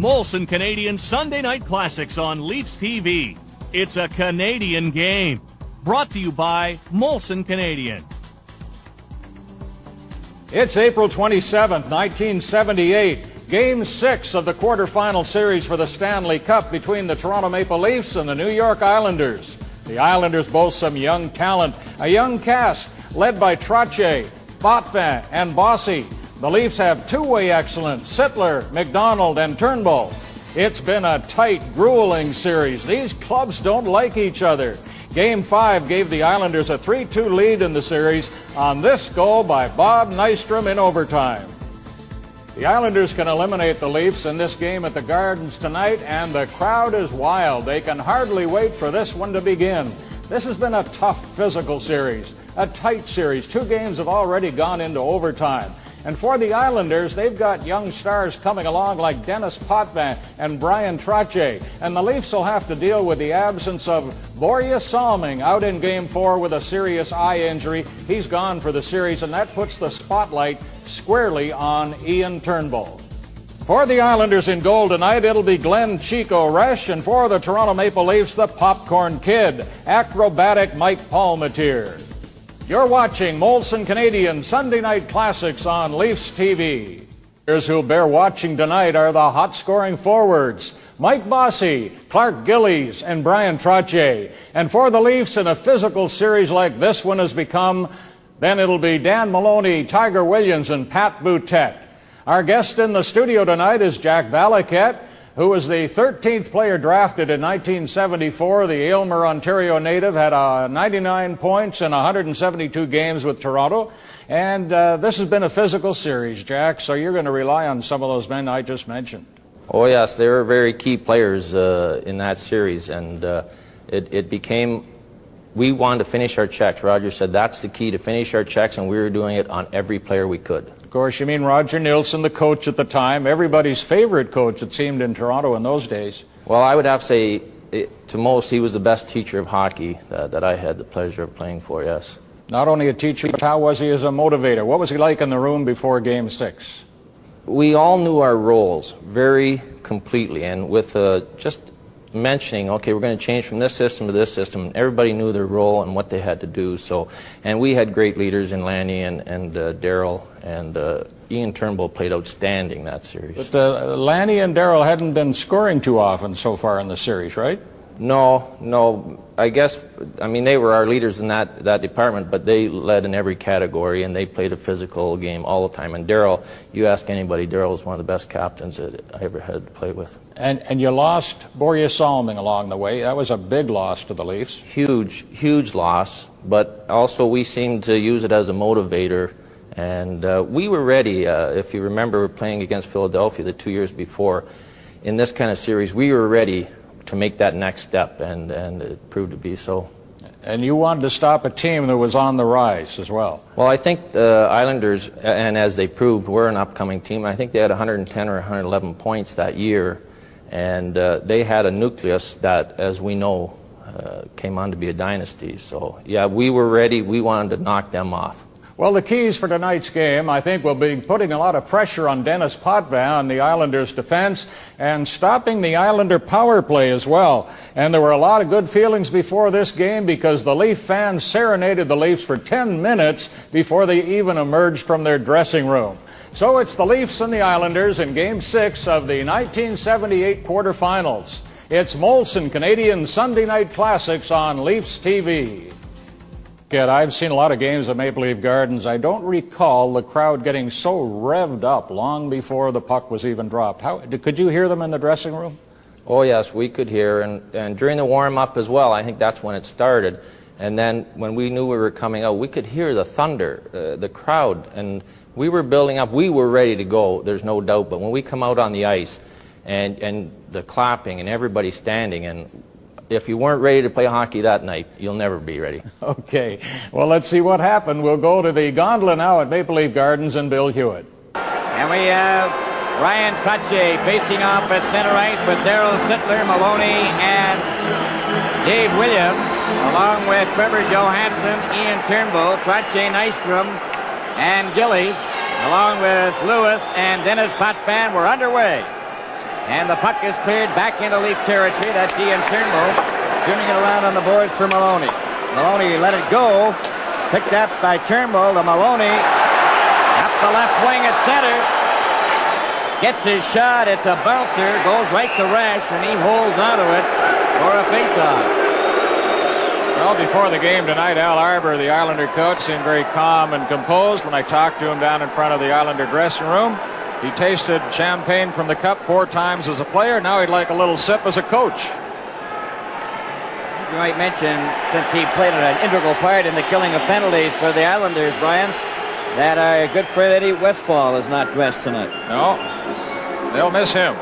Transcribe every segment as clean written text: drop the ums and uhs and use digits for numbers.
Molson Canadian Sunday Night Classics on LeafsTV. It's a Canadian game. Brought to you by Molson Canadian. It's April 27th, 1978. Game 6 of the quarterfinal series for the Stanley Cup between the Toronto Maple Leafs and the New York Islanders. The Islanders boast some young talent, a young cast led by Trottier, Potvin, and Bossy. The Leafs have two-way excellence, Sittler, McDonald, and Turnbull. It's been a tight, grueling series. These clubs don't like each other. Game 5 gave the Islanders a 3-2 lead in the series on this goal by Bob Nystrom in overtime. The Islanders can eliminate the Leafs in this game at the Gardens tonight, and the crowd is wild. They can hardly wait for this one to begin. This has been a tough physical series, a tight series. 2 games have already gone into overtime. And for the Islanders, they've got young stars coming along like Dennis Potvin and Bryan Trottier. And the Leafs will have to deal with the absence of Borje Salming out in Game 4 with a serious eye injury. He's gone for the series, and that puts the spotlight squarely on Ian Turnbull. For the Islanders in goal tonight, it'll be Glenn Chico Resch, and for the Toronto Maple Leafs, the Popcorn Kid, acrobatic Mike Palmateer. You're watching Molson Canadian Sunday Night Classics on LeafsTV. Here's who'll bear watching tonight are the hot-scoring forwards, Mike Bossy, Clark Gillies, and Bryan Trottier. And for the Leafs, in a physical series like this one has become, then it'll be Dan Maloney, Tiger Williams, and Pat Boutette. Our guest in the studio tonight is Jack Valiquette, who was the 13th player drafted in 1974. The Aylmer, Ontario native had 99 points in 172 games with Toronto. And this has been a physical series, Jack, so you're going to rely on some of those men I just mentioned. Oh, yes, they were very key players in that series, and it became, we wanted to finish our checks. Roger said that's the key, to finish our checks, and we were doing it on every player we could. Of course, you mean Roger Nilsson, the coach at the time, everybody's favorite coach, it seemed, in Toronto in those days. Well, I would have to say, to most, he was the best teacher of hockey that I had the pleasure of playing for, yes. Not only a teacher, but how was he as a motivator? What was he like in the room before Game 6? We all knew our roles very completely, and with just mentioning, okay, we're going to change from this system to this system, everybody knew their role and what they had to do. So, and we had great leaders in Lanny and Daryl, and Ian Turnbull played outstanding that series. But Lanny and Daryl hadn't been scoring too often so far in the series, right? No. I guess, I mean, they were our leaders in that department, but they led in every category, and they played a physical game all the time. And Daryl, you ask anybody, Daryl was one of the best captains that I ever had to play with. And you lost Borje Salming along the way. That was a big loss to the Leafs. Huge loss, but also we seemed to use it as a motivator. And we were ready. If you remember playing against Philadelphia the 2 years before, in this kind of series, we were ready to make that next step, and it proved to be so. And you wanted to stop a team that was on the rise as well. Well, I think the Islanders, and as they proved, were an upcoming team. I think they had 110 or 111 points that year, and they had a nucleus that, as we know, came on to be a dynasty. So, yeah, we were ready. We wanted to knock them off. Well, the keys for tonight's game, I think, will be putting a lot of pressure on Dennis Potvin on the Islanders' defense and stopping the Islander power play as well. And there were a lot of good feelings before this game because the Leaf fans serenaded the Leafs for 10 minutes before they even emerged from their dressing room. So it's the Leafs and the Islanders in Game 6 of the 1978 quarterfinals. It's Molson Canadian Sunday Night Classics on LeafsTV. I've seen a lot of games at Maple Leaf Gardens. I don't recall the crowd getting so revved up long before the puck was even dropped. Could you hear them in the dressing room? Oh, yes, we could hear, and during the warm-up as well. I think that's when it started. And then when we knew we were coming out, we could hear the thunder, the crowd, and we were building up. We were ready to go, there's no doubt. But when we come out on the ice and the clapping and everybody standing, and if you weren't ready to play hockey that night, you'll never be ready. Okay. Well, let's see what happened. We'll go to the gondola now at Maple Leaf Gardens and Bill Hewitt. And we have Bryan Trottier facing off at center ice with Daryl Sittler, Maloney, and Dave Williams, along with Trevor Johansson, Ian Turnbull, Trottier, Nystrom, and Gillies, along with Lewis and Dennis Potvin. We're underway. And the puck is cleared back into Leaf territory. That's Ian Turnbull turning it around on the boards for Maloney. Maloney let it go. Picked up by Turnbull to Maloney. Up the left wing at center. Gets his shot. It's a bouncer. Goes right to Resch, and he holds onto it for a faceoff. Well, before the game tonight, Al Arbour, the Islander coach, seemed very calm and composed when I talked to him down in front of the Islander dressing room. He tasted champagne from the cup 4 times as a player. Now he'd like a little sip as a coach. You might mention, since he played an integral part in the killing of penalties for the Islanders, Brian, that our good friend Eddie Westfall is not dressed tonight. No, they'll miss him.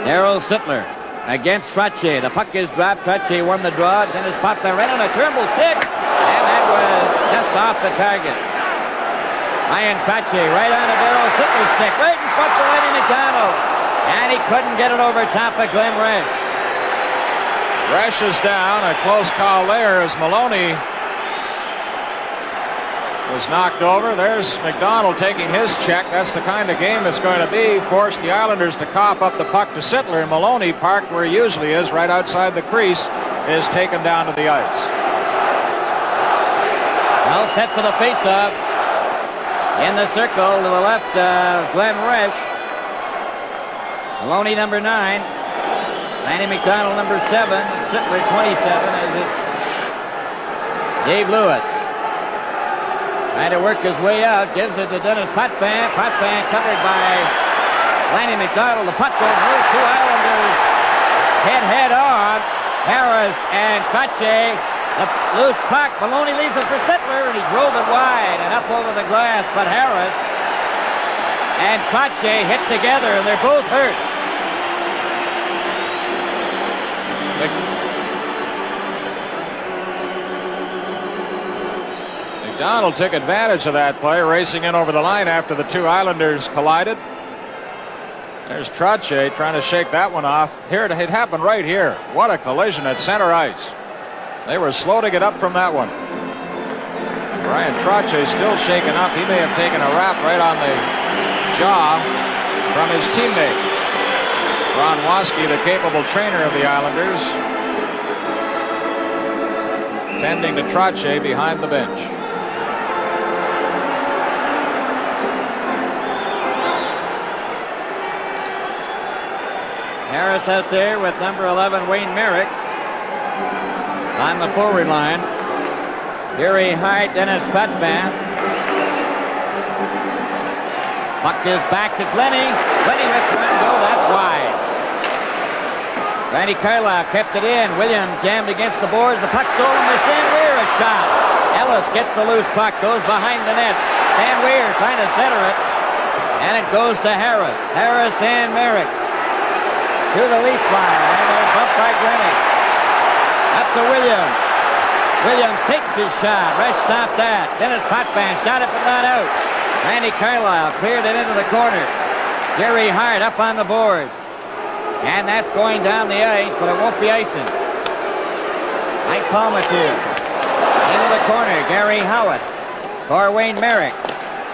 Daryl Sittler against Trottier. The puck is dropped. Trottier won the draw. Then his popped there right on a Turnbull stick. And that was just off the target. Bryan Trottier right on a Daryl Sittler stick. Right in front of Lenny McDonald. And he couldn't get it over top of Glenn Resch. Resch is down. A close call there as Maloney was knocked over. There's McDonald taking his check. That's the kind of game it's going to be. Force the Islanders to cough up the puck to Sittler. And Maloney, parked where he usually is, right outside the crease, is taken down to the ice. Well, set for the faceoff. In the circle to the left of Glenn Resch. Maloney, number 9. Lanny McDonald, number 7. Sittler, 27, as it's Dave Lewis. Trying to work his way out. Gives it to Dennis Potvin. Potvin covered by Lanny McDonald. The puck goes loose. 2 Islanders head on. Harris and Trottier. The loose puck. Maloney leaves it for Sittler, and he's rolled it wide and up over the glass. But Harris and Trottier hit together, and they're both hurt. McDonald took advantage of that play, racing in over the line after the 2 Islanders collided. There's Trottier trying to shake that one off. Here, it happened right here. What a collision at center ice. They were slow to get up from that one. Bryan Trottier still shaken up. He may have taken a rap right on the jaw from his teammate. Ron Waske, the capable trainer of the Islanders, tending to Trottier behind the bench. Harris out there with number 11, Wayne Merrick. On the forward line, Gary Hart, Dennis Potvin. Puck is back to Glenny. Glenny lets one go. That's wide. Randy Carlisle kept it in. Williams jammed against the boards. The puck stolen by Stan Weir. A shot. Ellis gets the loose puck. Goes behind the net. Stan Weir trying to center it. And it goes to Harris. Harris and Merrick to the Leaf line. And they're bumped by Glenny. Up to Williams. Williams takes his shot. Resch stopped that. Dennis Potvin shot it but not out. Randy Carlisle cleared it into the corner. Jerry Hart up on the boards. And that's going down the ice, but it won't be icing. Mike Palmatier into the corner. Gary Howitt for Wayne Merrick.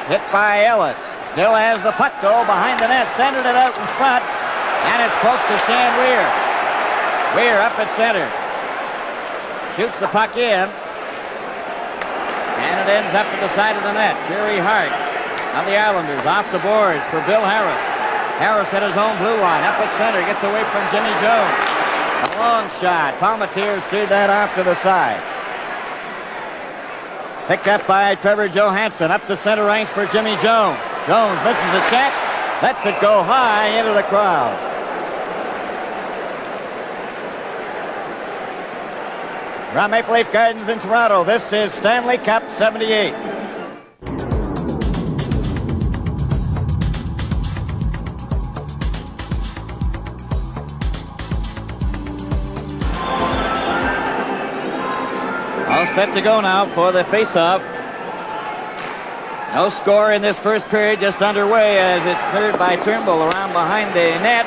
Hit by Ellis. Still has the puck though behind the net. Centered it out in front. And it's poked to Stan Weir. Weir up at center. Shoots the puck in. And it ends up at the side of the net. Jerry Hart of the Islanders off the boards for Bill Harris. Harris at his own blue line. Up at center. Gets away from Jimmy Jones. A long shot. Palmatier steered that off to the side. Picked up by Trevor Johansson. Up the center ice for Jimmy Jones. Jones misses a check. Lets it go high into the crowd. From Maple Leaf Gardens in Toronto, this is Stanley Cup 78. All set to go now for the face-off. No score in this first period, just underway as it's cleared by Turnbull around behind the net.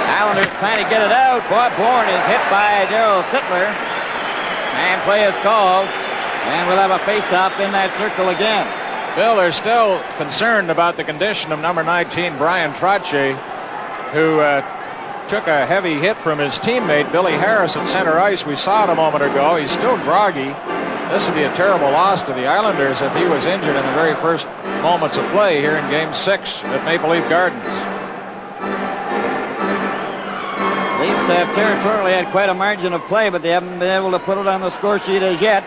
Islanders trying to get it out. Boy, Bourne is hit by Daryl Sittler. And play is called, and we'll have a face-off in that circle again. Bill, they're still concerned about the condition of number 19, Bryan Trottier. who took a heavy hit from his teammate Billy Harris at center ice. We saw it a moment ago. He's still groggy. This would be a terrible loss to the Islanders if he was injured in the very first moments of play here in Game 6 at Maple Leaf Gardens. Leafs have territorially had quite a margin of play, but they haven't been able to put it on the score sheet as yet.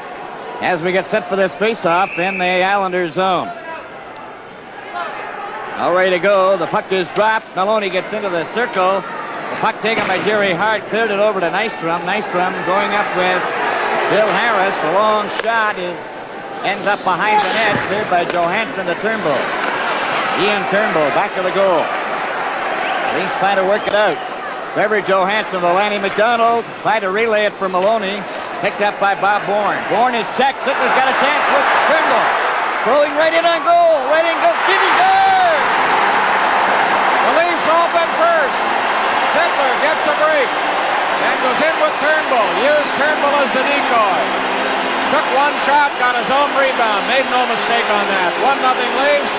As we get set for this face-off in the Islanders zone. All ready to go. The puck is dropped. Maloney gets into the circle. The puck taken by Jerry Hart, cleared it over to Nystrom. Nystrom going up with Bill Harris. The long shot ends up behind the net, cleared by Johansson to Turnbull. Ian Turnbull back to the goal. Leafs trying to work it out. Trevor Johansson to Lanny McDonald. Tried to relay it for Maloney. Picked up by Bob Bourne. Bourne is checked. Sittler's got a chance with Turnbull. Throwing right in on goal. Right in goal. Stevie scores! The Leafs open first. Sittler gets a break and goes in with Turnbull. Used Turnbull as the decoy. Took one shot, got his own rebound. Made no mistake on that. 1-0 Leafs.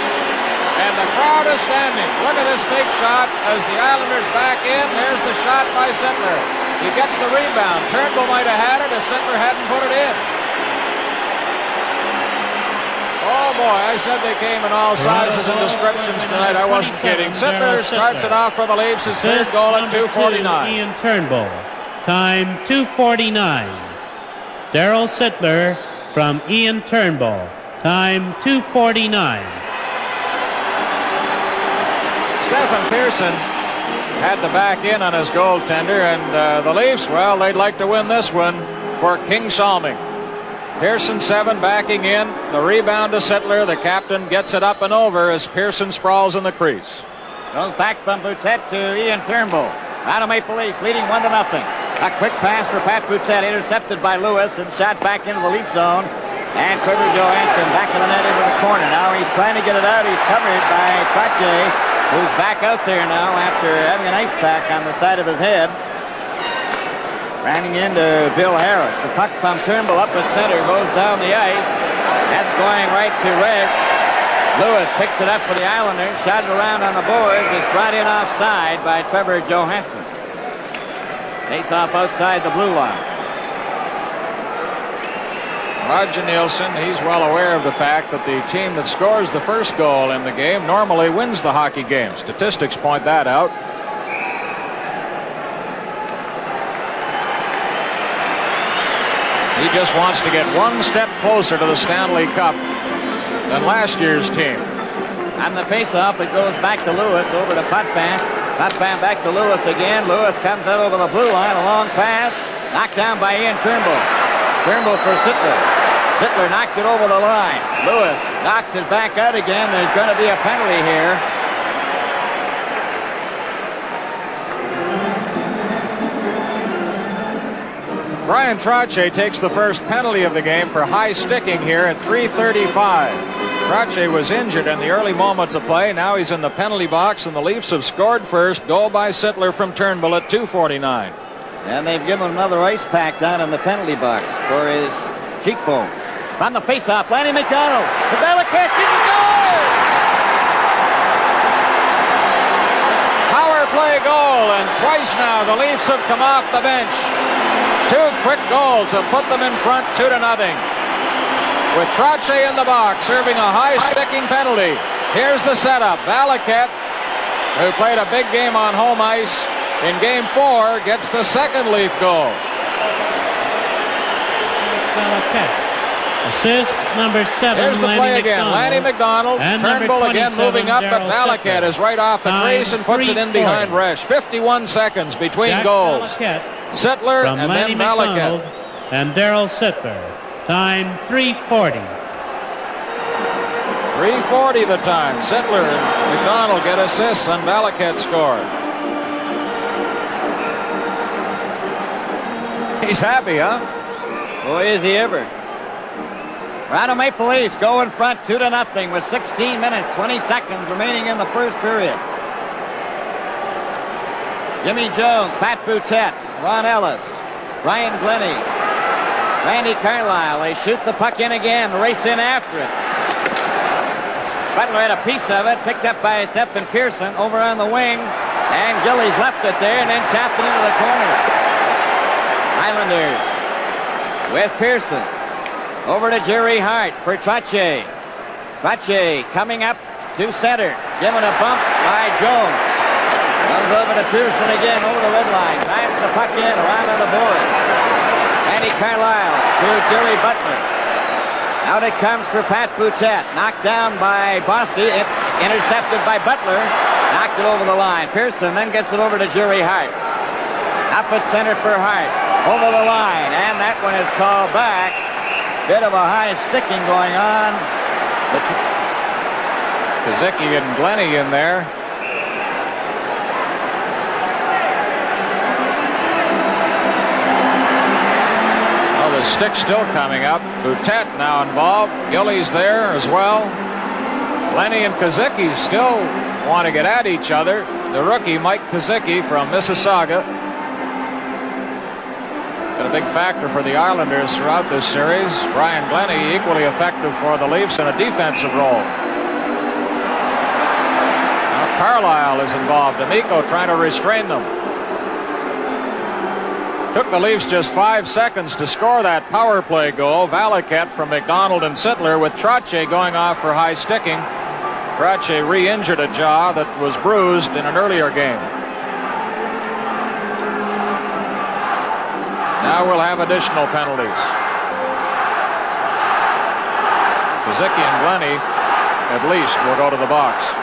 And the crowd is standing. Look at this fake shot as the Islanders back in. There's the shot by Sittler. He gets the rebound. Turnbull might have had it if Sittler hadn't put it in. Oh boy, I said they came in all sizes and descriptions tonight. I wasn't kidding. Sittler starts it off for the Leafs. His third goal at 2:49. Ian Turnbull. Time 2:49. Daryl Sittler from Ian Turnbull. Time 2:49. Stephen Pearson had to back in on his goaltender, and the Leafs, well, they'd like to win this one for King Salming. Pearson 7 backing in. The rebound to Sittler. The captain gets it up and over as Pearson sprawls in the crease. Goes back from Boutette to Ian Turnbull. Out of Maple Leafs, leading 1-0. A quick pass for Pat Boutette, intercepted by Lewis and shot back into the Leaf zone. And Trevor Johansson back of the net into the corner. Now he's trying to get it out. He's covered by Trottier, who's back out there now after having an ice pack on the side of his head. Running into Bill Harris. The puck from Turnbull up at center goes down the ice. That's going right to Resch. Lewis picks it up for the Islanders. Shot it around on the boards. It's brought in offside by Trevor Johansson. Face off outside the blue line. Roger Nielsen, he's well aware of the fact that the team that scores the first goal in the game normally wins the hockey game. Statistics point that out. He just wants to get one step closer to the Stanley Cup than last year's team. On the face-off, it goes back to Lewis over to Potvin. Potvin back to Lewis again. Lewis comes out over the blue line. A long pass. Knocked down by Ian Turnbull. Turnbull for Sittler. Sittler knocks it over the line. Lewis knocks it back out again. There's going to be a penalty here. Bryan Trottier takes the first penalty of the game for high sticking here at 3:35. Trottier was injured in the early moments of play. Now he's in the penalty box, and the Leafs have scored first. Goal by Sittler from Turnbull at 2:49. And they've given him another ice pack down in the penalty box for his cheekbone. On the face-off, Lanny McDonald. The Valiquette, you can go! Power play goal, and twice now the Leafs have come off the bench. Two quick goals have put them in front 2-0. With Trottier in the box, serving a high-sticking penalty. Here's the setup. Valiquette, who played a big game on home ice in Game 4, gets the second Leaf goal. Valiquette. Assist number 7. Here's the play again. Lanny McDonald. Turnbull again moving up, but Valiquette is right off the crease and puts it in behind Resch. 51 seconds between goals. Sittler from and Lanny then Valiquette. And Daryl Sittler. Time 3:40. 3:40 the time. Sittler and McDonald get assists, and Valiquette scored. He's happy, huh? Boy, is he ever. Toronto Maple Leafs go in front 2-0 with 16 minutes, 20 seconds remaining in the first period. Jimmy Jones, Pat Boutette, Ron Ellis, Brian Glennie, Randy Carlisle. They shoot the puck in again, race in after it. Butler had a piece of it, picked up by Stephen Pearson over on the wing. And Gillies left it there and then chopped it into the corner. Islanders with Pearson. Over to Jerry Hart for Trottier. Trottier coming up to center. Given a bump by Jones. Comes over to Pearson again over the red line. Drives the puck in around on the board. Andy Carlisle to Jerry Butler. Out it comes for Pat Boutette. Knocked down by Bossy. Intercepted by Butler. Knocked it over the line. Pearson then gets it over to Jerry Hart. Up at center for Hart. Over the line. And that one is called back. Bit of a high sticking going on. Kazuki and Glennie in there. Oh, the stick still coming up. Boutette now involved. Gillies there as well. Glennie and Kazuki still want to get at each other. The rookie, Mike Kazuki from Mississauga. Been a big factor for the Islanders throughout this series. Brian Glennie equally effective for the Leafs in a defensive role. Now Carlisle is involved. D'Amico trying to restrain them. Took the Leafs just 5 seconds to score that power play goal. Valiquette from McDonald and Sittler with Trottier going off for high sticking. Trottier re-injured a jaw that was bruised in an earlier game. Now we'll have additional penalties. Kazuki and Glennie at least will go to the box.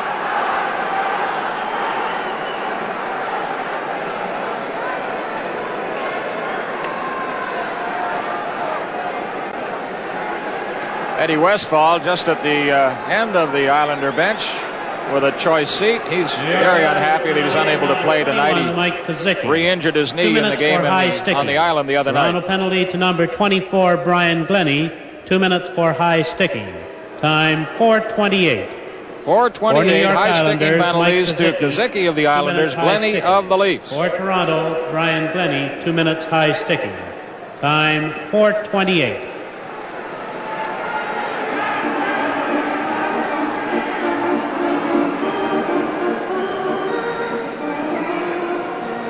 Eddie Westfall just at the end of the Islander bench with a choice seat. He's very unhappy that he's unable to play tonight. He re-injured his knee in the game on the island the other night. Final penalty to number 24, Brian Glennie. 2 minutes for high sticking. Time 4:28. 4:28 high sticking penalties to Kazuki of the Islanders, Glennie of the Leafs. For Toronto, Brian Glennie, 2 minutes high sticking. Time 4:28.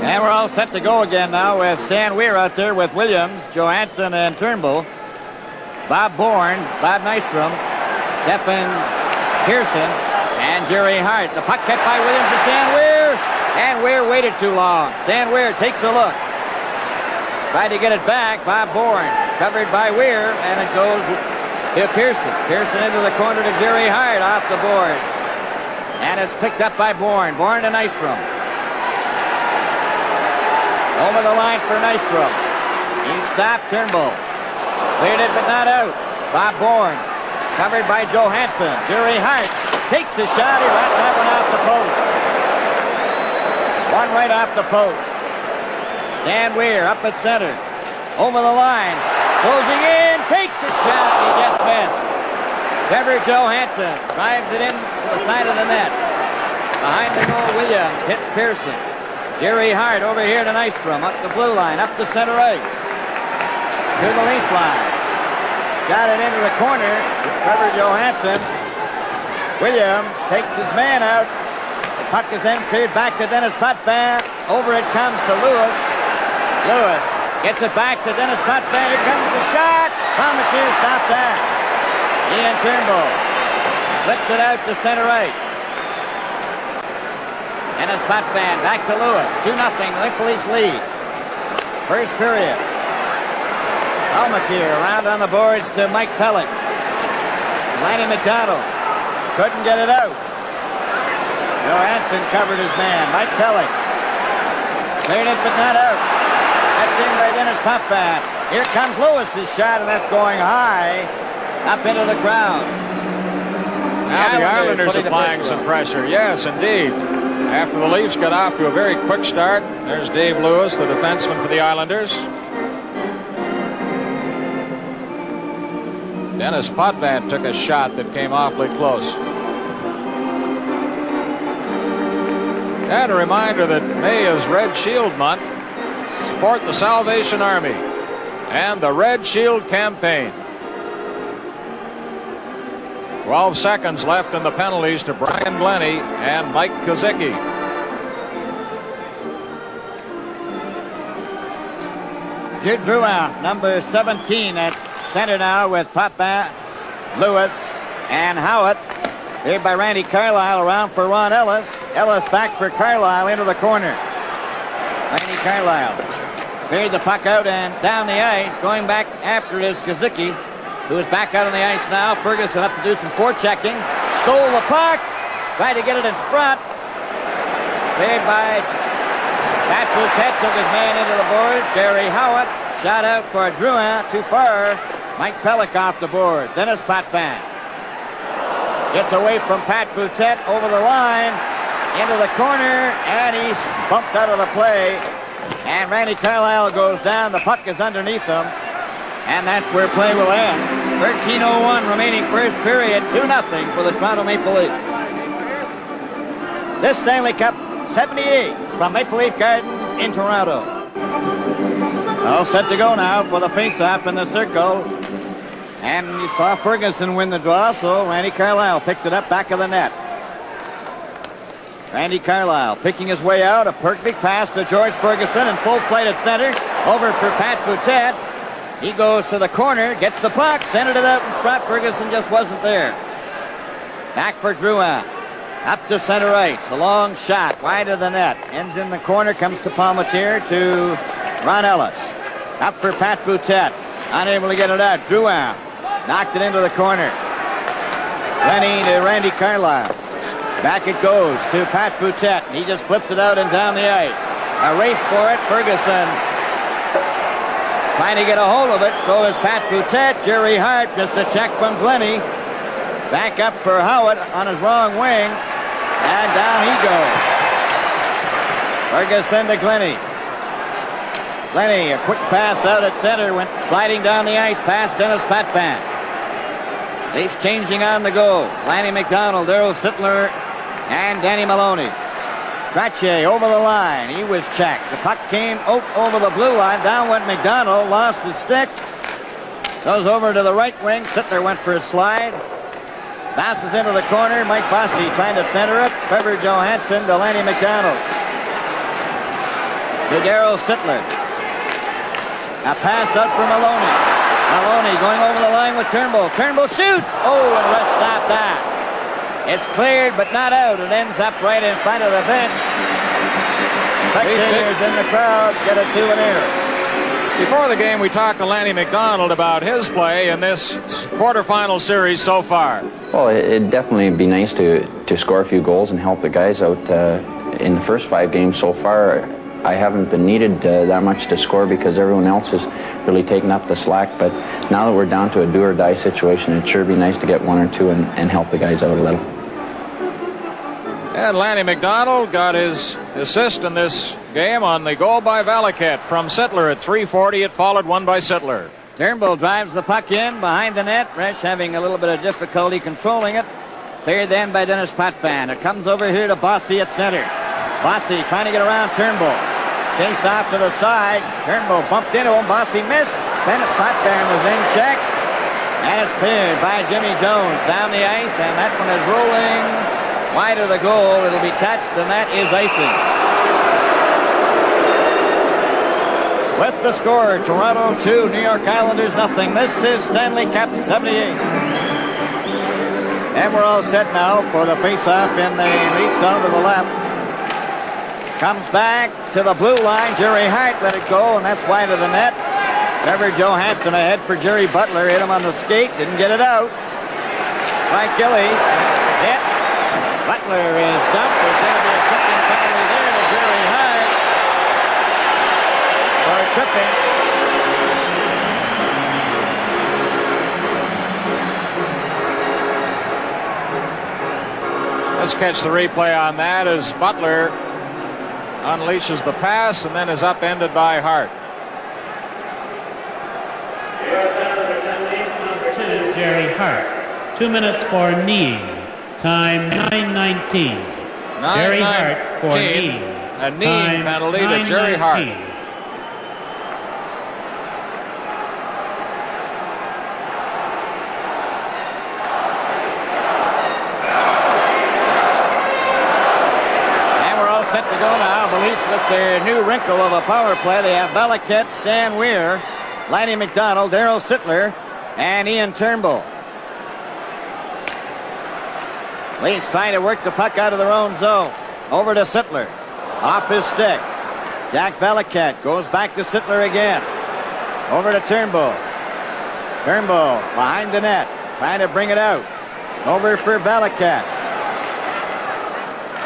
And we're all set to go again now with Stan Weir out there with Williams, Johansson, and Turnbull. Bob Bourne, Bob Nystrom, Stephen Pearson, and Jerry Hart. The puck kept by Williams to Stan Weir, and Weir waited too long. Stan Weir takes a look. Tried to get it back. Bob Bourne covered by Weir, and it goes to Pearson. Pearson into the corner to Jerry Hart off the boards. And it's picked up by Bourne. Bourne to Nystrom. Over the line for Nystrom. He stopped Turnbull. Cleared it but not out. Bob Bourne covered by Johansson. Jerry Hart takes a shot. He rapped that one off the post. One right off the post. Stan Weir up at center. Over the line. Closing in. Takes a shot. He just missed. Trevor Johansson drives it in to the side of the net. Behind the goal, Williams hits Pearson. Jerry Hart over here to Nystrom, up the blue line, up the center ice. To the Leaf line. Shot it into the corner. Trevor Johansson. Williams takes his man out. The puck is then cleared back to Dennis Potvin. Over it comes to Lewis. Lewis gets it back to Dennis Potvin. Here comes the shot. Palmatier stopped that. Ian Turnbull flips it out to center ice. And it's Potvin back to Lewis. 2-0, Maple Leafs lead. First period. Palmatier around on the boards to Mike Pellick. Lanny McDonald couldn't get it out. Johansson covered his man. Mike Pellick cleared it but not out. Kept in by Dennis Potvin. Here comes Lewis's shot, and that's going high up into the crowd. Now the Islanders applying some pressure. Yes, indeed. After the Leafs got off to a very quick start, there's Dave Lewis, the defenseman for the Islanders. Dennis Potvin took a shot that came awfully close. And a reminder that May is Red Shield Month. Support the Salvation Army and the Red Shield campaign. 12 seconds left in the penalties to Brian Glennie and Mike Kazuki. Jude Drouin, number 17 at center now with Papin, Lewis, and Howitt. Here by Randy Carlyle, around for Ron Ellis. Ellis back for Carlyle into the corner. Randy Carlyle cleared the puck out and down the ice. Going back after it is Kazuki, who is back out on the ice now. Ferguson up to do some forechecking. Stole the puck. Tried to get it in front. Cleared by Pat Boutet, took his man into the boards. Gary Howitt shot out for Drouin. Too far. Mike Pellick off the board. Dennis Potvin gets away from Pat Boutet over the line. Into the corner, and he's bumped out of the play. And Randy Carlyle goes down. The puck is underneath him. And that's where play will end. 13:01 remaining first period. 2-0 for the Toronto Maple Leafs. This Stanley Cup 78 from Maple Leaf Gardens in Toronto. All set to go now for the face-off in the circle. And you saw Ferguson win the draw, so Randy Carlyle picked it up back of the net. Randy Carlyle picking his way out. A perfect pass to George Ferguson in full flight at center. Over for Pat Boutet. He goes to the corner, gets the puck, centered it out in front. Ferguson just wasn't there. Back for Drouin. Up to center ice. A long shot wide of the net. Ends in the corner, comes to Palmatier, to Ron Ellis. Up for Pat Boutet. Unable to get it out. Drouin knocked it into the corner. Lenny to Randy Carlyle. Back it goes to Pat Boutet. He just flips it out and down the ice. A race for it. Ferguson trying to get a hold of it. So is Pat Boutet. Jerry Hart just a check from Glenny. Back up for Howitt on his wrong wing. And down he goes. Ferguson to Glenny. Glenny, a quick pass out at center. Went sliding down the ice past Dennis Potvin. Leafs changing on the go. Lanny McDonald, Daryl Sittler, and Danny Maloney. Trottier over the line. He was checked. The puck came over the blue line. Down went McDonald. Lost his stick. Goes over to the right wing. Sittler went for a slide. Bounces into the corner. Mike Bossy trying to center it. Trevor Johansson to Lanny McDonald. To Daryl Sittler. A pass out for Maloney. Maloney going over the line with Turnbull. Turnbull shoots. Oh, and Rush stopped that. It's cleared, but not out. It ends up right in front of the bench. Spectators in the crowd get a souvenir. Before the game, we talked to Lanny McDonald about his play in this quarterfinal series so far. Well, it'd definitely be nice to score a few goals and help the guys out. In the first 5 games so far, I haven't been needed that much to score because everyone else has really taken up the slack. But now that we're down to a do-or-die situation, it'd sure be nice to get 1 or 2 and help the guys out a little. And Lanny McDonald got his assist in this game on the goal by Valiquette from Sittler at 3:40. It followed one by Sittler. Turnbull drives the puck in behind the net. Resch having a little bit of difficulty controlling it. Cleared then by Dennis Potvin. It comes over here to Bossy at center. Bossy trying to get around Turnbull. Chased off to the side. Turnbull bumped into him. Bossy missed. Dennis Potvin was in check. And it's cleared by Jimmy Jones down the ice. And that one is rolling wide of the goal. It'll be touched, and that is icing. With the score, Toronto 2, New York Islanders nothing. This is Stanley Cup 78. And we're all set now for the face-off in the Leaf zone to the left. Comes back to the blue line. Jerry Hart let it go, and that's wide of the net. Trevor Johansson ahead for Jerry Butler. Hit him on the skate. Didn't get it out. Frank Gillies hit. Butler is dumped. There's going to be a tripping penalty there to Jerry Hart for tripping. Let's catch the replay on that as Butler unleashes the pass and then is upended by Hart. To Jerry Hart. 2 minutes for knee. Time 9:19. Jerry Hart for knee. A knee penalty to Jerry Hart. And we're all set to go now. The Leafs with their new wrinkle of a power play. They have Valiquette, Stan Weir, Lanny McDonald, Darryl Sittler, and Ian Turnbull. Leafs trying to work the puck out of their own zone. Over to Sittler. Off his stick. Jack Valiquette goes back to Sittler again. Over to Turnbull. Turnbull behind the net. Trying to bring it out. Over for Valiquette.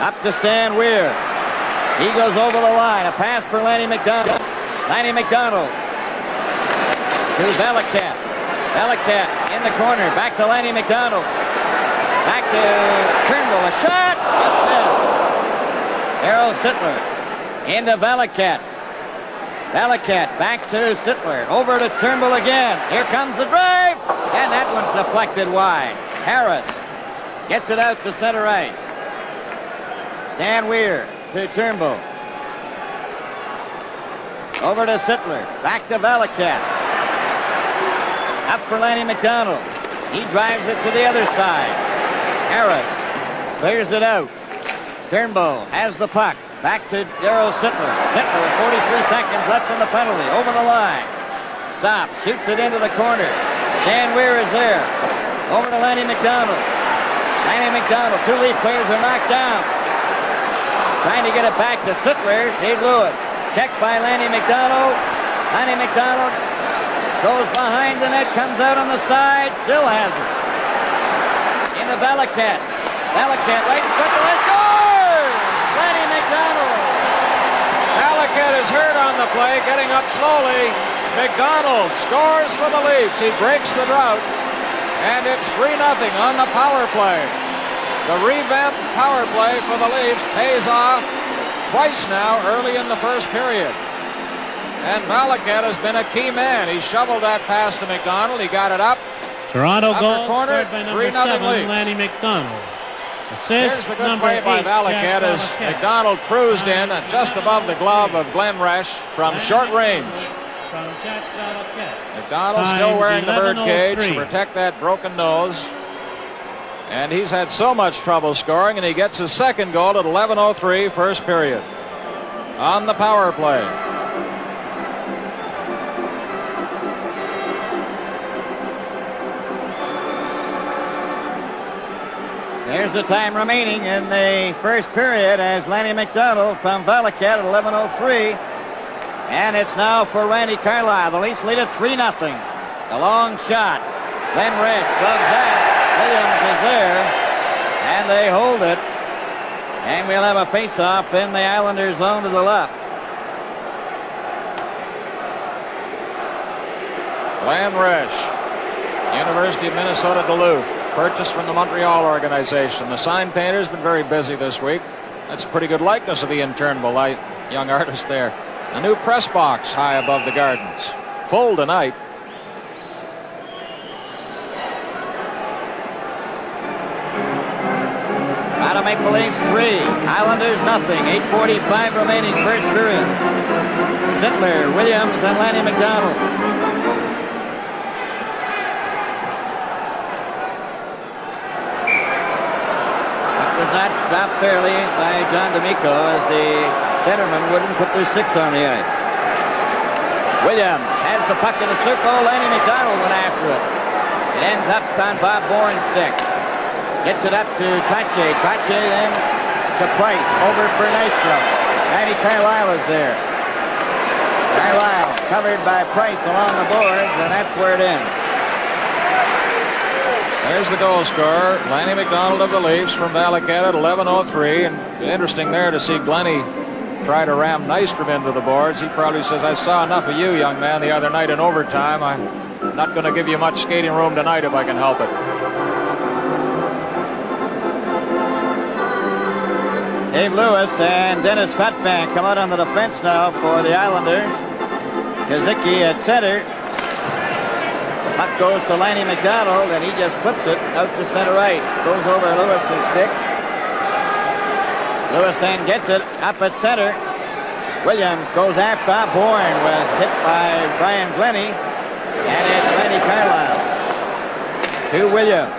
Up to Stan Weir. He goes over the line. A pass for Lanny McDonald. Lanny McDonald to Valiquette. Valiquette in the corner. Back to Lanny McDonald. Back to Turnbull. A shot. Just missed. Darryl Sittler into Valiquette. Valiquette back to Sittler. Over to Turnbull again. Here comes the drive. And that one's deflected wide. Harris gets it out to center ice. Stan Weir to Turnbull. Over to Sittler. Back to Valiquette. Up for Lanny McDonald. He drives it to the other side. Harris clears it out. Turnbull has the puck. Back to Darryl Sittler. Sittler with 43 seconds left in the penalty. Over the line. Stops. Shoots it into the corner. Stan Weir is there. Over to Lanny McDonald. Lanny McDonald. Two Leaf players are knocked down. Trying to get it back to Sittler. Dave Lewis. Checked by Lanny McDonald. Lanny McDonald goes behind the net. Comes out on the side. Still has it. Into Valiquette. Valiquette right in front of the net. Scores! Lanny McDonald. Valiquette is hurt on the play, getting up slowly. McDonald scores for the Leafs. He breaks the drought, and it's 3-0 on the power play. The revamped power play for the Leafs pays off twice now early in the first period. And Valiquette has been a key man. He shoveled that pass to McDonald. He got it up. Toronto goal corner, scored by number 7, Leafs. Lanny McDonald. Here's Assist the good number play 8, by Jack Valiquette as Valiquette. McDonald cruised in just above the glove of Glenn Resch from short range. From Jack Valiquette. McDonald still Time wearing the birdcage to 11:03. protect that broken nose. And he's had so much trouble scoring, and he gets his second goal at 11:03 first period on the power play. There's the time remaining in the first period as Lanny McDonald from Valiquette at 11:03. And it's now for Randy Carlyle. The Leafs lead it 3-0. The long shot. Glenn Resch gloves that. Williams is there. And they hold it. And we'll have a face-off in the Islanders' zone to the left. Glenn Resch, University of Minnesota Duluth, purchased from the Montreal organization. The sign painter's been very busy this week. That's a pretty good likeness of Ian Turnbull, young artist there. A new press box high above the gardens. Full tonight. Out of Maple Leafs 3, Islanders nothing. 8:45 remaining first period. Sittler, Williams, and Lanny McDonald. That was not dropped fairly by John D'Amico as the centermen wouldn't put their sticks on the ice. Williams has the puck in the circle. Lanny McDonald went after it. It ends up on Bob Bourne's stick. Gets it up to Trottier. Trottier then to Price. Over for Nystrom. Randy Carlyle is there. Carlyle covered by Price along the boards, and that's where it ends. There's the goal scorer, Lanny McDonald of the Leafs from Valiquette at 11:03. And interesting there to see Glenny try to ram Nystrom into the boards. He probably says, I saw enough of you, young man, the other night in overtime. I'm not going to give you much skating room tonight if I can help it. Dave Lewis and Dennis Potvin come out on the defense now for the Islanders. Kazuki at center. Puck goes to Lanny McDonald, and he just flips it out to center ice. Goes over Lewis's stick. Lewis then gets it up at center. Williams goes after. Bourne was hit by Brian Glenny, and it's Randy Carlyle to Williams.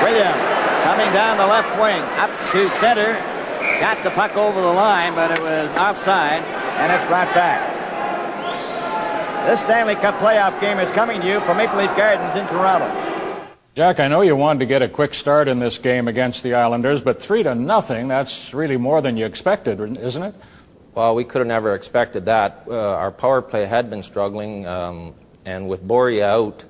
Williams coming down the left wing, up to center. got the puck over the line, but it was offside, and it's brought back. This Stanley Cup playoff game is coming to you from Maple Leaf Gardens in Toronto. Jack, I know you wanted to get a quick start in this game against the Islanders, but 3-0, that's really more than you expected, isn't it? Well, we could have never expected that. Our power play had been struggling, and with Borey out,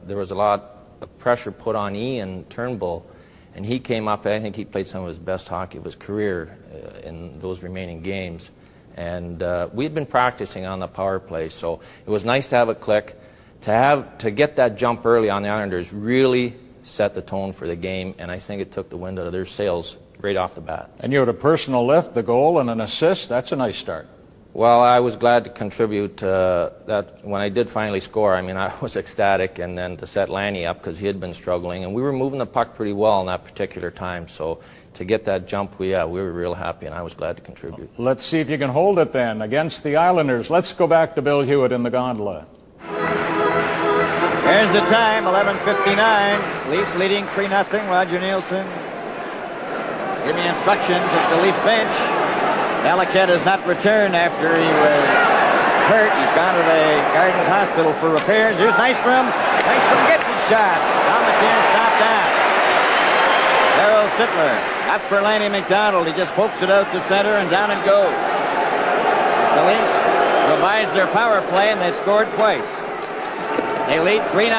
there was a lot of pressure put on Ian Turnbull, and he came up. I think he played some of his best hockey of his career in those remaining games. And we had been practicing on the power play, so it was nice to have it click. To get that jump early on the Islanders really set the tone for the game, and I think it took the wind out of their sails right off the bat. And you had a personal lift, the goal, and an assist. That's a nice start. Well, I was glad to contribute that when I did finally score. I mean, I was ecstatic, and then to set Lanny up because he had been struggling, and we were moving the puck pretty well in that particular time. So to get that jump, we were real happy, and I was glad to contribute. Let's see if you can hold it then against the Islanders. Let's go back to Bill Hewitt in the gondola. Here's the time, 11:59. Leafs leading 3-0. Roger Nielsen giving instructions at the Leaf bench. Valiquette has not returned after he was hurt. He's gone to the Gardens Hospital for repairs. Here's Nystrom. Nystrom gets his shot. Valentine stopped down. Darryl Sittler up for Lanny McDonald. He just pokes it out to center and down it goes. The Leafs revised their power play and they scored twice. They lead 3-0.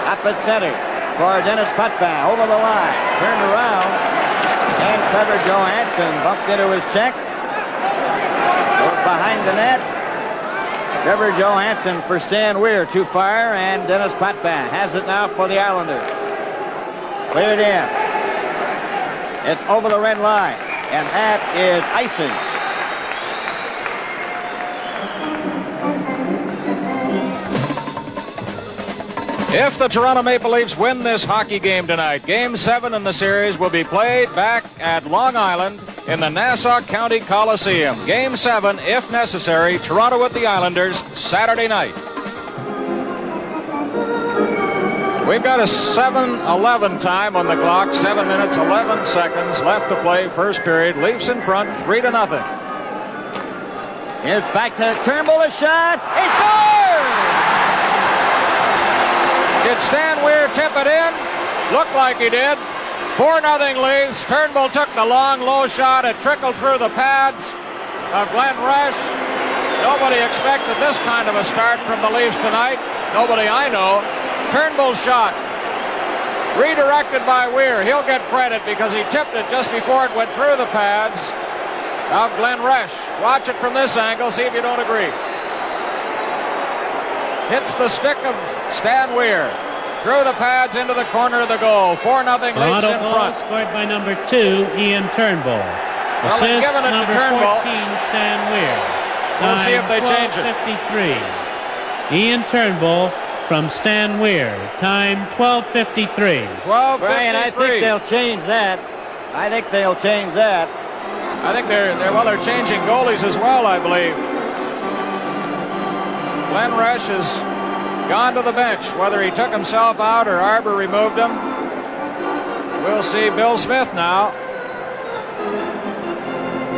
Up at center for Dennis Potvin. Over the line. Turned around. And Trevor Johansson bumped into his check. Goes behind the net. Trevor Johansson for Stan Weir to fire. And Dennis Potvin has it now for the Islanders. Cleared in. It's over the red line. And that is icing. If the Toronto Maple Leafs win this hockey game tonight, Game 7 in the series will be played back at Long Island in the Nassau County Coliseum. Game 7, if necessary, Toronto with the Islanders, Saturday night. We've got a 7:11 time on the clock, 7 minutes, 11 seconds left to play, first period. Leafs in front, 3-0. It's back to Turnbull, a shot. He scores! Did Stan Weir tip it in? Looked like he did. 4-0 Leafs. Turnbull took the long, low shot. It trickled through the pads of Glenn Resch. Nobody expected this kind of a start from the Leafs tonight. Nobody I know. Turnbull's shot. Redirected by Weir. He'll get credit because he tipped it just before it went through the pads of Glenn Resch. Watch it from this angle. See if you don't agree. Hits the stick of Stan Weir. Through the pads into the corner of the goal. 4-0 Leafs in front. Scored by number 2, Ian Turnbull. Assist number 14, Stan Weir. We'll see if they change it. 12:53. Ian Turnbull from Stan Weir. Time 12:53. 12:53. Brian, I think they'll change that. I think they'll change that. I think they're changing goalies as well, I believe. Glenn Resch has gone to the bench. Whether he took himself out or Arbor removed him, we'll see. Bill Smith now.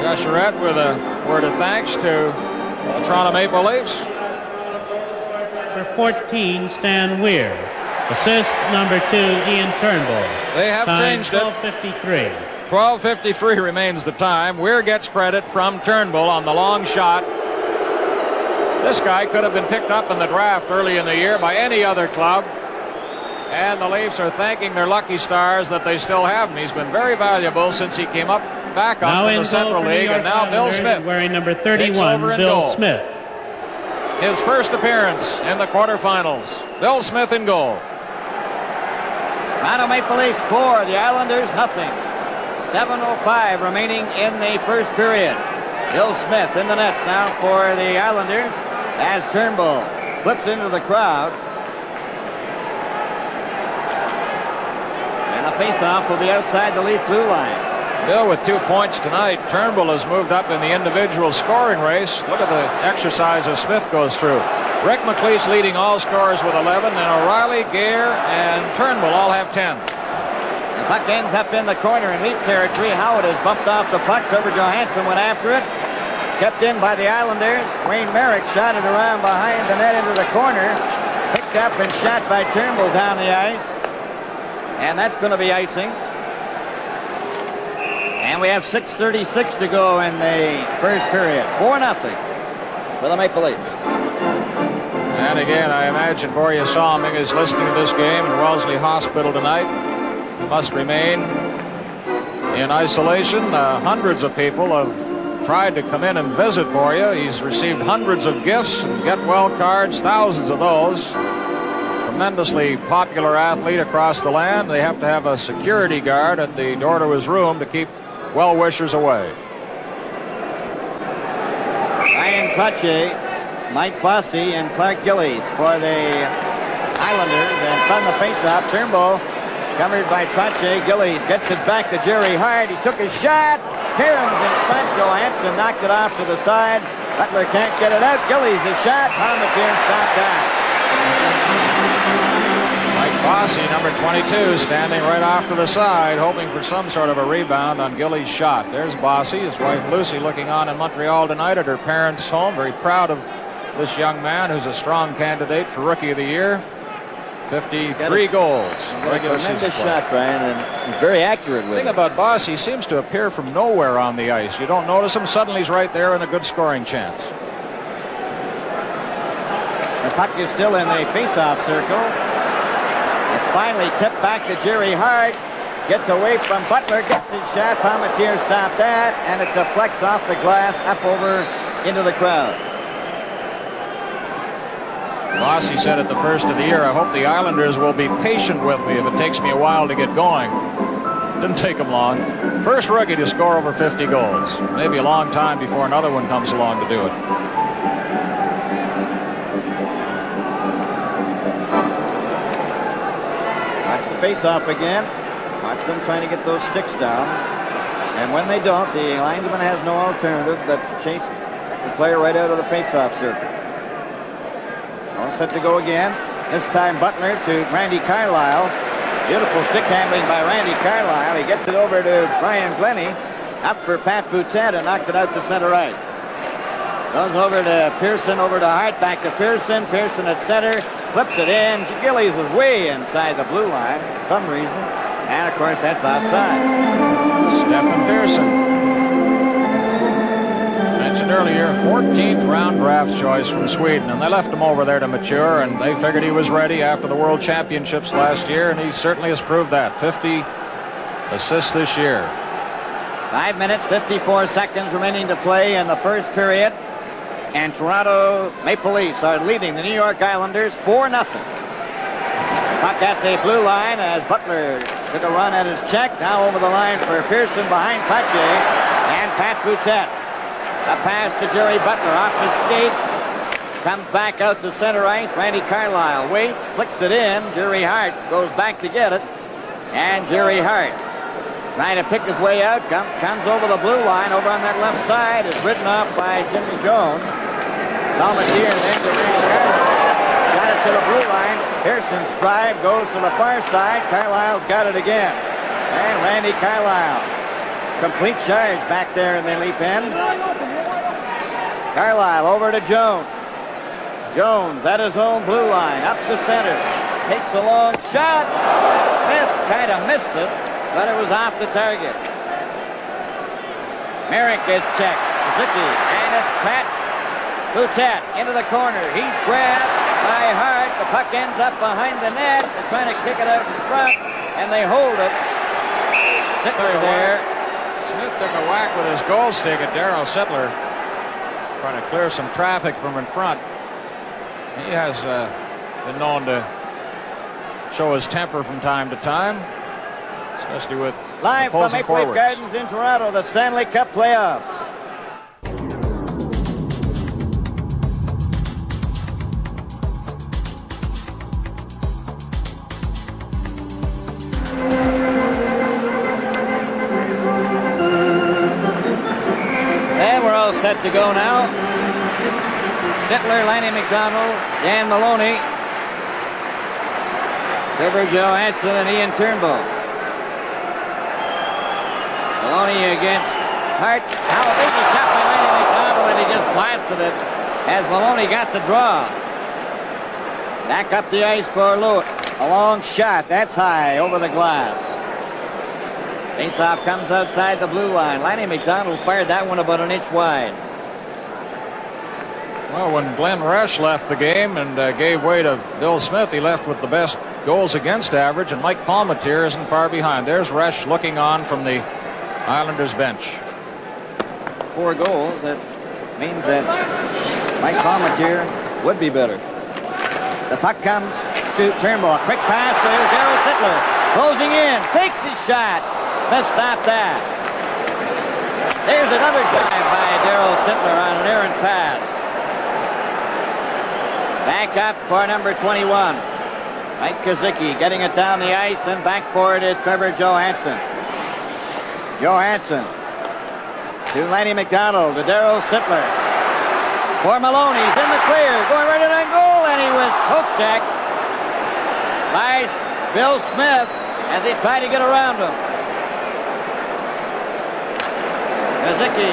Gusherette with a word of thanks to the Toronto Maple Leafs. Number 14, Stan Weir. Assist number 2, Ian Turnbull. They have changed it. 12:53. 12:53 remains the time. Weir gets credit from Turnbull on the long shot. This guy could have been picked up in the draft early in the year by any other club. And the Leafs are thanking their lucky stars that they still have him. He's been very valuable since he came back up in the Central League. And now Bill Smith, wearing number 31, Bill Smith. His first appearance in the quarterfinals. Bill Smith in goal. Toronto Maple Leafs 4, the Islanders nothing. 7:05 remaining in the first period. Bill Smith in the nets now for the Islanders as Turnbull flips into the crowd. And a faceoff will be outside the Leaf blue line. Bill with 2 points tonight. Turnbull has moved up in the individual scoring race. Look at the exercise as Smith goes through. Rick McLeish leading all scorers with 11. Then O'Reilly, Gare, and Turnbull all have 10. The Puck ends up in the corner in Leaf territory. Howard has bumped off the puck. Trevor Johansson went after it. Kept in by the Islanders. Wayne Merrick shot it around behind the net into the corner. Picked up and shot by Turnbull down the ice. And that's going to be icing. And we have 6:36 to go in the first period. 4-0 for the Maple Leafs. And again, I imagine Borje Salming is listening to this game in Wellesley Hospital tonight. He must remain in isolation. Hundreds of people have tried to come in and visit Borje. He's received hundreds of gifts and get well cards, thousands of those. Tremendously popular athlete across the land. They have to have a security guard at the door to his room to keep well-wishers away. Bryan Trottier, Mike Bossy, and Clark Gillies for the Islanders. And from the faceoff, Turnbull covered by Trottier. Gillies gets it back to Jerry Hart. He took his shot. Cairns in front. Johansson knocked it off to the side. Butler can't get it out. Gillies a shot. Palmatier stopped that. Mike Bossy, number 22, standing right off to the side, hoping for some sort of a rebound on Gillies' shot. There's Bossy, his wife Lucy, looking on in Montreal tonight at her parents' home. Very proud of this young man who's a strong candidate for Rookie of the Year. 53 goals. Tremendous shot, Brian, and he's very accurate with it. The thing about Bossy, he seems to appear from nowhere on the ice. You don't notice him, suddenly he's right there in a good scoring chance. The puck is still in the face-off circle. It's finally tipped back to Jerry Hart. Gets away from Butler, gets his shot. Palmatier stopped that, and it deflects off the glass up over into the crowd. Bossy said at the first of the year, I hope the Islanders will be patient with me if it takes me a while to get going. Didn't take him long. First rookie to score over 50 goals. Maybe a long time before another one comes along to do it. Watch the face-off again. Watch them trying to get those sticks down. And when they don't, the linesman has no alternative but to chase the player right out of the face-off circle. All set to go again. This time Butler to Randy Carlyle. Beautiful stick handling by Randy Carlyle. He gets it over to Brian Glennie. Up for Pat Boutette and knocked it out to center ice. Goes over to Pearson, over to Hart, back to Pearson. Pearson at center, flips it in. Gillies was way inside the blue line for some reason. And of course that's offside. Stefan Pearson. Mentioned earlier, 14th round draft choice from Sweden, and they left him over there to mature, and they figured he was ready after the World Championships last year, and he certainly has proved that. 50 assists this year. 5 minutes, 54 seconds remaining to play in the first period, and Toronto Maple Leafs are leading the New York Islanders 4-0. Puck at the blue line as Butler took a run at his check. Now over the line for Pearson behind Trottier and Pat Boutette. A pass to Jerry Butler off his skate. Comes back out to center ice. Randy Carlyle waits, flicks it in. Jerry Hart goes back to get it. And Jerry Hart trying to pick his way out. Comes over the blue line over on that left side. Is ridden off by Jimmy Jones. Palmatier and then to Randy Carlyle. Got it to the blue line. Pearson's drive goes to the far side. Carlyle's got it again. And Randy Carlyle. Complete charge back there in the Leaf end. Carlyle over to Jones. Jones at his own blue line, up to center. Takes a long shot. Smith kind of missed it, but it was off the target. Merrick is checked. Kazuki, and it's Pat Boutette into the corner. He's grabbed by Hart. The puck ends up behind the net. They're trying to kick it out in front, and they hold it. Sittler there. Smith took a whack with his goal stick at Darryl Sittler, trying to clear some traffic from in front. He has been known to show his temper from time to time, especially with live from opposing Maple Leaf forwards. Gardens in Toronto, the Stanley Cup playoffs. And we're all set to go now. Sittler, Lanny McDonald, Dan Maloney, Trevor Johansson, and Ian Turnbull. Maloney against Hart. How big a shot by Lanny McDonald, and he just blasted it as Maloney got the draw. Back up the ice for Lewis. A long shot. That's high over the glass. Faceoff comes outside the blue line. Lanny McDonald fired that one about an inch wide. Well, when Glenn Resch left the game and gave way to Bill Smith, he left with the best goals against average, and Mike Palmateer isn't far behind. There's Resch looking on from the Islanders bench. 4 goals. That means that Mike Palmateer would be better. The puck comes to Turnbull. A quick pass to Darryl Sittler. Closing in. Takes his shot. Smith stopped that. There's another drive by Darryl Sittler on an errant pass. Back up for number 21. Mike Kazuki getting it down the ice, and back for it is Trevor Johansson. Johansson to Lanny McDonald, to Darryl Sittler. For Maloney, he's in the clear, going right in on goal, and he was poke checked by Bill Smith as they tried to get around him. Kazuki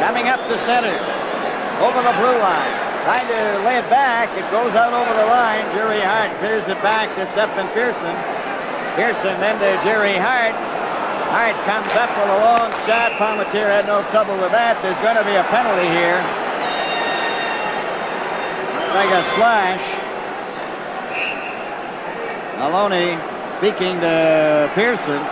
coming up the center, over the blue line, trying to lay it back. It goes out over the line. Jerry Hart clears it back to Stephen Pearson. Pearson then to Jerry Hart. Hart comes up with a long shot. Palmateer had no trouble with that. There's going to be a penalty here. Like a slash. Maloney speaking to Pearson.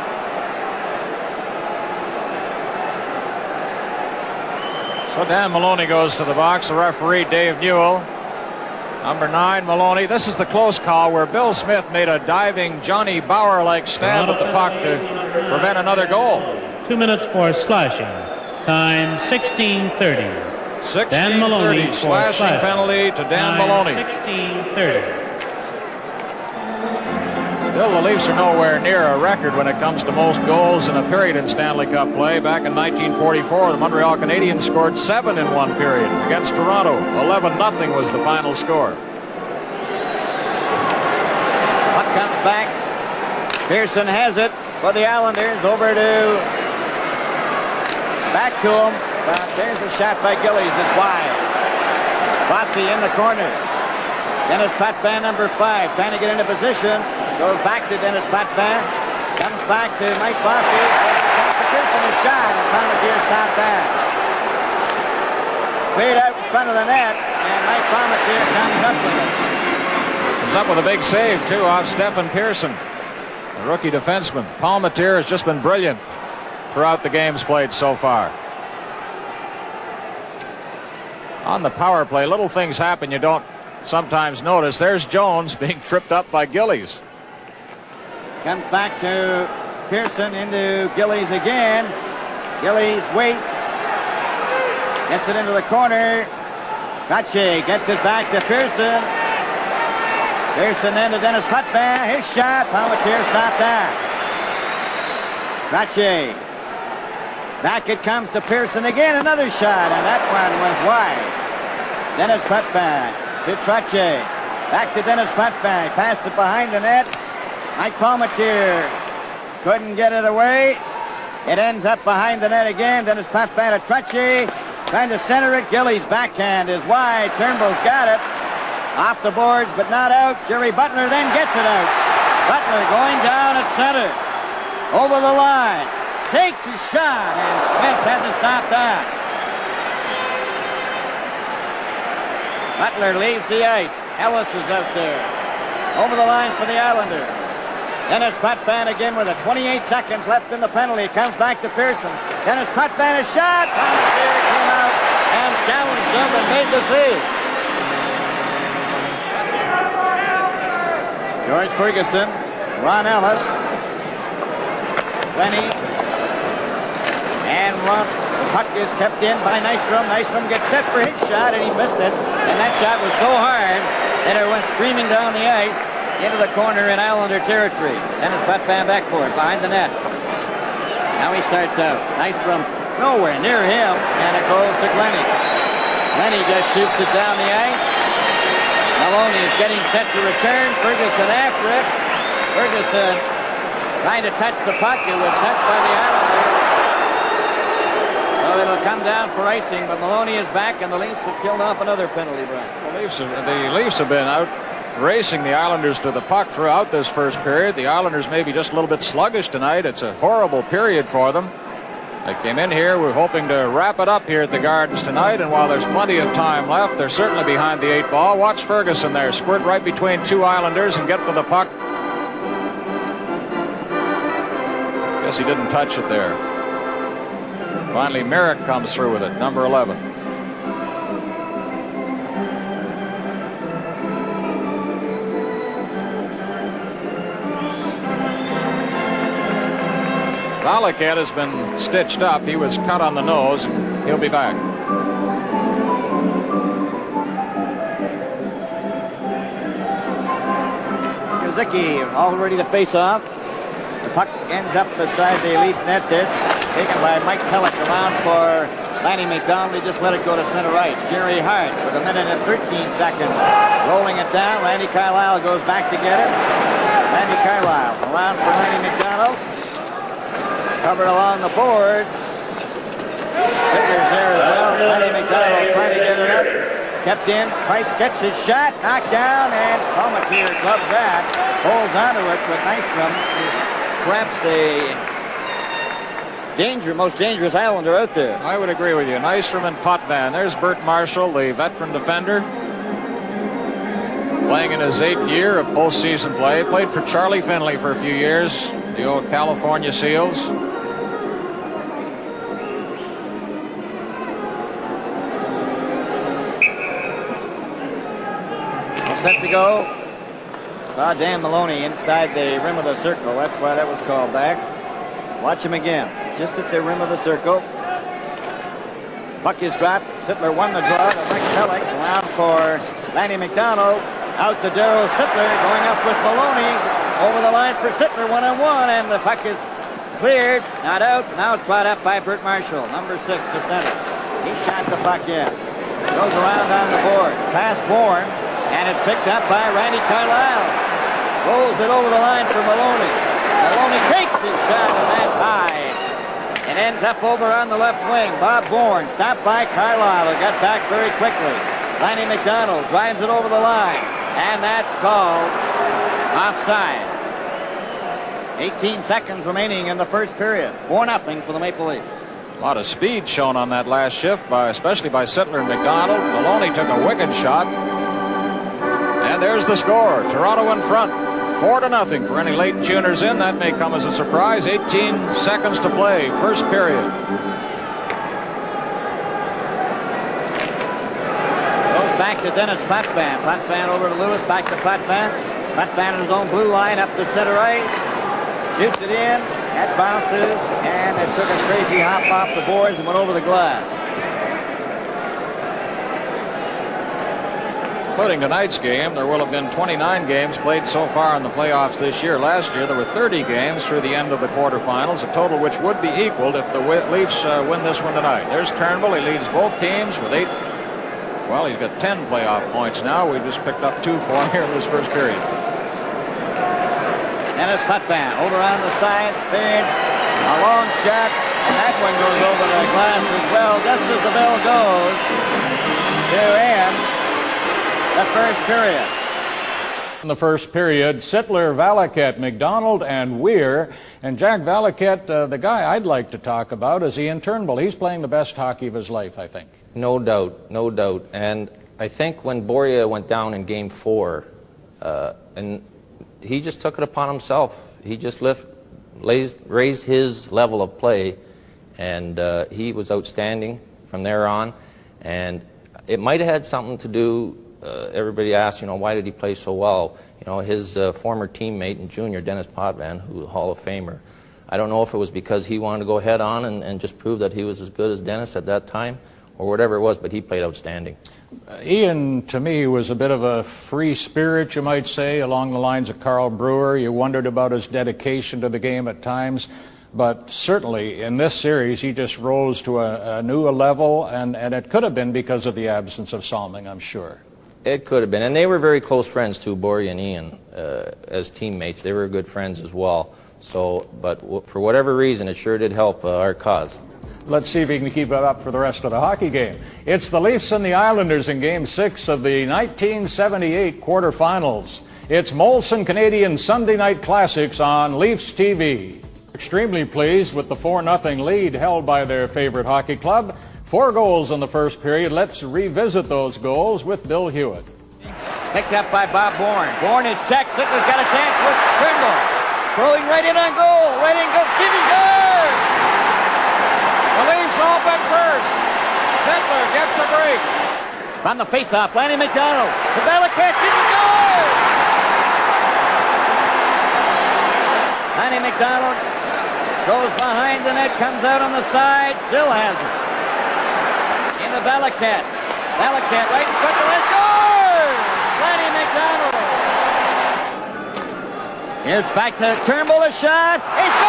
So Dan Maloney goes to the box. The referee, Dave Newell. Number 9, Maloney. This is the close call where Bill Smith made a diving Johnny Bauer-like stab at the puck to prevent another goal. 2 minutes for slashing. Time 16:30. 16:30. Dan Maloney for slashing penalty to Dan Maloney. 16:30. Bill, the Leafs are nowhere near a record when it comes to most goals in a period in Stanley Cup play. Back in 1944, the Montreal Canadiens scored 7 in one period against Toronto. 11-0 was the final score. Puck comes back. Pearson has it for the Islanders. Over to back to him. But there's a shot by Gillies. It's wide. Bossy in the corner. Dennis Potvin, number 5, trying to get into position. Goes back to Dennis Potvin. Comes back to Mike Bossy. Pearson a shot, and Palmateer stopped that. Cleared out in front of the net, and Mike Palmateer comes up with it. Comes up with a big save, too, off Stephen Pearson, the rookie defenseman. Palmateer has just been brilliant throughout the games played so far. On the power play, little things happen you don't sometimes notice. There's Jones being tripped up by Gillies. Comes back to Pearson, into Gillies again. Gillies waits. Gets it into the corner. Trottier gets it back to Pearson. Pearson then to Dennis Potvin. His shot. Palmateer stopped that. Trottier. Back it comes to Pearson again. Another shot, and that one was wide. Dennis Potvin to Trottier. Back to Dennis Potvin. Passed it behind the net. Mike Palmateer couldn't get it away. It ends up behind the net again. Dennis Potvin to Trottier. Trying to center it. Gillies' backhand is wide. Turnbull's got it. Off the boards, but not out. Jerry Butler then gets it out. Butler going down at center. Over the line. Takes his shot, and Smith had to stop that. Butler leaves the ice. Ellis is out there. Over the line for the Islanders. Dennis Potvin again with 28 seconds left in the penalty. Comes back to Pearson. Dennis Potvin, a shot. Palmateer came out and challenged him and made the save. George Ferguson, Ron Ellis, Lenny, and Ron. The puck is kept in by Nystrom. Nystrom gets set for his shot, and he missed it. And that shot was so hard that it went screaming down the ice into the corner in Islander territory. Dennis Potvin back for it, behind the net. Now he starts out. Nystrom's nowhere near him, and it goes to Glenny. Glenny just shoots it down the ice. Maloney is getting set to return. Ferguson after it. Ferguson trying to touch the puck. It was touched by the Islanders. So it'll come down for icing, but Maloney is back, and the Leafs have killed off another penalty, Brian. The Leafs have been out racing the Islanders to the puck throughout this first period. The Islanders may be just a little bit sluggish tonight. It's a horrible period for them. They came in here. We're hoping to wrap it up here at the Gardens tonight, and while there's plenty of time left, they're certainly behind the 8 ball. Watch Ferguson there, squirt right between 2 Islanders and get to the puck. Guess he didn't touch it there. Finally, Merrick comes through with it, number 11. Valiquette has been stitched up. He was cut on the nose. He'll be back. Kazuki all ready to face off. The puck ends up beside the Leaf net there. Taken by Mike Pellick around for Lanny McDonald. He just let it go to center ice. Jerry Hart with 1 minute and 13 seconds. Rolling it down. Randy Carlyle goes back to get it. Randy Carlyle around for Lanny McDonald. Covered along the boards. Sittler's there as well. Lanny McDonald trying to get it up. Kept in. Price gets his shot. Knocked down. And Palmatier gloves that. Holds onto it. But Nystrom is perhaps the most dangerous Islander out there. I would agree with you. Nystrom and Potvin. There's Bert Marshall, the veteran defender. Playing in his 8th year of postseason play. Played for Charlie Finley for a few years. The old California Seals. Set to go. Saw Dan Maloney inside the rim of the circle. That's why that was called back. Watch him again. Just at the rim of the circle. Puck is dropped. Sittler won the draw to Mike Pellick. Around for Lanny McDonald. Out to Darryl Sittler. Going up with Maloney. Over the line for Sittler. 1-on-1. And the puck is cleared. Not out. Now it's brought up by Bert Marshall. Number 6 to center. He shot the puck in. Goes around on the board. Pass Bourne. And it's picked up by Randy Carlyle. Rolls it over the line for Maloney. Maloney takes his shot, and that's high. It ends up over on the left wing. Bob Bourne stopped by Carlyle, who got back very quickly. Lanny McDonald drives it over the line, and that's called offside. 18 seconds remaining in the first period. 4-0 for the Maple Leafs. A lot of speed shown on that last shift, especially by Sittler and McDonald. Maloney took a wicked shot. And there's the score. Toronto in front. 4-0 for any late tuners in. That may come as a surprise. 18 seconds to play. First period. Goes back to Dennis Potvin. Potvin over to Lewis. Back to Potvin. Potvin in his own blue line up the center ice. Shoots it in. That bounces. And it took a crazy hop off the boards and went over the glass. Including tonight's game, there will have been 29 games played so far in the playoffs this year. Last year, there were 30 games through the end of the quarterfinals, a total which would be equaled if the Leafs win this one tonight. There's Turnbull. He leads both teams with 8. Well, he's got 10 playoff points now. We just picked up 2 for him here in this first period. Dennis Potvin over on the side. Third, a long shot, and that one goes over the glass as well, just as the bell goes to end the first period. In the first period, Sittler, Valiquette, McDonald, and Weir. And Jack Valiquette, the guy I'd like to talk about is Ian Turnbull. He's playing the best hockey of his life, I think. No doubt, no doubt. And I think when Borja went down in Game 4, and he just took it upon himself. He just raised his level of play, and he was outstanding from there on. And it might have had something to do. Everybody asked, why did he play so well? His former teammate and junior, Dennis Potvin, who Hall of Famer. I don't know if it was because he wanted to go head on and just prove that he was as good as Dennis at that time, or whatever it was, but he played outstanding. Ian, to me, was a bit of a free spirit, you might say, along the lines of Carl Brewer. You wondered about his dedication to the game at times. But certainly in this series, he just rose to a new level, and it could have been because of the absence of Salming, I'm sure. It could have been. And they were very close friends, too, Borja and Ian, as teammates. They were good friends as well. So, but for whatever reason, it sure did help our cause. Let's see if he can keep it up for the rest of the hockey game. It's the Leafs and the Islanders in Game 6 of the 1978 quarterfinals. It's Molson Canadian Sunday Night Classics on LeafsTV. Extremely pleased with the 4-0 lead held by their favorite hockey club. 4 goals in the first period. Let's revisit those goals with Bill Hewitt. Picked up by Bob Bourne. Bourne is checked. Sittler's got a chance with Turnbull. Throwing right in on goal. Right in goes Stevie scores! The Leafs open first. Sittler gets a break. On the face-off, Lanny McDonald. The Valiquette didn't score! Lanny McDonald goes behind the net, comes out on the side, still has it. In the Valiquette. Valiquette right in front of the net, scores! Lanny McDonald. Here's back to Turnbull, a shot. He scores!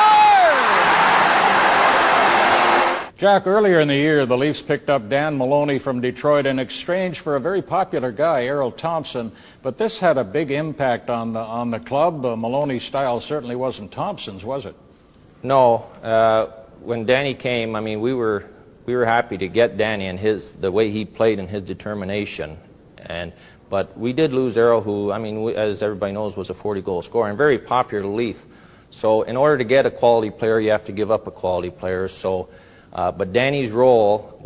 Jack, earlier in the year, the Leafs picked up Dan Maloney from Detroit in exchange for a very popular guy, Errol Thompson. But this had a big impact on the club. Maloney's style certainly wasn't Thompson's, was it? No. When Danny came, I mean, we were happy to get Danny and the way he played and his determination. But we did lose Errol, who, I mean, as everybody knows, was a 40-goal scorer and very popular Leaf. So in order to get a quality player, you have to give up a quality player. So. But Danny's role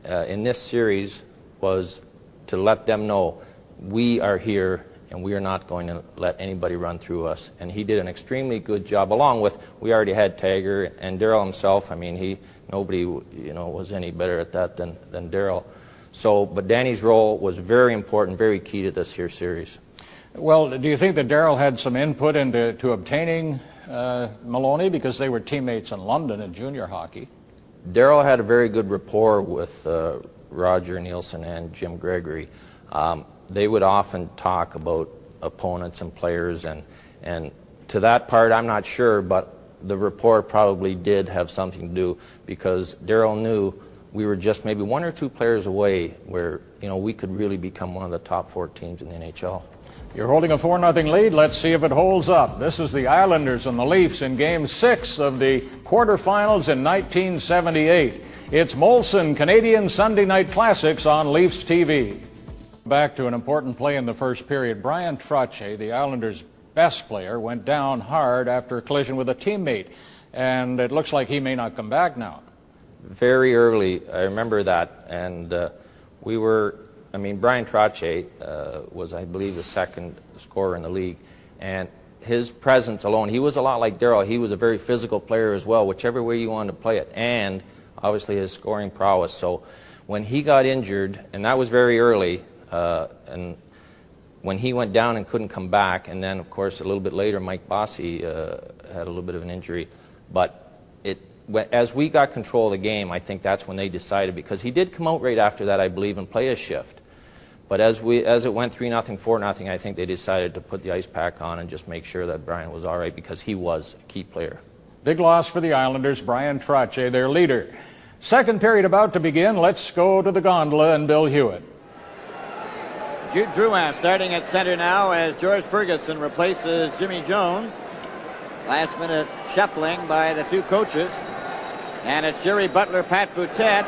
in this series was to let them know we are here and we are not going to let anybody run through us. And he did an extremely good job, along with, we already had Taggart and Darryl himself. I mean, nobody was any better at that than Darryl. So, but Danny's role was very important, very key to this here series. Well, do you think that Darryl had some input into obtaining Maloney, because they were teammates in London in junior hockey? Darryl had a very good rapport with Roger Nielsen and Jim Gregory. They would often talk about opponents and players, and to that part I'm not sure, but the rapport probably did have something to do, because Darryl knew we were just maybe 1 or 2 players away where we could really become one of the top 4 teams in the NHL. You're holding a 4-0 lead. Let's see if it holds up. This is the Islanders and the Leafs in Game 6 of the quarterfinals in 1978. It's Molson Canadian Sunday Night Classics on LeafsTV. Back to an important play in the first period. Bryan Trottier, the Islanders' best player, went down hard after a collision with a teammate, and it looks like he may not come back now. Very early, I remember that, and Bryan Trottier was, I believe, the second scorer in the league, and his presence alone, he was a lot like Darryl. He was a very physical player as well, whichever way you wanted to play it, and obviously his scoring prowess. So when he got injured, and that was very early, and when he went down and couldn't come back, and then, of course, a little bit later, Mike Bossy had a little bit of an injury, but as we got control of the game, I think that's when they decided, because he did come out right after that, I believe, and play a shift. But as it went 3-0, 4-0, I think they decided to put the ice pack on and just make sure that Bryan was all right, because he was a key player. Big loss for the Islanders. Bryan Trottier, their leader. Second period about to begin. Let's go to the gondola and Bill Hewitt. Jude Drouin starting at center now as George Ferguson replaces Jimmy Jones. Last minute shuffling by the 2 coaches. And it's Jerry Butler, Pat Boutette,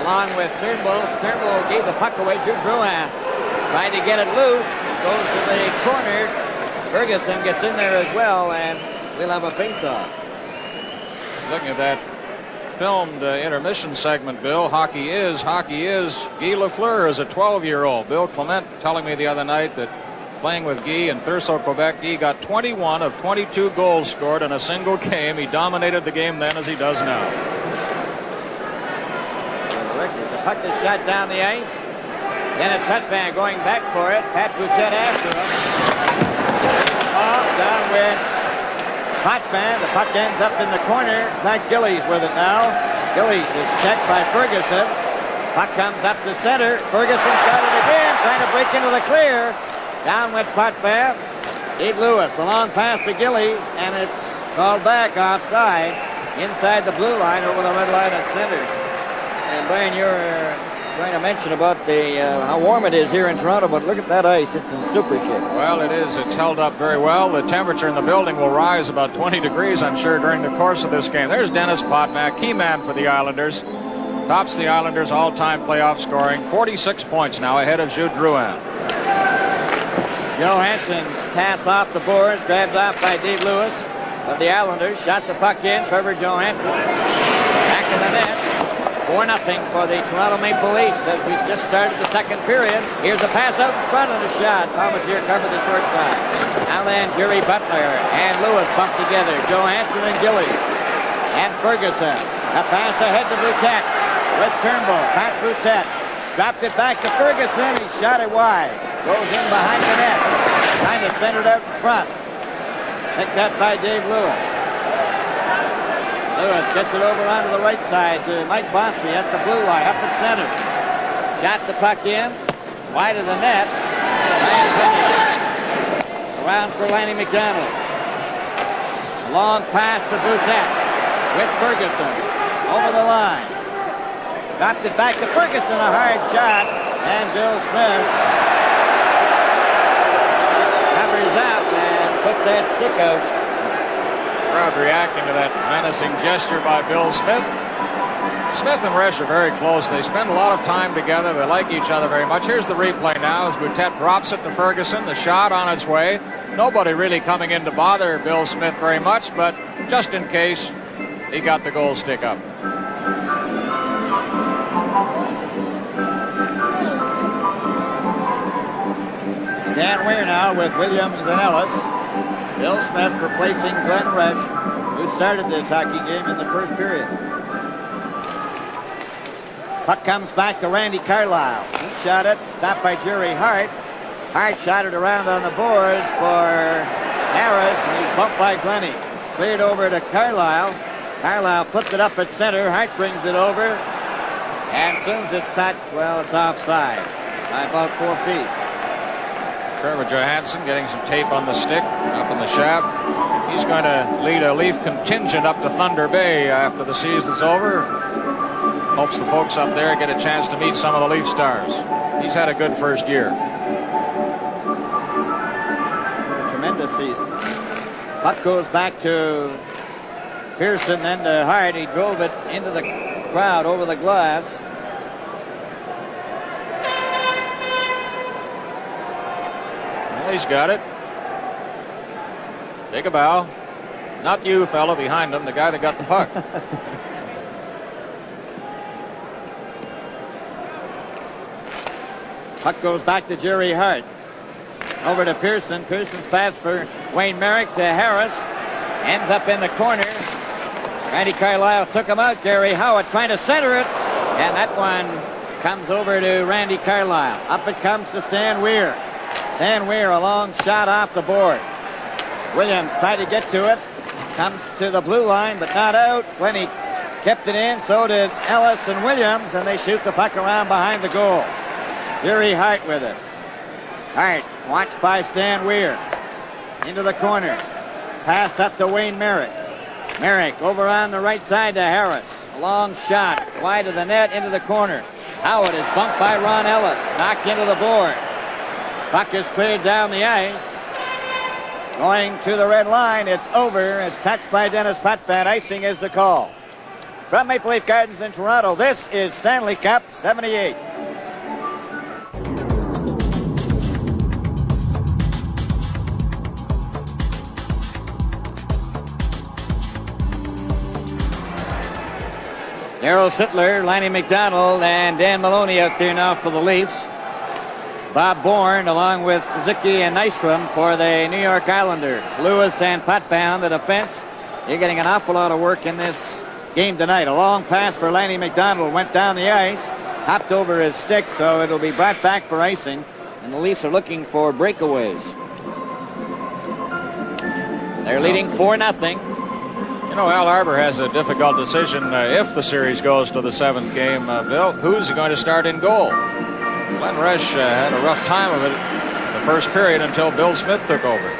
along with Turnbull. Turnbull gave the puck away. Jude Drouin trying to get it loose. It goes to the corner. Ferguson gets in there as well, and we'll have a face-off. Looking at that filmed intermission segment, Bill, hockey is. Guy Lafleur is a 12-year-old. Bill Clement telling me the other night that playing with Guy in Thurso, Quebec, Guy got 21 of 22 goals scored in a single game. He dominated the game then as he does now. The puck is shot down the ice. Dennis Petfan going back for it. Pat Boutette after him. Off, down with Petfan. The puck ends up in the corner. Clark Gillies with it now. Gillies is checked by Ferguson. Puck comes up the center. Ferguson's got it again, trying to break into the clear. Down went Potvin. Dave Lewis, a long pass to Gillies, and it's called back offside inside the blue line over the red line at center. And Brian, you're going to mention about the how warm it is here in Toronto, but look at that ice. It's in super shape. Well, it is. It's held up very well. The temperature in the building will rise about 20 degrees, I'm sure, during the course of this game. There's Dennis Potmack, key man for the Islanders. Tops the Islanders' all-time playoff scoring. 46 points now ahead of Jude Drouin. Johansson's pass off the boards, grabbed off by Dave Lewis of the Islanders. Shot the puck in. Trevor Johansson back of the net. 4-0 for the Toronto Maple Leafs as we've just started the second period. Here's a pass out in front and a shot. Palmatier covered the short side. Now then, Jerry Butler and Lewis bumped together. Johansson and Gillies and Ferguson. A pass ahead to Valiquette with Turnbull. Pat Valiquette dropped it back to Ferguson. He shot it wide. Goes in behind the net. Trying to send it out in front. Picked up by Dave Lewis. Lewis gets it over onto the right side to Mike Bossy at the blue line, up at center. Shot the puck in, wide of the net. Around for Lanny McDonald. Long pass to Valiquette with Ferguson over the line. Dropped it back to Ferguson, a hard shot, and Bill Smith covers up and puts that stick out. Crowd reacting to that menacing gesture by Bill Smith. Smith and Resch are very close. They spend a lot of time together. They like each other very much. Here's the replay now as Valiquette drops it to Ferguson. The shot on its way. Nobody really coming in to bother Bill Smith very much, but just in case, he got the goal stick up. Stan Weir now with Williams and Ellis. Bill Smith replacing Glenn Resch, who started this hockey game in the first period. Puck comes back to Randy Carlyle. He shot it, stopped by Jerry Hart. Hart shot it around on the boards for Harris, and he's bumped by Glennie. Cleared over to Carlyle. Carlyle flipped it up at center. Hart brings it over. And as soon as it's touched, well, it's offside by about 4 feet. Trevor Johansson getting some tape on the stick, up in the shaft. He's going to lead a Leaf contingent up to Thunder Bay after the season's over. Hopes the folks up there get a chance to meet some of the Leaf stars. He's had a good first year. A tremendous season. Puck goes back to Pearson, then to Hart. He drove it into the crowd over the glass. He's got it. Take a bow. Not you, fella behind him, the guy that got the puck. Puck goes back to Jerry Hart. Over to Pearson. Pearson's pass for Wayne Merrick to Harris. Ends up in the corner. Randy Carlyle took him out. Gary Howitt trying to center it. And that one comes over to Randy Carlyle. Up it comes to Stan Weir. Stan Weir, a long shot off the boards. Williams tried to get to it. Comes to the blue line, but not out. Glennie kept it in. So did Ellis and Williams, and they shoot the puck around behind the goal. Jerry Hart with it. Hart watched by Stan Weir. Into the corner. Pass up to Wayne Merrick. Merrick over on the right side to Harris. A long shot wide of the net into the corner. Howard is bumped by Ron Ellis. Knocked into the board. Puck is cleared down the ice. Going to the red line. It's over. It's touched by Dennis Potvin. Icing is the call. From Maple Leaf Gardens in Toronto, this is Stanley Cup 78. Darryl Sittler, Lanny McDonald, and Dan Maloney out there now for the Leafs. Bob Bourne along with Kazuki and Nystrom for the New York Islanders. Lewis and Potvin on the defense. You're getting an awful lot of work in this game tonight. A long pass for Lanny McDonald went down the ice, hopped over his stick, so it'll be brought back for icing. And the Leafs are looking for breakaways. They're leading 4-0. You know, Al Arbor has a difficult decision if the series goes to the 7th game. Bill, who's going to start in goal? Glenn Resch had a rough time of it the first period until Bill Smith took over.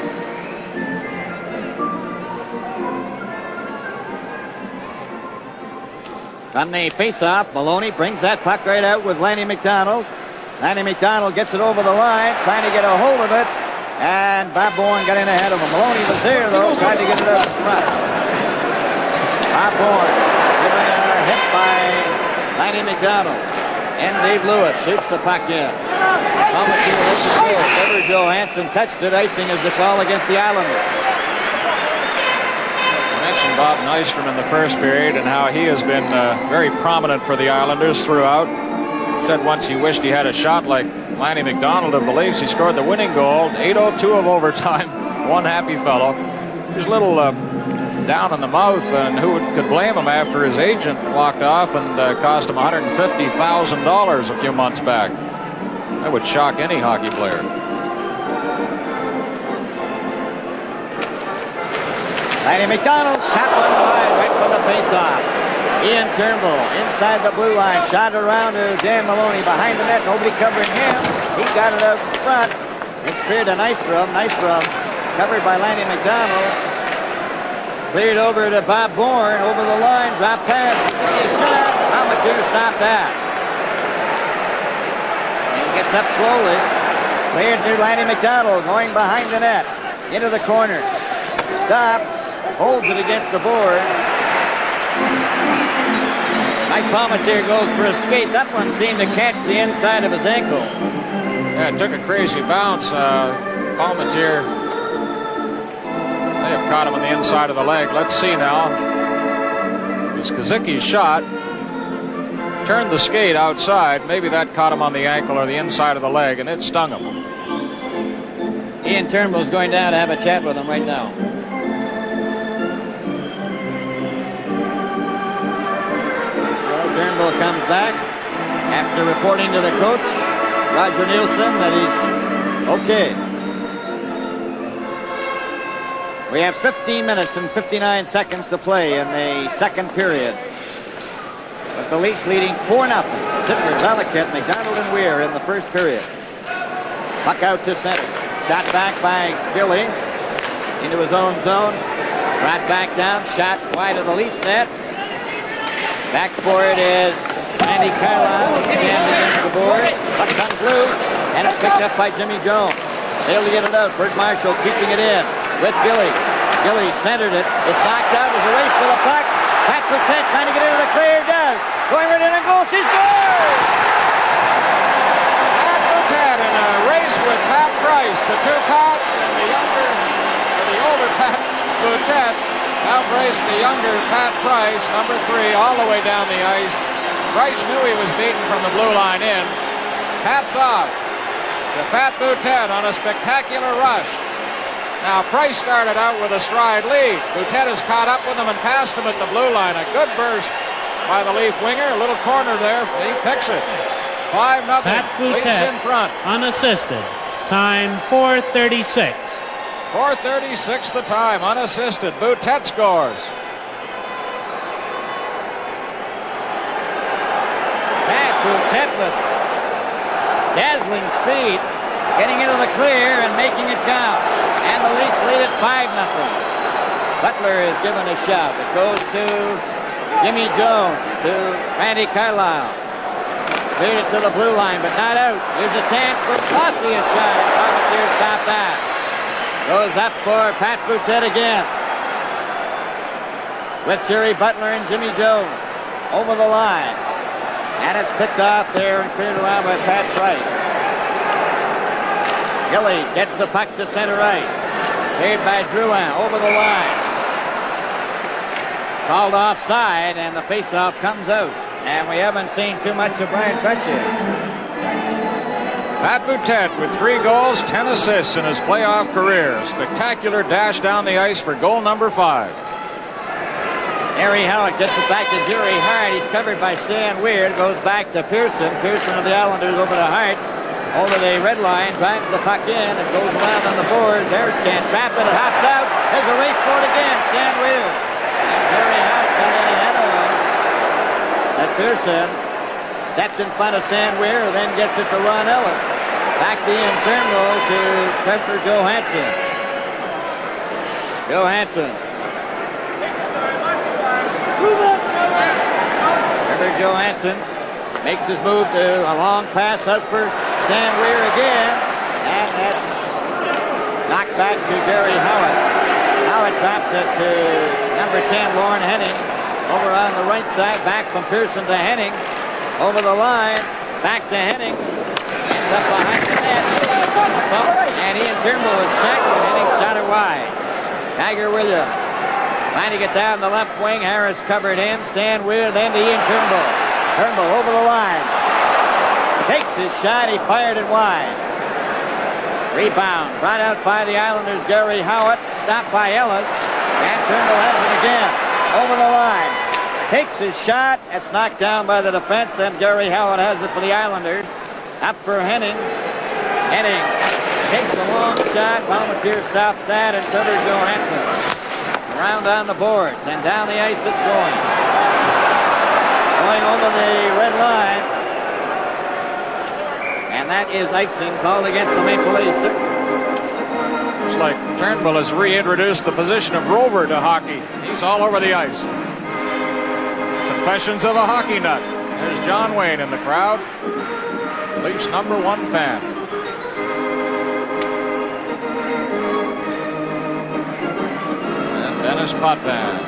From the face-off, Maloney brings that puck right out with Lanny McDonald. Lanny McDonald gets it over the line, trying to get a hold of it, and Bob Bourne got in ahead of him. Maloney was there, though, trying to get it out in front. Bob Bourne given a hit by Lanny McDonald. And Dave Lewis shoots the puck in. Trevor Johansson touched it. Icing is the call against the Islanders. I mentioned Bob Nystrom in the first period and how he has been very prominent for the Islanders throughout. He said once he wished he had a shot like Lanny McDonald of the Leafs. He scored the winning goal, 8:02 of overtime. One happy fellow. He was a little down in the mouth, and who could blame him after his agent walked off and cost him $150,000 a few months back. That would shock any hockey player. Lanny McDonald shot one wide right from the face-off. Ian Turnbull inside the blue line, shot around to Dan Maloney behind the net. Nobody covering him. He got it out in front. It's cleared to Nystrom. Nystrom covered by Lanny McDonald. Cleared over to Bob Bourne, over the line, drop pass, shot. Palmateer stopped that. He gets up slowly. Cleared to Lanny McDonald, going behind the net, into the corner. Stops, holds it against the boards. Mike Palmateer goes for a skate. That one seemed to catch the inside of his ankle. Yeah, it took a crazy bounce. Palmateer may have caught him on the inside of the leg. Let's see now. It's Kazuki's shot. Turned the skate outside. Maybe that caught him on the ankle or the inside of the leg, and it stung him. Ian Turnbull's going down to have a chat with him right now. Turnbull comes back after reporting to the coach, Roger Nielsen, that he's okay. We have 15 minutes and 59 seconds to play in the second period, with the Leafs leading 4-0. Zittler, Valiquette, McDonald, and Weir in the first period. Puck out to center. Shot back by Gillies into his own zone. Brought back down. Shot wide of the Leafs net. Back for it is Randy Carlisle. Again against the board. Puck comes loose, and it's picked up by Jimmy Jones. Able to get it out. Bert Marshall keeping it in with Gillies. Gillies centered it. It's knocked out. There's a race for the puck. Pat Boutet trying to get into the clear. Does. Going right in and goal. She scores! Pat Boutet in a race with Pat Price. The two Pats and the older Pat Boutet outraced the younger Pat Price, number 3, all the way down the ice. Price knew he was beaten from the blue line in. Hats off to Pat Boutet on a spectacular rush. Now, Price started out with a stride lead. Boutet has caught up with him and passed him at the blue line. A good burst by the Leaf winger. A little corner there. He picks it. 5-0. Pat Leafs in Boutet, front. unassisted. Time 4:36. 4:36 the time, unassisted. Boutet scores. Pat Boutet with dazzling speed, getting into the clear and making it count. And the Leafs lead it 5-0. Butler is given a shot. It goes to Jimmy Jones, to Randy Carlisle. Cleared it to the blue line, but not out. Here's a chance for Flossie a shot. Palmateer stopped that. Goes up for Pat Boutet again. With Jerry Butler and Jimmy Jones over the line. And it's picked off there and cleared around by Pat Price. Gillies gets the puck to center ice. Cleared by Drouin over the line. Called offside, and the faceoff comes out. And we haven't seen too much of Bryan Trottier. Pat Boutet with 3 goals, 10 assists in his playoff career. Spectacular dash down the ice for goal number 5. Harry Howard gets it back to Jerry Hart. He's covered by Stan Weir. Goes back to Pearson. Pearson of the Islanders over to Hart. Over the red line. Drives the puck in. It goes around on the boards. Harris can't trap it. It hops out. There's a race for it again. Stan Weir. And Jerry Hart got in ahead of him. And Pearson stepped in front of Stan Weir, then gets it to Ron Ellis. Back to Ian Turnbull to Trevor Johansson. Johansson. Trevor Johansson makes his move to a long pass out for Stan Weir again. And that's knocked back to Gary Howitt. Howitt drops it to number 10, Lauren Henning. Over on the right side, back from Pearson to Henning. Over the line, back to Henning. Ends up behind the net. And Ian Turnbull is checked, and Henning shot it wide. Tiger Williams trying to get down the left wing. Harris covered him. Stan Weir, then to Ian Turnbull. Turnbull over the line. Takes his shot. He fired it wide. Rebound brought out by the Islanders. Gary Howitt. Stopped by Ellis. And Turnbull has it again. Over the line. Takes his shot. It's knocked down by the defense. And Gary Howitt has it for the Islanders. Up for Henning. Henning takes a long shot. Palmatier stops that. And Trevor Johansson around on the boards. And down the ice it's going. Going over the red line. And that is icing called against the Maple Leafs. Looks like Turnbull has reintroduced the position of rover to hockey. He's all over the ice. Confessions of a hockey nut. There's John Wayne in the crowd. Leafs #1 fan. And Dennis Potvin.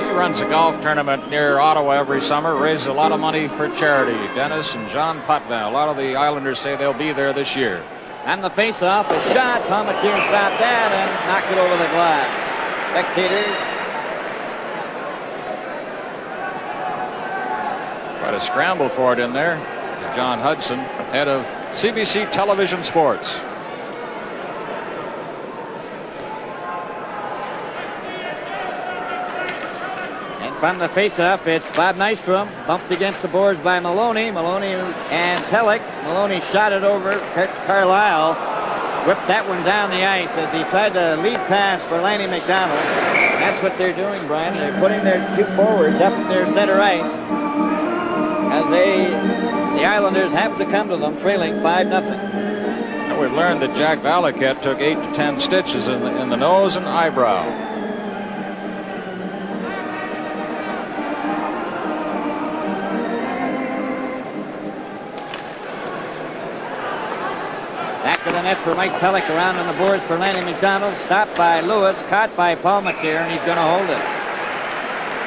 He runs a golf tournament near Ottawa every summer, raises a lot of money for charity. Dennis and John Potvin. A lot of the Islanders say they'll be there this year. And the face-off, a shot. Palmatier stopped that and knocked it over the glass. Spectators. Quite a scramble for it in there. John Hudson, head of CBC Television Sports. And from the face-off, it's Bob Nystrom, bumped against the boards by Maloney. Maloney and Pelech. Maloney shot it over. Carlisle whipped that one down the ice as he tried to lead pass for Lanny McDonald. That's what they're doing, Brian. They're putting their two forwards up their center ice as the Islanders have to come to them trailing 5-0. And we've learned that Jack Valiquette took 8 to 10 stitches in the nose and eyebrow. Back to the net for Mike Pelech, around on the boards for Lanny McDonald. Stopped by Lewis, caught by Palmatier, and he's going to hold it.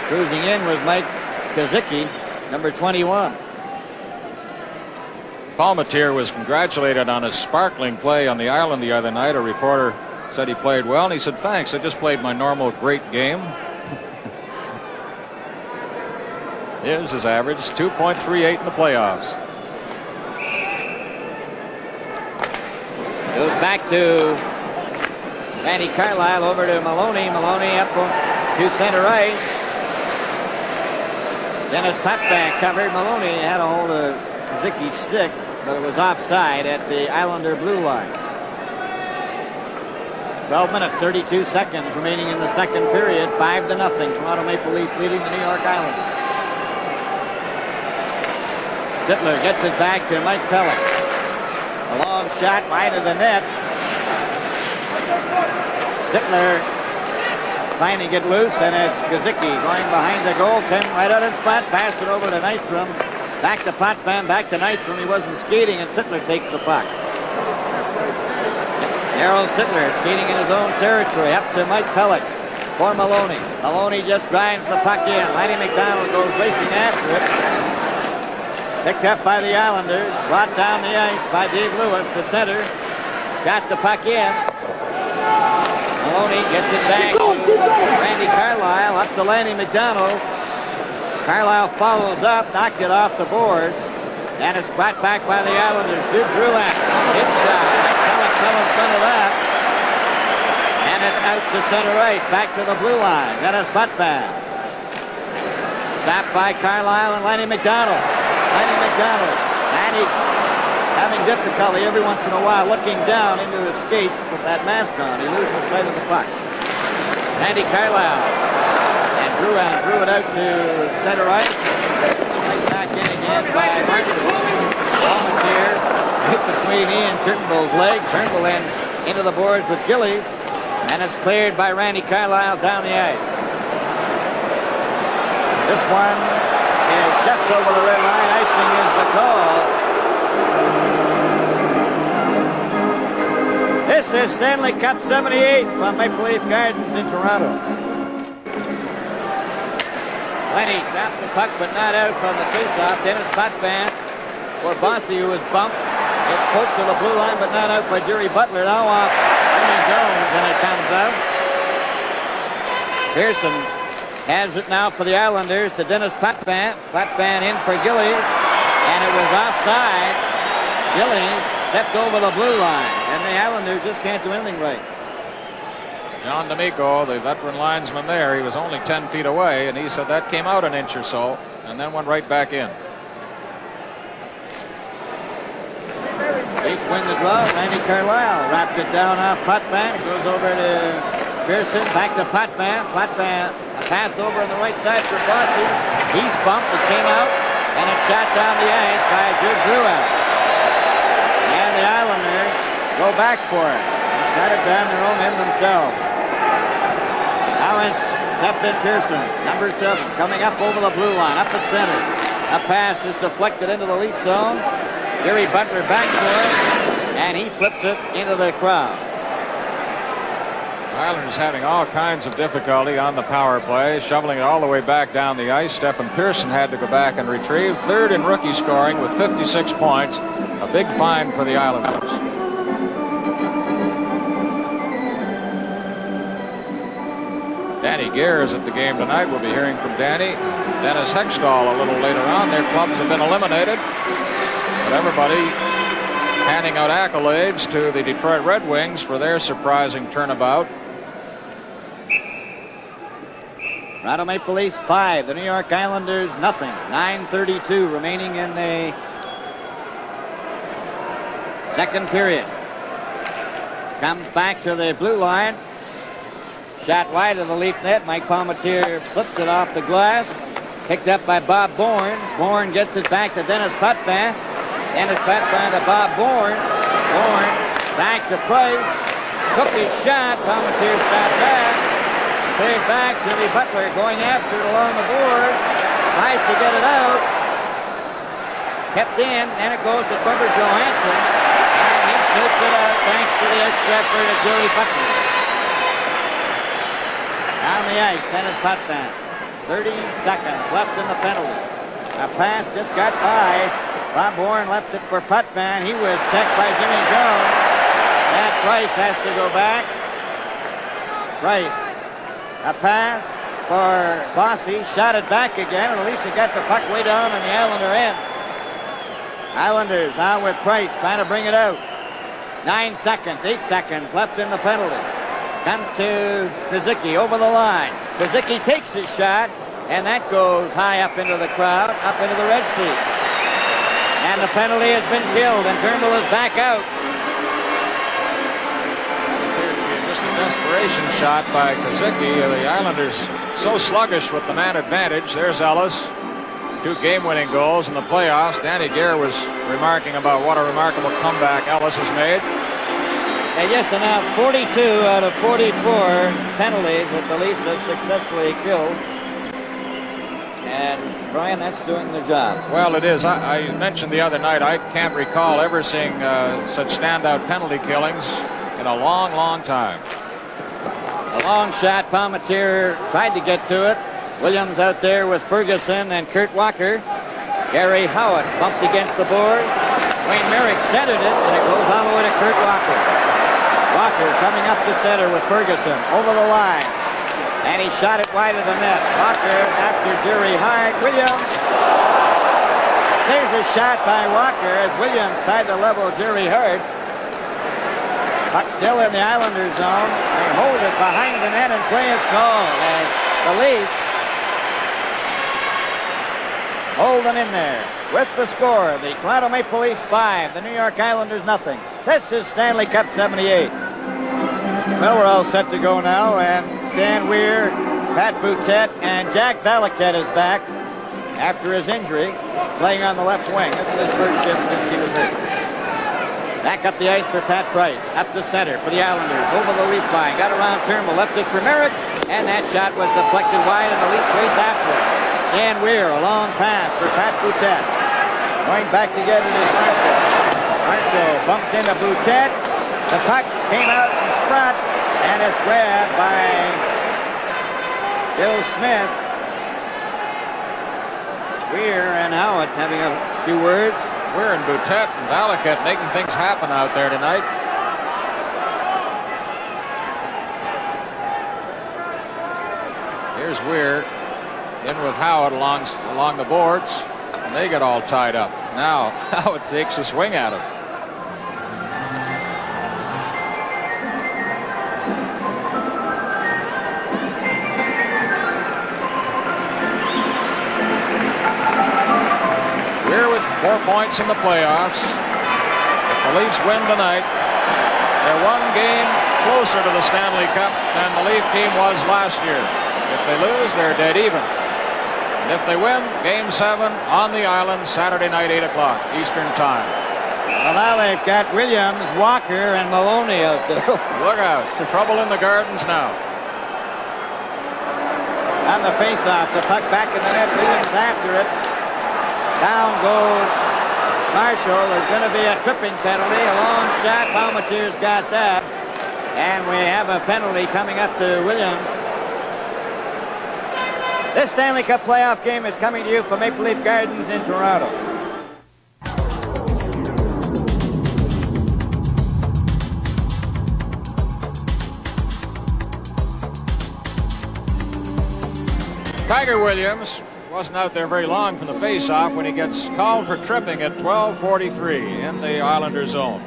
Cruising in was Mike Kazuki, number 21. Palmatier was congratulated on his sparkling play on the island the other night. A reporter said he played well, and he said, "Thanks, I just played my normal great game." Here's his average, 2.38 in the playoffs. Goes back to Randy Carlisle, over to Maloney. Maloney up to center ice. Dennis Potvin covered. Maloney had a hold of Kazuki's stick, but it was offside at the Islander blue line. 12 minutes, 32 seconds remaining in the second period. 5-0. Toronto Maple Leafs leading the New York Islanders. Sittler gets it back to Mike Pelech. A long shot wide of the net. Sittler trying to get loose, and it's Kazuki going behind the goal. Came right out in front, passed it over to Nystrom. Back to Potvin, back to Nystrom. He wasn't skating, and Sittler takes the puck. Darryl Sittler skating in his own territory. Up to Mike Pelech for Maloney. Maloney just drives the puck in. Lanny McDonald goes racing after it. Picked up by the Islanders. Brought down the ice by Dave Lewis to center. Shot the puck in. Maloney gets it back to Randy Carlisle. Up to Lanny McDonald. Carlisle follows up. Knocked it off the boards. And it's brought back by the Islanders to Drouin. Hit shot. Pelech fell in front of that. And it's out to center ice. Back to the blue line. Dennis Potvin. Stopped by Carlisle and Lanny McDonald. Lanny McDonald. Lanny having difficulty every once in a while looking down into the skates with that mask on. He loses sight of the puck. Randy Carlisle. And Drouin drew it out to center ice. Right back in again by Marshall. Palmatier hit between Ian Turnbull's legs. Turnbull into the boards with Gillies. And it's cleared by Randy Carlisle down the ice. This one is just over the red line. Icing is the call. This is Stanley Cup 78 from Maple Leaf Gardens in Toronto. Lenny trapped the puck but not out from the faceoff. Dennis Potvin for Bossy, who was bumped. It's poked to the blue line but not out by Jerry Butler. Now off Jimmy Jones, and it comes out. Pearson has it now for the Islanders to Dennis Potvin. Potvin in for Gillies, and it was offside. Gillies stepped over the blue line, and the Islanders just can't do anything right. John D'Amico, the veteran linesman there, he was only 10 feet away, and he said that came out an inch or so, and then went right back in. They swing the draw. Randy Carlisle wrapped it down off Potvin. It goes over to Pearson, back to Potvin. Potvin, a pass over on the right side for Bossy. He's bumped. It came out, and it's shot down the ice by Jude Bruin. And the Islanders go back for it. They shot it down their own end themselves. Now it's Stephen Pearson, number 7, coming up over the blue line, up at center. A pass is deflected into the Leaf zone. Gary Butler back for it, and he flips it into the crowd. Islanders having all kinds of difficulty on the power play, shoveling it all the way back down the ice. Stephen Pearson had to go back and retrieve. Third in rookie scoring with 56 points. A big find for the Islanders. Danny Gare is at the game tonight. We'll be hearing from Danny. Dennis Hextall a little later on. Their clubs have been eliminated. But everybody handing out accolades to the Detroit Red Wings for their surprising turnabout. Toronto Maple Leafs 5, the New York Islanders nothing. 9:32 remaining in the second period. Comes back to the blue line. Shot wide of the Leaf net. Mike Palmateer flips it off the glass. Picked up by Bob Bourne. Bourne gets it back to Dennis Potvin. Dennis Potvin to Bob Bourne. Bourne back to Price. Took his shot. Palmateer stopped back. Cleared back. Jimmy Butler going after it along the boards. Tries to get it out. Kept in. And it goes to Trevor Johansson. And he shoots it out thanks to the extra effort of Jerry Butler. On the ice, Dennis Potvin. 30 seconds left in the penalty. A pass just got by. Bob Bourne left it for Potvin. He was checked by Jimmy Jones. Matt Price has to go back. Price. A pass for Bossy. Shot it back again. And at least he got the puck way down on the Islander end. Islanders now with Price trying to bring it out. 9 seconds, 8 seconds left in the penalty. Comes to Kazuki over the line. Kazuki takes his shot, and that goes high up into the crowd, up into the red seats. And the penalty has been killed, and Turnbull is back out. Just a desperation shot by Kazuki. The Islanders so sluggish with the man advantage. There's Ellis. 2 game-winning goals in the playoffs. Danny Gare was remarking about what a remarkable comeback Ellis has made. They just announced 42 out of 44 penalties that the Leafs have successfully killed. And, Brian, that's doing the job. Well, it is. I mentioned the other night, I can't recall ever seeing such standout penalty killings in a long, long time. A long shot. Palmateer tried to get to it. Williams out there with Ferguson and Kurt Walker. Gary Howitt bumped against the boards. Wayne Merrick centered it, and it goes all the way to Kurt Walker. Walker coming up the center with Ferguson over the line. And he shot it wide of the net. Walker after Jerry Hart. Williams. There's a shot by Walker as Williams tried to level Jerry Hart. Puck still in the Islander zone. They hold it behind the net and play is called as the Leafs holding in there. With the score, the Toronto Maple Leafs 5, the New York Islanders nothing. This is Stanley Cup 78. Well, we're all set to go now, and Stan Weir, Pat Boutette, and Jack Valiquette is back after his injury, playing on the left wing. This is his first shift since he was hurt. Back up the ice for Pat Price, up the center for the Islanders, over the Leaf line, got around Turnbull, left it for Merrick, and that shot was deflected wide, and the Leafs race after it. Dan Weir, a long pass for Pat Boutet. Going back to get it is Marshall. Marshall bumps into Boutet. The puck came out in front and is grabbed by Bill Smith. Weir and Howard having a few words. Weir and Boutet and Valiquette making things happen out there tonight. Here's Weir in with Howard along the boards, and they get all tied up. Now Howard takes a swing at him. Weir with 4 points in the playoffs. If the Leafs win tonight, they're one game closer to the Stanley Cup than the Leaf team was last year. If they lose, they're dead even. And if they win, Game 7 on the island, Saturday night, 8 o'clock Eastern Time. Well, now they've got Williams, Walker, and Maloney out there. Look out. Trouble in the Gardens now. On the faceoff, the puck back in the net. Williams after it. Down goes Marshall. There's going to be a tripping penalty. A long shot. Palmateer's got that. And we have a penalty coming up to Williams. This Stanley Cup playoff game is coming to you from Maple Leaf Gardens in Toronto. Tiger Williams wasn't out there very long from the face-off when he gets called for tripping at 12:43 in the Islander zone.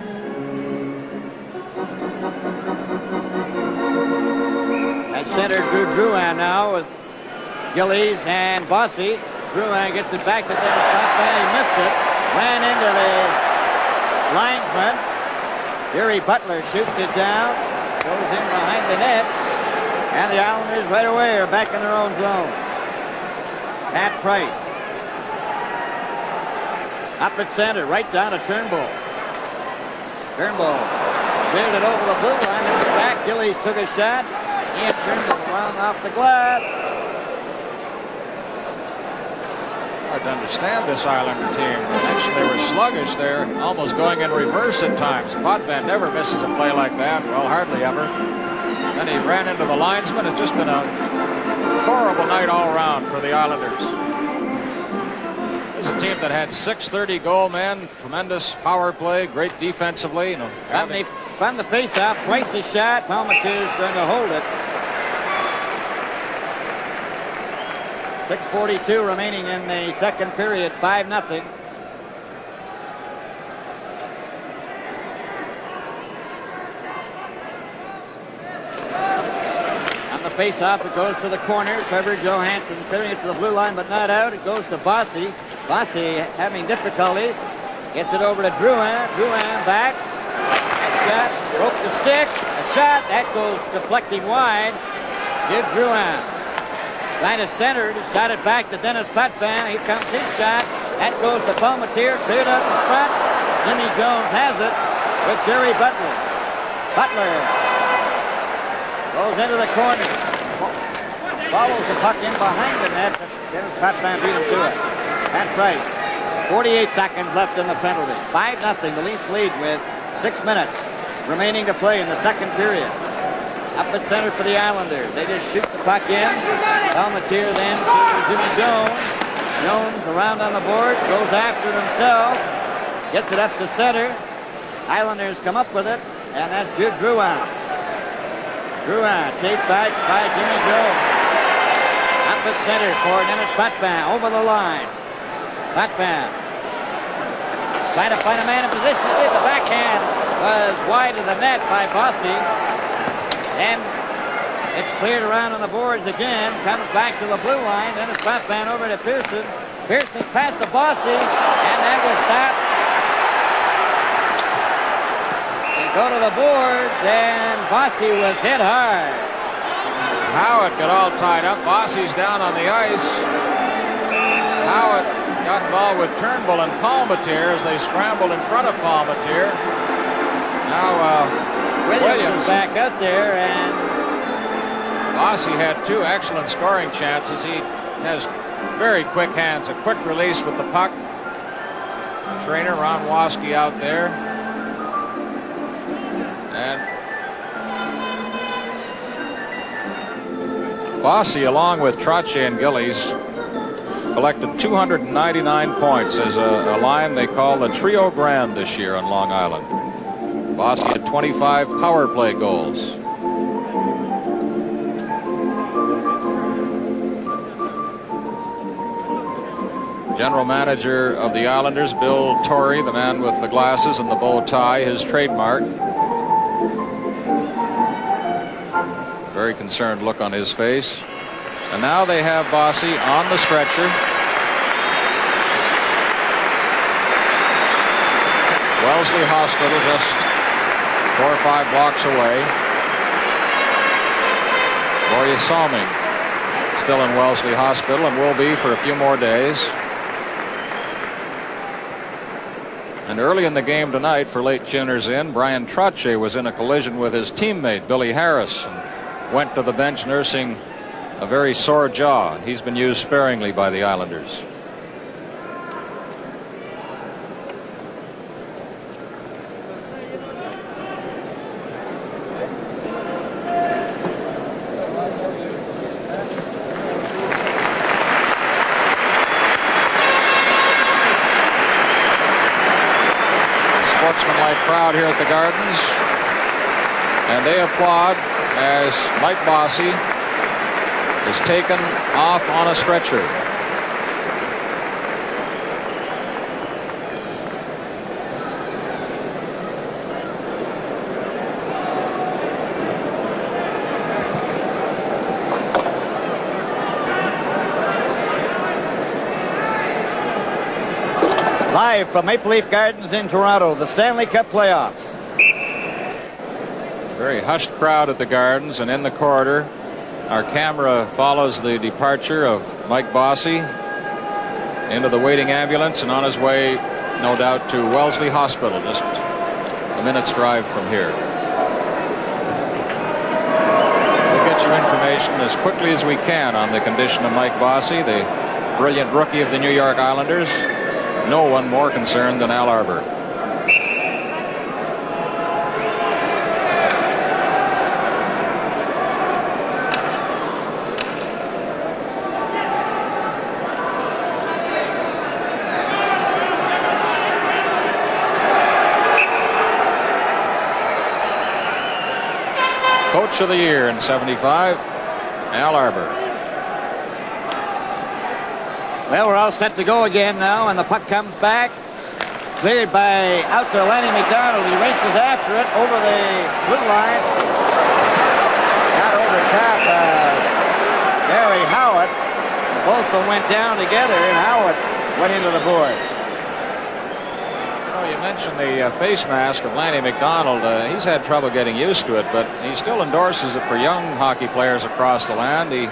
At center, Drew Drouin now with Gillies and Bossy. Drouin gets it back to Dennis Potvin. He missed it. Ran into the linesman. Gary Butler shoots it down. Goes in behind the net. And the Islanders right away are back in their own zone. Pat Price. Up at center, right down to Turnbull. Turnbull cleared it over the blue line. It's back. Gillies took a shot. Ian Turnbull wound off the glass. Hard to understand this Islander team. Actually, they were sluggish there, almost going in reverse at times. Potvin never misses a play like that. Well, hardly ever. Then he ran into the linesman. It's just been a horrible night all around for the Islanders. This is a team that had 630 goal men, tremendous power play, great defensively. You know, from the face-off, Price's shot. Palmateer's going to hold it. 6:42 remaining in the second period, 5-0. On the face-off, it goes to the corner. Trevor Johansson clearing it to the blue line, but not out. It goes to Bossy. Bossy having difficulties. Gets it over to Drouin. Drouin back. A shot. Broke the stick. A shot. That goes deflecting wide. Jim Drouin. Trying to center. He shot it back to Dennis Potvin. Here comes his shot. That goes to Palmateer. Cleared up in front. Jimmy Jones has it with Jerry Butler. Butler goes into the corner. Follows the puck in behind the net. Dennis Potvin beat him to it. Pat Price. 48 seconds left in the penalty. 5-0. The Leafs lead with 6 minutes remaining to play in the second period. Up at center for the Islanders. They just shoot the puck in. Palmateer then to Jimmy Jones. Jones around on the boards. Goes after it himself. Gets it up to center. Islanders come up with it. And that's Jude Drouin. Drouin chased back by Jimmy Jones. Up at center for Dennis Potvin. Over the line. Potvin trying to find a man in position. The backhand was wide of the net by Bossy. And it's cleared around on the boards again. Comes back to the blue line. Dennis Potvin over to Pearson. Pearson's past the Bossy. And that will stop. They go to the boards. And Bossy was hit hard. Howard got all tied up. Bossy's down on the ice. Howard got involved with Turnbull and Palmateer as they scrambled in front of Palmateer. Now Williams is back out there, and Bossy had 2 excellent scoring chances. He has Very quick hands, a quick release with the puck. Trainer Ron Waske out there. And Bossy, along with Trottier and Gillies, collected 299 points as a line they call the Trio Grand this year on Long Island. Bossy had 25 power play goals. General manager of the Islanders, Bill Torrey, the man with the glasses and the bow tie, his trademark. Very concerned look on his face. And now they have Bossy on the stretcher. Wellesley Hospital just 4 or 5 blocks away. Gloria Salming still in Wellesley Hospital and will be for a few more days. And early in the game tonight, for late tuners in, Bryan Trottier was in a collision with his teammate, Billy Harris, and went to the bench nursing a very sore jaw. He's been used sparingly by the Islanders. Sportsmanlike crowd here at the Gardens, and they applaud as Mike Bossy is taken off on a stretcher. Live from Maple Leaf Gardens in Toronto, the Stanley Cup playoffs. Very hushed crowd at the Gardens, and in the corridor our camera follows the departure of Mike Bossy into the waiting ambulance and on his way, no doubt, to Wellesley Hospital, just a minute's drive from here. We'll get you information as quickly as we can on the condition of Mike Bossy, the brilliant rookie of the New York Islanders. No one more concerned than Al Arbour. Coach of the year in '75, Al Arbour. Well, we're all set to go again now, and the puck comes back. Cleared by out to Lanny McDonald. He races after it over the blue line. Got over top Gary Howitt. Both of them went down together, and Howitt went into the boards. You mentioned the face mask of Lanny McDonald. He's had trouble getting used to it, but he still endorses it for young hockey players across the land. He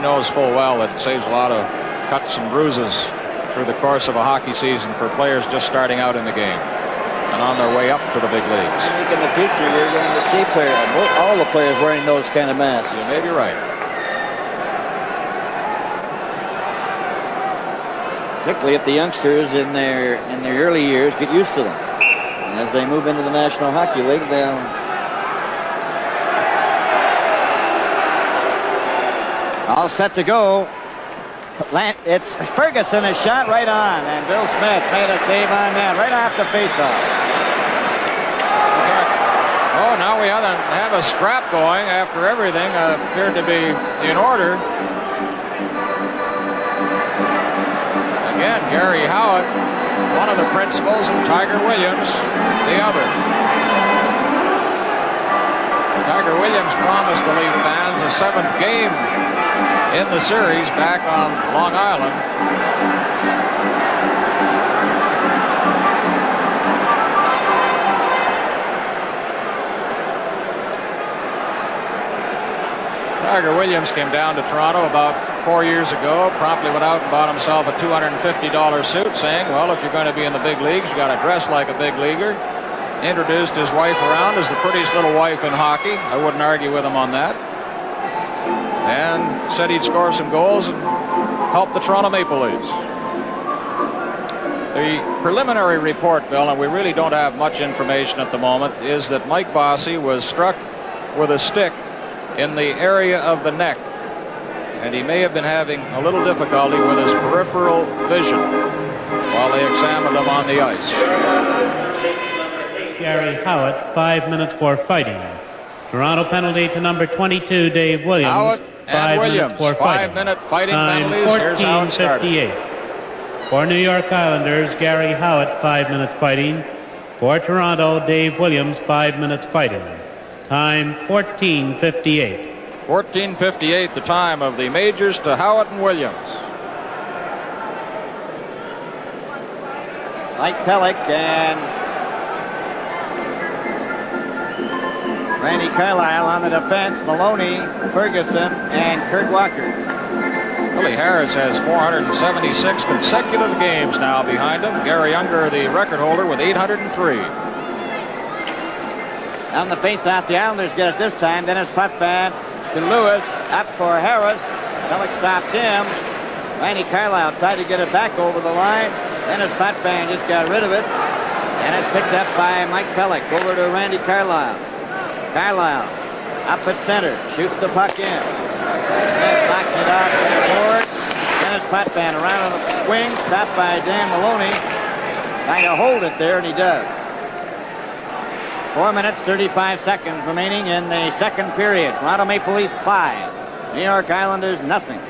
knows full well that it saves a lot of cuts and bruises through the course of a hockey season for players just starting out in the game and on their way up to the big leagues. I think in the future you're going to see all the players wearing those kind of masks. You may be right. Particularly if the youngsters in their early years get used to them. And as they move into the National Hockey League, they'll all set to go. It's Ferguson, a shot right on, and Bill Smith made a save on that right off the faceoff. Oh, now we have a scrap going after everything appeared to be in order. Again, Gary Howitt, one of the principals, and Tiger Williams, the other. Tiger Williams promised the Leaf fans a 7th game in the series back on Long Island. Tiger Williams came down to Toronto about 4 years ago, promptly went out and bought himself a $250 suit, saying, well, if you're going to be in the big leagues, you got to dress like a big leaguer. Introduced his wife around as the prettiest little wife in hockey. I wouldn't argue with him on that. and said he'd score some goals and help the Toronto Maple Leafs. The preliminary report, Bill, and we really don't have much information at the moment, is that Mike Bossy was struck with a stick in the area of the neck, and he may have been having a little difficulty with his peripheral vision while they examined him on the ice. Gary Howitt, 5 minutes for fighting. Toronto penalty to number 22, Dave Williams. Howitt and Williams, 5-minute fighting Time penalties. Here's how it started. 14:58. For New York Islanders, Gary Howitt, 5 minutes fighting. For Toronto, Dave Williams, 5 minutes fighting. Time 14:58. 14:58, the time of the majors to Howitt and Williams. Mike Pellick and Randy Carlyle on the defense. Maloney, Ferguson, and Kurt Walker. Willie Harris has 476 consecutive games now behind him. Gary Unger, the record holder, with 803. On the face-off, the Islanders get it this time. Dennis Potvin to Lewis, up for Harris. Pellick stopped him. Randy Carlyle tried to get it back over the line. Dennis Potvin just got rid of it. And it's picked up by Mike Pellick. Over to Randy Carlyle. Carlyle up at center. Shoots the puck in. And knocked it out to the board. Dennis Potvin around on the wing. Stopped by Dan Maloney. Trying to hold it there, and he does. 4 minutes, 35 seconds remaining in the second period. Toronto Maple Leafs 5. New York Islanders nothing.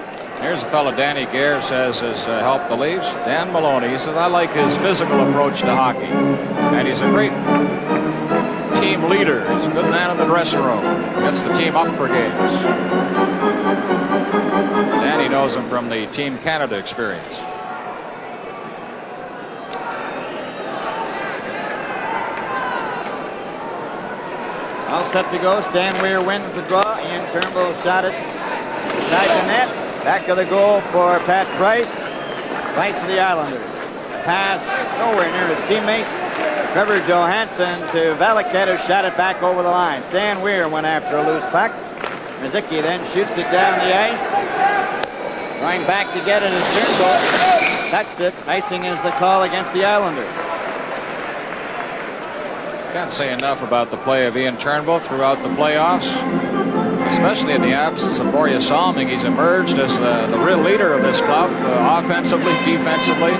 Here's a fellow Danny Gare says has helped the Leafs. Dan Maloney, he says, I like his physical approach to hockey. And he's a great team leader. He's a good man in the dressing room. Gets the team up for games. Danny knows him from the Team Canada experience. All set to go. Stan Weir wins the draw. Ian Turnbull shot it inside the net. Back of the goal for Pat Price. Price of the Islanders. Pass nowhere near his teammates. Trevor Johansson to Valiquette, who shot it back over the line. Stan Weir went after a loose puck. Kazuki then shoots it down the ice. Going back to get it is Turnbull. Touched it. Icing is the call against the Islanders. Can't say enough about the play of Ian Turnbull throughout the playoffs, especially in the absence of Borje Salming. He's emerged as the real leader of this club, offensively, defensively.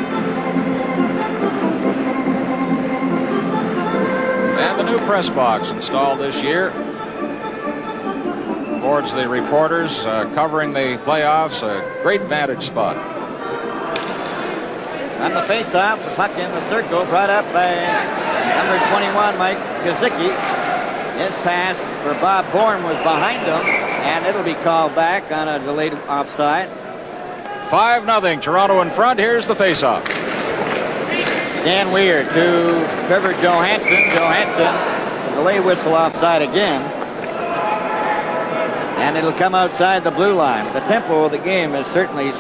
And the new press box installed this year affords the reporters covering the playoffs a great vantage spot. On the face-off, the puck in the circle, brought up by number 21, Mike Kazuki. His pass for Bob Bourne was behind him, and it'll be called back on a delayed offside. 5-0, Toronto in front. Here's the face-off. Stan Weir to Trevor Johansson. Johansson, delay whistle offside again. And it'll come outside the blue line. The tempo of the game has certainly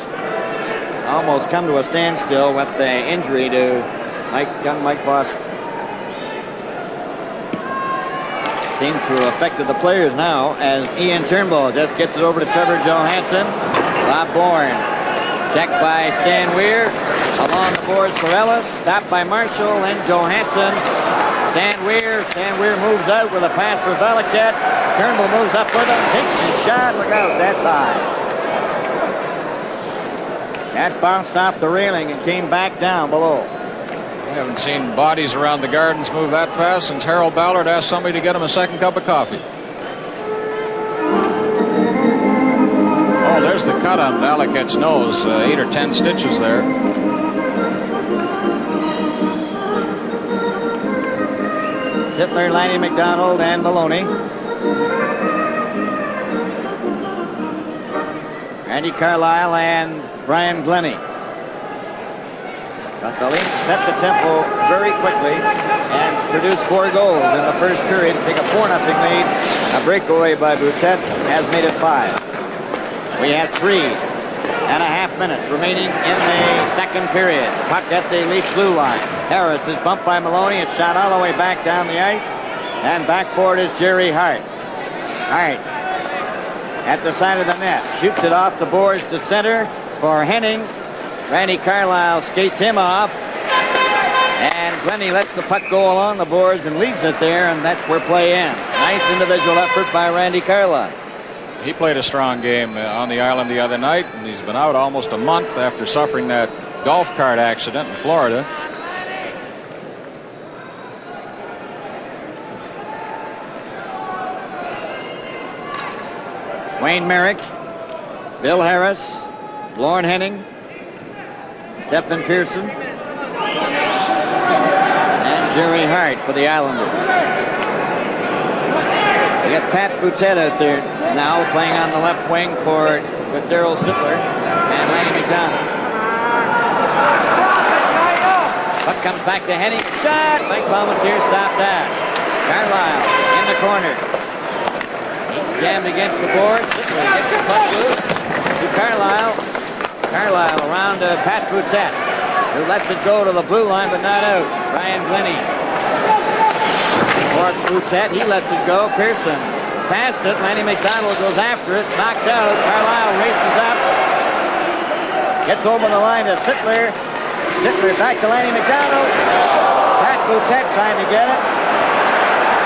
almost come to a standstill with the injury to young Mike Bossy. Seems to have affected the players now as Ian Turnbull just gets it over to Trevor Johansson. Bob Bourne checked by Stan Weir. Along the boards for Ellis. Stopped by Marshall and Johansson. Stan Weir moves out with a pass for Valiquette. Turnbull moves up with him. Takes his shot. Look out. That's high. That bounced off the railing and came back down below. We haven't seen bodies around the Gardens move that fast since Harold Ballard asked somebody to get him a second cup of coffee. Oh, there's the cut on Valiquette's nose. 8 or 10 stitches there. Sittler, Lanny McDonald, and Maloney. Randy Carlyle and Brian Glennie. But the Leafs set the tempo very quickly and produced 4 goals in the first period to take a 4-0 lead. A breakaway by Boutet has made it 5. We have 3.5 minutes remaining in the second period. Puck at the Leaf blue line. Harris is bumped by Maloney. It's shot all the way back down the ice. And back forward is Jerry Hart. Hart at the side of the net. Shoots it off the boards to center for Henning. Randy Carlyle skates him off. And Glennie lets the puck go along the boards and leaves it there, and that's where play ends. Nice individual effort by Randy Carlyle. He played a strong game on the island the other night, and he's been out almost a month after suffering that golf cart accident in Florida. Wayne Merrick, Bill Harris, Lorne Henning, Stephen Pearson, and Jerry Hart for the Islanders. We got Pat Boutet out there now playing on the left wing with Daryl Sittler and Lanny McDonald. Puck comes back to Henning. Shot! Mike Palmentier stopped that. Carlyle in the corner. He's jammed against the board. Sittler gets the puck loose to Carlyle. Carlyle around to Pat Boutet, who lets it go to the blue line but not out. Ryan Glennie. For Boutet, he lets it go. Pearson past it. Lanny McDonald goes after it. Knocked out. Carlyle races up. Gets over the line to Sittler. Sittler back to Lanny McDonald. Pat Boutet trying to get it.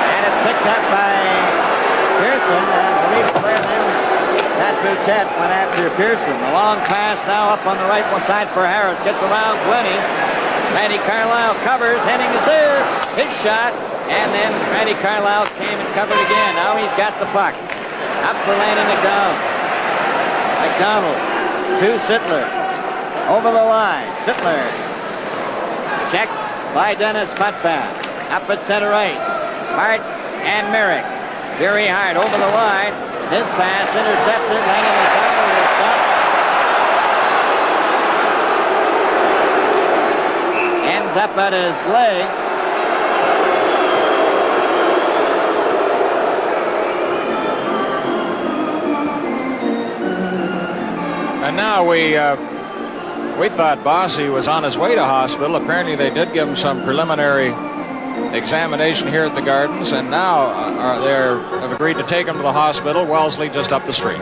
And it's picked up by Pearson. And the lead player then, Pat Boutet went after Pearson. The long pass now up on the right side for Harris. Gets around Glennie. Randy Carlyle covers. Henning is there. His shot. And then Randy Carlyle came and covered again. Now he's got the puck. Up for Lanny McDonald. McDonald to Sittler. Over the line. Sittler. Checked by Dennis Potvin. Up at center ice. Hart and Merrick. Jerry Hart over the line. His pass intercepted. Lanny McDonald is stopped. Ends up at his leg. And now we thought Bossy was on his way to hospital. Apparently they did give him some preliminary examination here at the Gardens, and now they have agreed to take him to the hospital. Wellesley just up the street.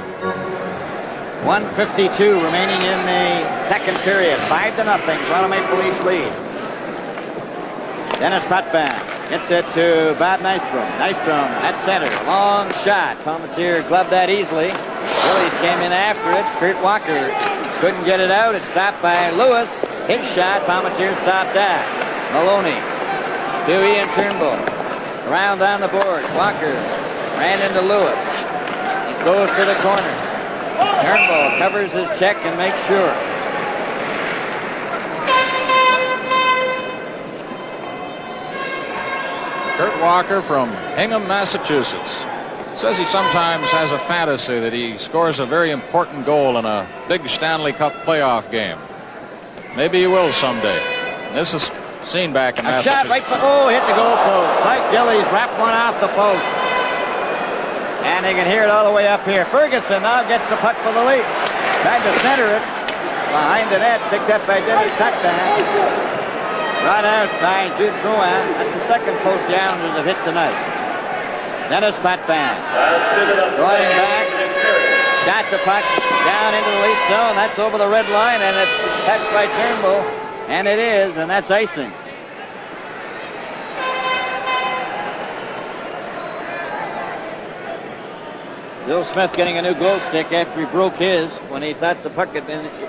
1:52 remaining in the second period. 5-0. Toronto Maple Leafs lead. Dennis Potvin gets it to Bob Nystrom. Nystrom at center. Long shot. Palmentier gloved that easily. Phillies came in after it. Kurt Walker couldn't get it out. It's stopped by Lewis. His shot. Palmentier stopped that. Maloney to Ian Turnbull. Around on the board. Walker ran into Lewis. It goes to the corner. Turnbull covers his check and makes sure. Kurt Walker from Hingham, Massachusetts. Says he sometimes has a fantasy that he scores a very important goal in a big Stanley Cup playoff game. Maybe he will someday. This is seen back in Massachusetts. Shot right for, hit the goal post. Mike Gillies wrapped one off the post. And they can hear it all the way up here. Ferguson now gets the puck for the Leafs. Tried to center it. Behind the net, picked up by Dennis Potvin. Brought out by Jude Drouin. That's the second post the Islanders have hit tonight. Dennis Potvin going back, got the puck down into the Leaf zone. That's over the red line, and it's touched by Turnbull, and it is, and that's icing. Bill Smith getting a new glow stick after he broke his when he thought the puck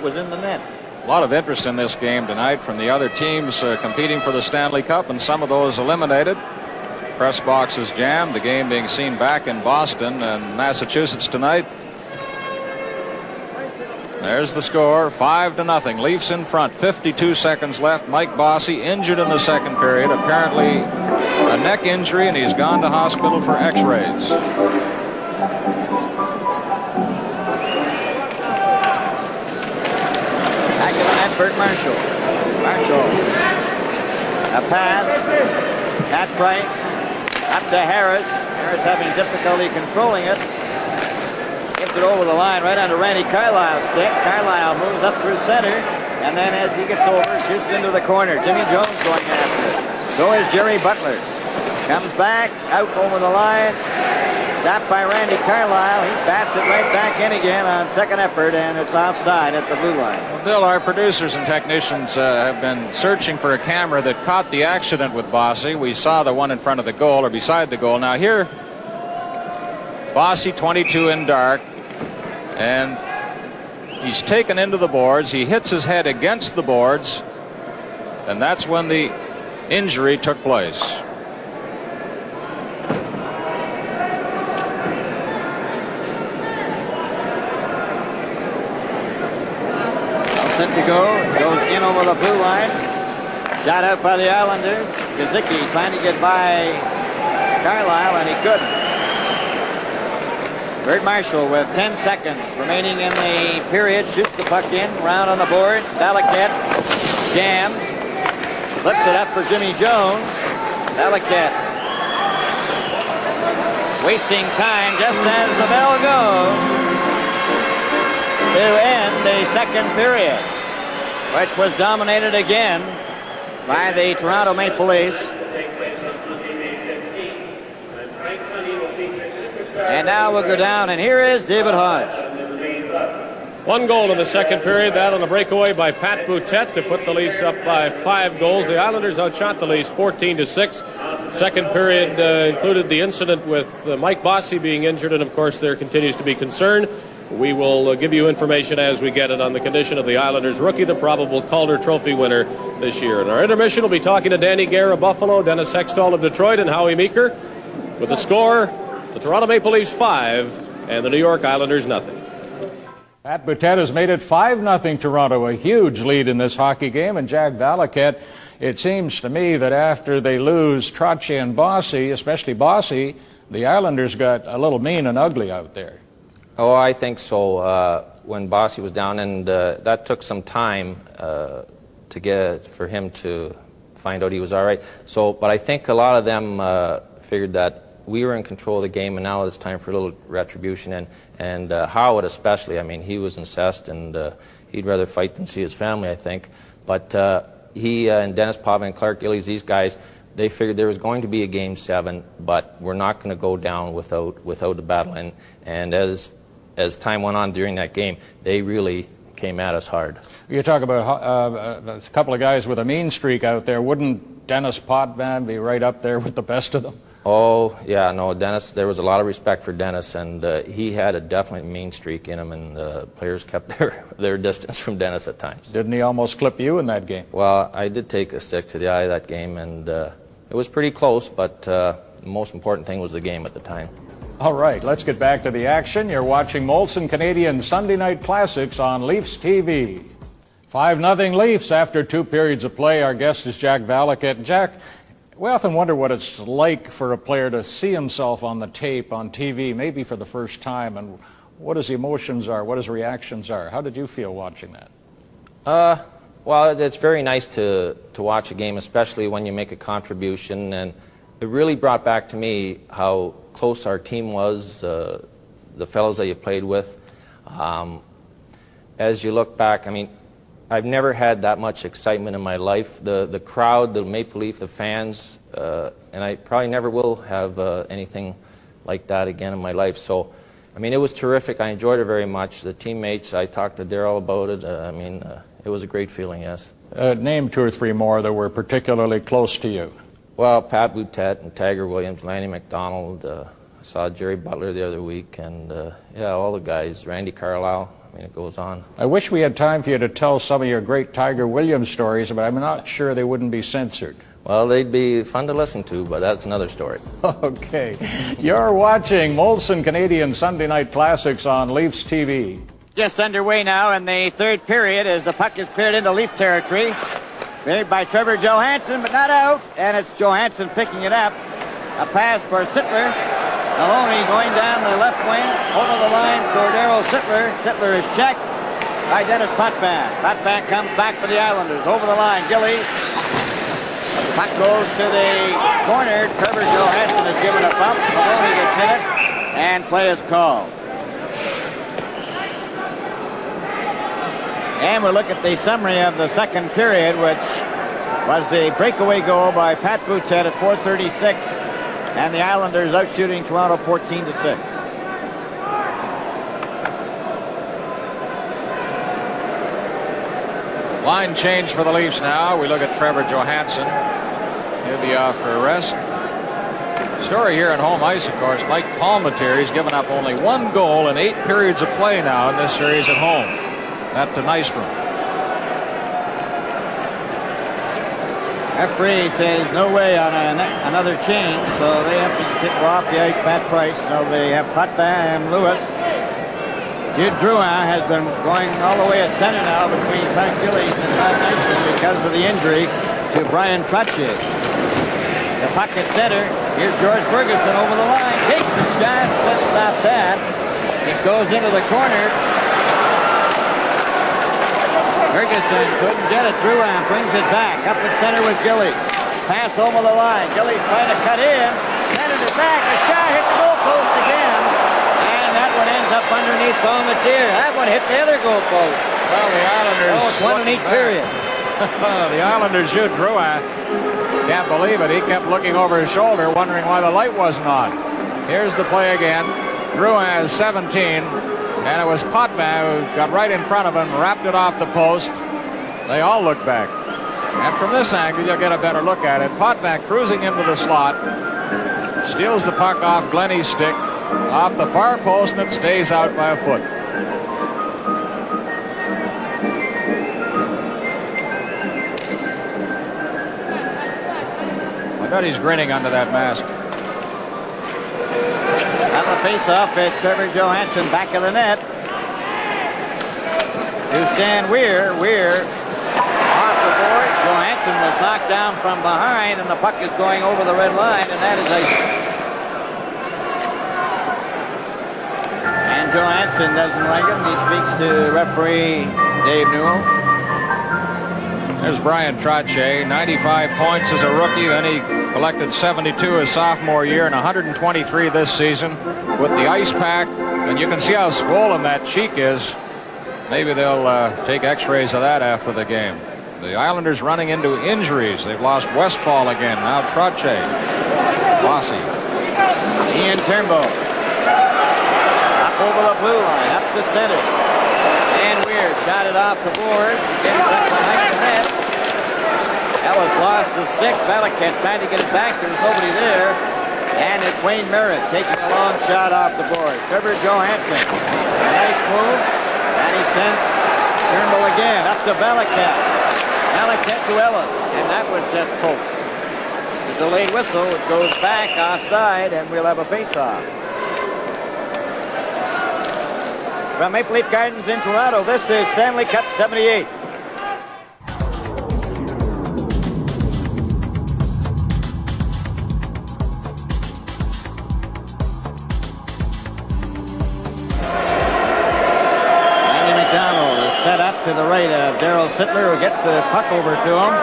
was in the net. A lot of interest in this game tonight from the other teams competing for the Stanley Cup, and some of those eliminated. Press boxes jammed. The game being seen back in Boston and Massachusetts tonight. There's the score, 5-0. Leafs in front. 52 seconds left. Mike Bossy injured in the second period. Apparently a neck injury, and he's gone to hospital for X-rays. Back to the net, Bert Marshall. Marshall. A pass. Pat Price. Up to Harris. Harris having difficulty controlling it. Gives it over the line right onto Randy Carlyle's stick. Carlyle moves up through center. And then as he gets over, shoots into the corner. Jimmy Jones going after it. So is Jerry Butler. Comes back, out over the line. Stopped by Randy Carlisle. He bats it right back in again on second effort, and it's offside at the blue line. Well, Bill, our producers and technicians have been searching for a camera that caught the accident with Bossy. We saw the one in front of the goal or beside the goal. Now here, Bossy 22 in dark, and he's taken into the boards. He hits his head against the boards, and that's when the injury took place. Set to go. Goes in over the blue line. Shot out by the Islanders. Kazuki trying to get by Carlisle, and he couldn't. Bird Marshall with 10 seconds remaining in the period. Shoots the puck in. Round on the board. Valiquette jammed. Flips it up for Jimmy Jones. Valiquette wasting time just as the bell goes to end the second period, which was dominated again by the Toronto Maple Leafs. And now we'll go down, and here is David Hodge. 1 goal in the second period, that on a breakaway by Pat Boutette to put the Leafs up by 5 goals. The Islanders outshot the Leafs 14-6. Second period included the incident with Mike Bossy being injured, and of course there continues to be concern. We will give you information as we get it on the condition of the Islanders rookie, the probable Calder Trophy winner this year. In our intermission, we'll be talking to Danny Gare of Buffalo, Dennis Hextall of Detroit, and Howie Meeker. With the score, the Toronto Maple Leafs 5 and the New York Islanders nothing. Pat Boutette has made it 5-0 Toronto, a huge lead in this hockey game. And Jack Valiquette, it seems to me that after they lose Trottier and Bossy, especially Bossy, the Islanders got a little mean and ugly out there. Oh, I think so. When Bossy was down, and that took some time for him to find out he was all right. So, but I think a lot of them figured that we were in control of the game, and now it's time for a little retribution. And Howard especially, I mean, he was incensed, and he'd rather fight than see his family, I think. But he and Dennis Pavin and Clark Gillies, these guys, they figured there was going to be a Game 7, but we're not going to go down without a battle. And as time went on during that game, they really came at us hard. You talk about a couple of guys with a mean streak out there. Wouldn't Dennis Potvin be right up there with the best of them? Oh, yeah, no, Dennis, there was a lot of respect for Dennis, and he had a definitely mean streak in him, and players kept their distance from Dennis at times. Didn't he almost clip you in that game? Well, I did take a stick to the eye of that game, and it was pretty close, but the most important thing was the game at the time. All right, let's get back to the action. You're watching Molson Canadian Sunday Night Classics on LeafsTV. 5-0 Leafs after 2 periods of play. Our guest is Jack Valiquette. Jack, we often wonder what it's like for a player to see himself on the tape, on TV, maybe for the first time, and what his emotions are, what his reactions are. How did you feel watching that? Well, it's very nice to watch a game, especially when you make a contribution, and it really brought back to me how close our team was, the fellows that you played with. As you look back, I mean, I've never had that much excitement in my life. The crowd, the Maple Leaf, the fans, and I probably never will have anything like that again in my life. So, I mean, it was terrific. I enjoyed it very much. The teammates, I talked to Darryl about it. I mean, it was a great feeling, yes. Name 2 or 3 more that were particularly close to you. Well, Pat Boutette and Tiger Williams, Lanny McDonald. I saw Jerry Butler the other week, and yeah, all the guys, Randy Carlisle. I mean, it goes on. I wish we had time for you to tell some of your great Tiger Williams stories, but I'm not sure they wouldn't be censored. Well, they'd be fun to listen to, but that's another story. Okay. You're watching Molson Canadian Sunday Night Classics on LeafsTV. Just underway now in the third period as the puck is cleared into Leaf territory. Cleared by Trevor Johansson, but not out. And it's Johansson picking it up. A pass for Sittler. Maloney going down the left wing. Over the line for Darryl Sittler. Sittler is checked by Dennis Potvin. Potvin comes back for the Islanders. Over the line, Gillies. The puck goes to the corner. Trevor Johansson is given a bump. Maloney gets in it. And play is called. And we'll look at the summary of the second period, which was the breakaway goal by Pat Boutette at 4:36 And the Islanders out shooting Toronto 14-6. Line change for the Leafs now. We look at Trevor Johansson. He'll be off for a rest. Story here at home ice, of course. Mike Palmateer, he's given up only 1 goal in 8 periods of play now in this series at home. That to Nystrom. Referee says no way on another change, so they have to tip off the ice. Pat Price. So they have Potvin and Lewis. Jude Drouin has been going all the way at center now between Frank Gillies and Pat Nystrom because of the injury to Bryan Trottier. The puck at center. Here's George Ferguson over the line. Takes the shot. Let's stop that. It goes into the corner. Ferguson couldn't get it. Drouin brings it back. Up at center with Gillies. Pass over the line. Gillies trying to cut in. Centered it back. The shot hit the goalpost again. And that one ends up underneath Palmateer. That one hit the other goalpost. Well, the Islanders. Oh, it's one in each period. The Islanders shoot Drouin. Can't believe it. He kept looking over his shoulder, wondering why the light wasn't on. Here's the play again. Drouin has 17, and it was Potvin who got right in front of him, wrapped it off the post. They all look back. And from this angle, you'll get a better look at it. Potvin cruising into the slot, steals the puck off Glennie's stick, off the far post, and it stays out by a foot. I bet he's grinning under that mask. On the face-off, it's Trevor Johansson back of the net. To Stan Weir. Weir off the boards. Johansson was knocked down from behind, and the puck is going over the red line, and that is icing. And Johansson doesn't like him. He speaks to referee Dave Newell. There's Bryan Trottier, 95 points as a rookie. Then he collected 72 his sophomore year and 123 this season with the ice pack. And you can see how swollen that cheek is. Maybe they'll take x-rays of that after the game. The Islanders running into injuries. They've lost Westfall again. Now Trottier. Bossy. Ian Turnbull. Up over the blue line. Up to center. And Weir shot it off the board. Gets it behind the net. Ellis lost the stick. Valiquette trying to get it back. There's nobody there. And it's Wayne Merritt taking a long shot off the board. Trevor Johansson. A nice move. And he sends Turnbull again. Up to Valiquette. Valiquette to Ellis. And that was just poked. The delayed whistle. It goes back offside. And we'll have a face-off. From Maple Leaf Gardens in Toronto, this is Stanley Cup 78. Set up to the right of Darryl Sittler, who gets the puck over to him.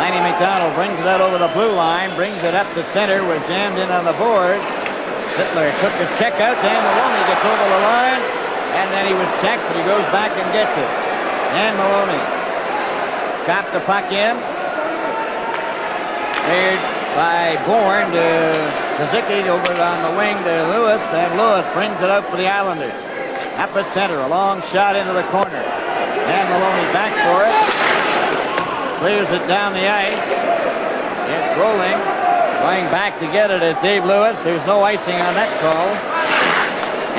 Lanny McDonald brings it out over the blue line, brings it up to center, was jammed in on the boards. Sittler took his check out. Dan Maloney gets over the line, and then he was checked, but he goes back and gets it. Dan Maloney chopped the puck in. Cleared by Bourne to Kazuki, over on the wing to Lewis, and Lewis brings it out for the Islanders. Up at center, a long shot into the corner. Dan Maloney back for it. Clears it down the ice. It's rolling. Going back to get it is Dave Lewis. There's no icing on that call.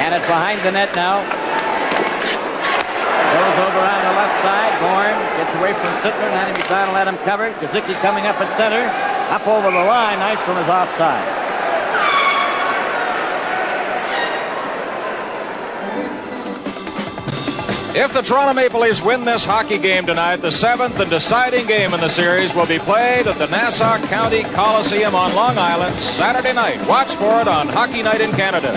And it's behind the net now. Goes over on the left side. Bourne gets away from Sittler. Lanny McDonald had him covered. Kazuki coming up at center. Up over the line. Nystrom is offside. If the Toronto Maple Leafs win this hockey game tonight, the 7th and deciding game in the series will be played at the Nassau County Coliseum on Long Island Saturday night. Watch for it on Hockey Night in Canada.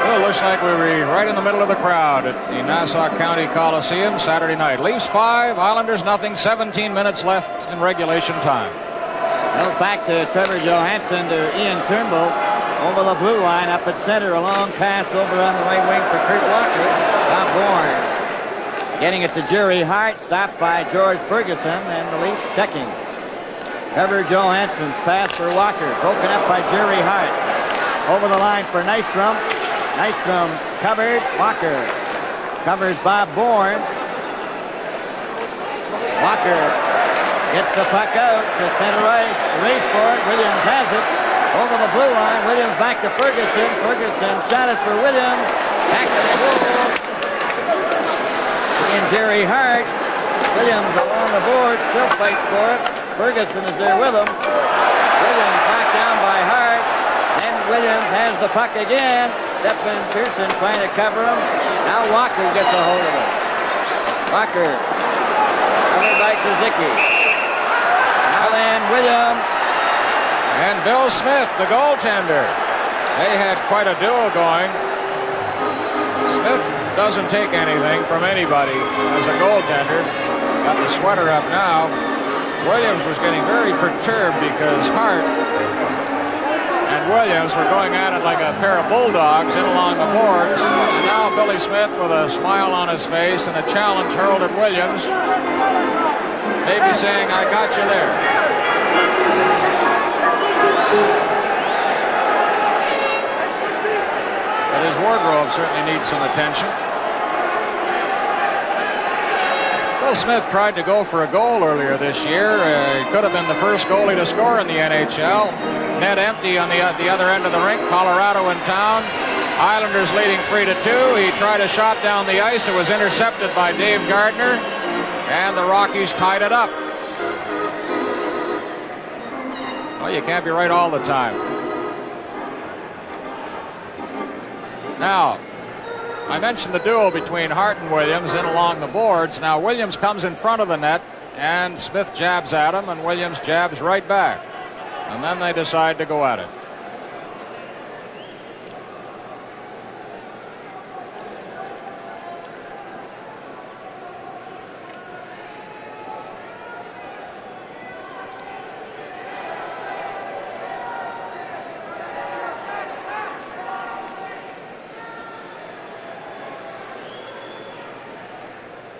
Well, looks like we'll be right in the middle of the crowd at the Nassau County Coliseum Saturday night. Leafs 5, Islanders nothing, 17 minutes left in regulation time. Goes back to Trevor Johansson to Ian Turnbull over the blue line up at center. A long pass over on the right wing for Kurt Walker. Bob Bourne Getting it to Jerry Hart, stopped by George Ferguson, and the Leafs checking. Trevor Johansson's pass for Walker, broken up by Jerry Hart. Over the line for Nystrom. Nystrom covered. Walker covers Bob Bourne. Walker gets the puck out to center ice. Race for it. Williams has it. Over the blue line. Williams back to Ferguson. Ferguson shot it for Williams. Back to the goal. And Jerry Hart. Williams along the board. Still fights for it. Ferguson is there with him. Williams knocked down by Hart. And Williams has the puck again. Stephen Pearson trying to cover him. Now Walker gets a hold of it. Walker. Covered by Kazuki. Now then Williams. And Bill Smith, the goaltender. They had quite a duel going. Smith doesn't take anything from anybody as a goaltender. Got the sweater up now. Williams was getting very perturbed because Hart and Williams were going at it like a pair of bulldogs in along the boards. And now Billy Smith with a smile on his face and a challenge hurled at Williams. Maybe saying, I got you there. But his wardrobe certainly needs some attention. Bill Smith tried to go for a goal earlier this year. He could have been the first goalie to score in the NHL. Net empty on the other end of the rink. Colorado in town. Islanders leading 3-2. He tried a shot down the ice. It was intercepted by Dave Gardner. And the Rockies tied it up. Well, you can't be right all the time. Now, I mentioned the duel between Hart and Williams in along the boards. Now Williams comes in front of the net and Smith jabs at him and Williams jabs right back. And then they decide to go at it.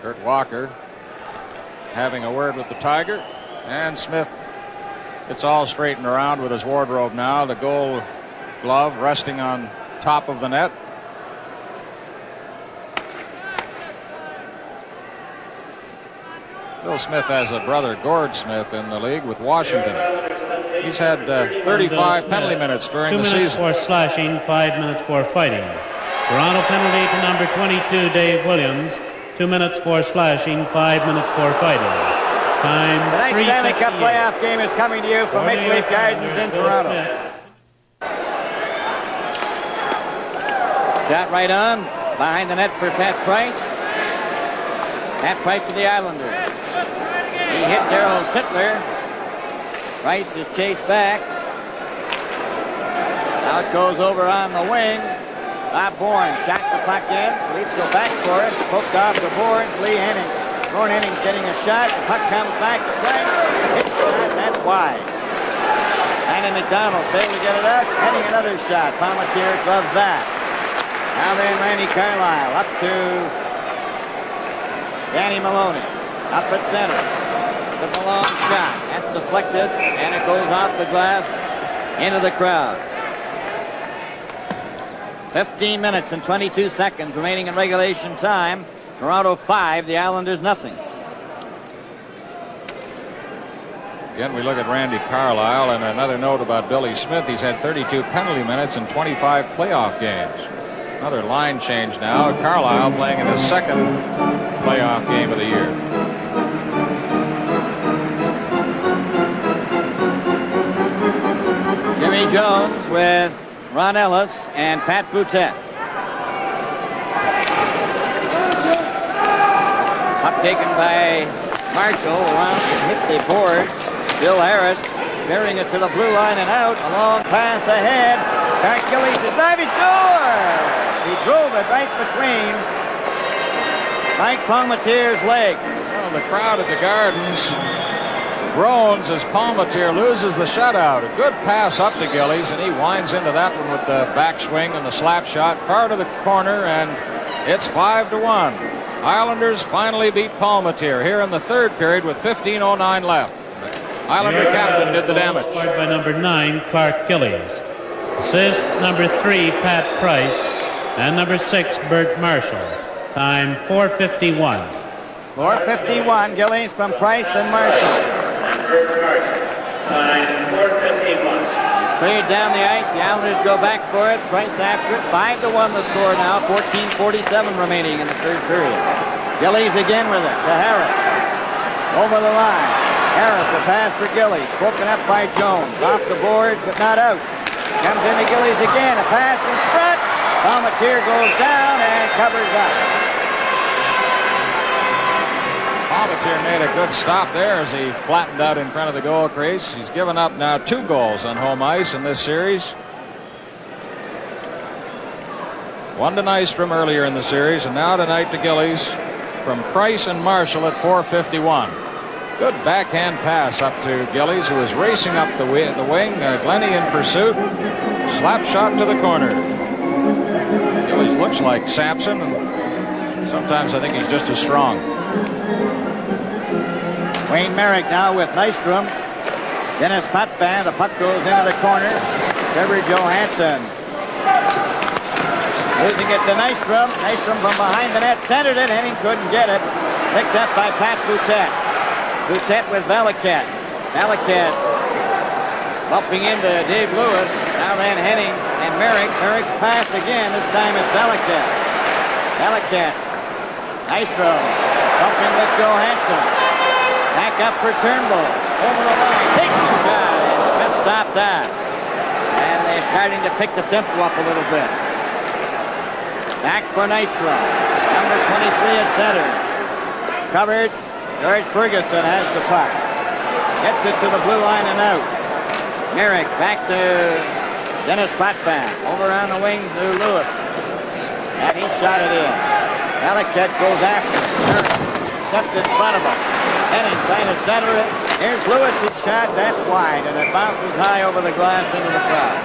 Kurt Walker having a word with the Tiger, and Smith gets all straightened around with his wardrobe now. The gold glove resting on top of the net. Bill Smith has a brother, Gord Smith, in the league with Washington. He's had 35 penalty minutes during the season. 2 minutes for slashing, 5 minutes for fighting. Toronto penalty to number 22, Dave Williams. 2 minutes for slashing, 5 minutes for fighting. Time. Tonight's Stanley Cup playoff game is coming to you from Maple Leaf Gardens in Toronto. Shot right on, behind the net for Pat Price. Pat Price of the Islanders. He hit Darryl Sittler. Price is chased back. Now it goes over on the wing. Bob Bourne shot the puck in. Leafs go back for it. Poked off the boards. Ron Henning getting a shot. The puck comes back to Frank. Hits shot. That's wide. Brandon McDonald failed to get it up. Henning another shot. Palmatier gloves that. Now then Randy Carlyle up to Danny Maloney. Up at center. With a long shot. That's deflected. And it goes off the glass into the crowd. 15 minutes and 22 seconds remaining in regulation time. Toronto 5, the Islanders nothing. Again, we look at Randy Carlyle, and another note about Billy Smith. He's had 32 penalty minutes in 25 playoff games. Another line change now. Carlyle playing in his second playoff game of the year. Jimmy Jones with Ron Ellis and Pat Boutette. Puck taken by Marshall around and hit the board. Bill Harris carrying it to the blue line and out. A long pass ahead. Clark Gillies to drive. He scored! He drove it right between Mike Palmatier's legs. Well, the crowd at the Gardens groans as Palmatier loses the shutout. A good pass up to Gillies, and he winds into that one with the backswing and the slap shot far to the corner, and it's 5-1. Islanders finally beat Palmatier here in the third period with 15:09 left. Islander captain did the damage. Scored by number 9, Clark Gillies. Assist number 3, Pat Price. And number 6, Bert Marshall. Time 4:51. 4:51, Gillies from Price and Marshall. Time 4:51. Cleared down the ice. The Islanders go back for it. Price after it. 5-1 the score now. 14:47 remaining in the third period. Gillies again with it to Harris. Over the line. Harris, a pass for Gillies. Broken up by Jones. Off the boards, but not out. Comes into Gillies again. A pass in front. Palmatier goes down and covers up. Palmatier made a good stop there as he flattened out in front of the goal crease. He's given up now 2 goals on home ice in this series. 1 to Nystrom earlier in the series, and now tonight to Gillies from Price and Marshall at 4:51. Good backhand pass up to Gillies, who is racing up the wing. Glennie in pursuit. Slap shot to the corner. Gillies looks like Sampson, and sometimes I think he's just as strong. Wayne Merrick now with Nystrom. Dennis Potvin. The puck goes into the corner. Trevor Johansson. Losing it to Nystrom. Nystrom from behind the net centered it. Henning couldn't get it. Picked up by Pat Boutette. Boutette with Valiquette. Valiquette bumping into Dave Lewis. Now then Henning and Merrick. Merrick's pass again. This time it's Valiquette. Valiquette. Nystrom bumping with Johansson. Back up for Turnbull. Over the line. Takes the shot. And Smith stopped that. And they're starting to pick the tempo up a little bit. Back for Nystrom. Number 23 at center. Covered. George Ferguson has the puck. Gets it to the blue line and out. Merrick back to Dennis Potvin. Over on the wing to Lewis. And he shot it in. Valiquette goes after him. Stepped in front of him. Henning trying to center it. Here's Lewis' shot. That's wide. And it bounces high over the glass into the crowd.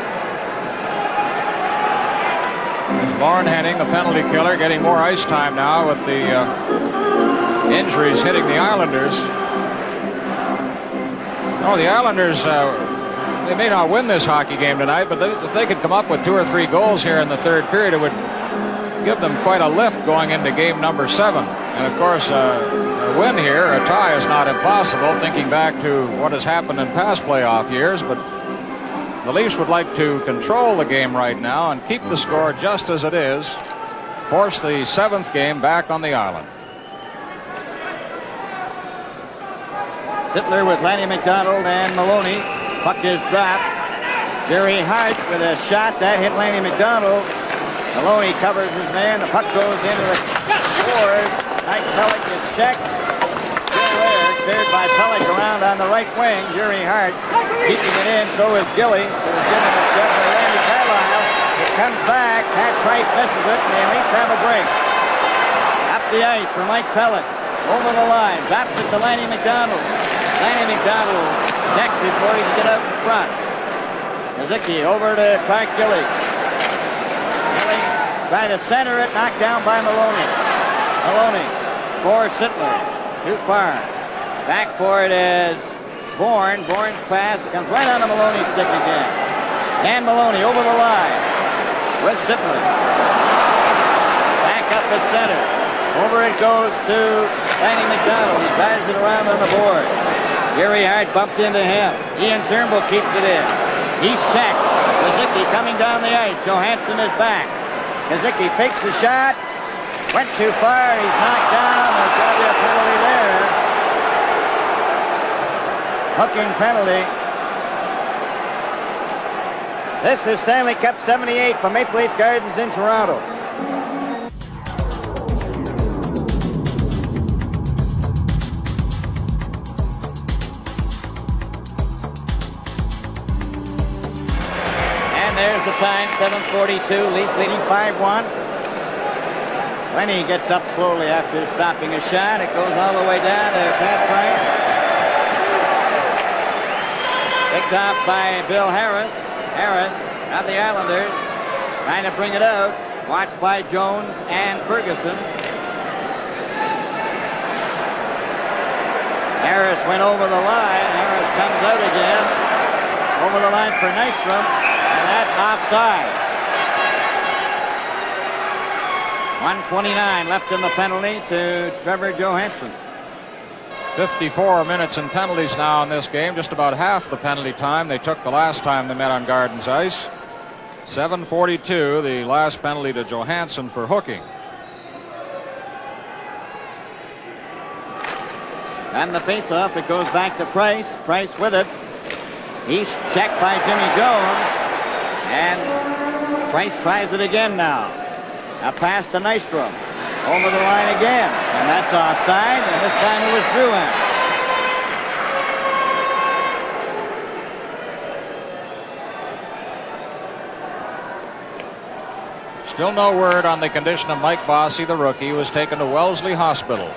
It's Lauren Henning, the penalty killer, getting more ice time now with the injuries hitting the Islanders. No, the Islanders, they may not win this hockey game tonight, but if they could come up with 2 or 3 goals here in the third period, it would give them quite a lift going into game number 7. And of course, a win here, a tie, is not impossible, thinking back to what has happened in past playoff years, but the Leafs would like to control the game right now and keep the score just as it is, force the 7th game back on the island. Sittler with Lanny McDonald and Maloney. Puck is dropped. Jerry Hart with a shot that hit Lanny McDonald. Maloney covers his man. The puck goes into the board. Mike Pellick is checked. Still there. Cleared by Pellick around on the right wing. Jerry Hart keeping it in. So is Gillies. Who is giving a shove by Randy Carlyle. It comes back. Pat Price misses it. And the Leafs have a break. Up the ice for Mike Pellick. Over the line. Drops it to Lanny McDonald. Lanny McDonald checked before he can get out in front. Kazuki over to Clark Gillies. Gillies trying to center it. Knocked down by Maloney. Maloney for Sittler. Too far. Back for it is Bourne. Bourne's pass comes right on the Maloney stick again. And Maloney over the line with Sittler. Back up at center. Over it goes to Lanny McDonald. He drives it around on the board. Gary Hart bumped into him. Ian Turnbull keeps it in. He's checked. Kazuki coming down the ice. Johansson is back. Kazuki fakes the shot. Went too far. He's knocked down. There's going to be a penalty there. Hooking penalty. This is Stanley Cup 78 from Maple Leaf Gardens in Toronto. There's the time, 7:42. Leafs leading 5-1. Lenny gets up slowly after stopping a shot. It goes all the way down to Pat Price. Picked off by Bill Harris. Harris of the Islanders trying to bring it out. Watched by Jones and Ferguson. Harris went over the line. Harris comes out again. Over the line for Nystrom, and that's offside. 1:29 left in the penalty to Trevor Johansson. 54 minutes in penalties now in this game, just about half the penalty time they took the last time they met on Gardens ice. 7:42, the last penalty to Johansson for hooking. And the faceoff, it goes back to Price. Price with it. He's checked by Jimmy Jones. And Price tries it again now. A pass to Nystrom. Over the line again. And that's offside. And this time it was Drouin. Still no word on the condition of Mike Bossy, the rookie, who was taken to Wellesley Hospital.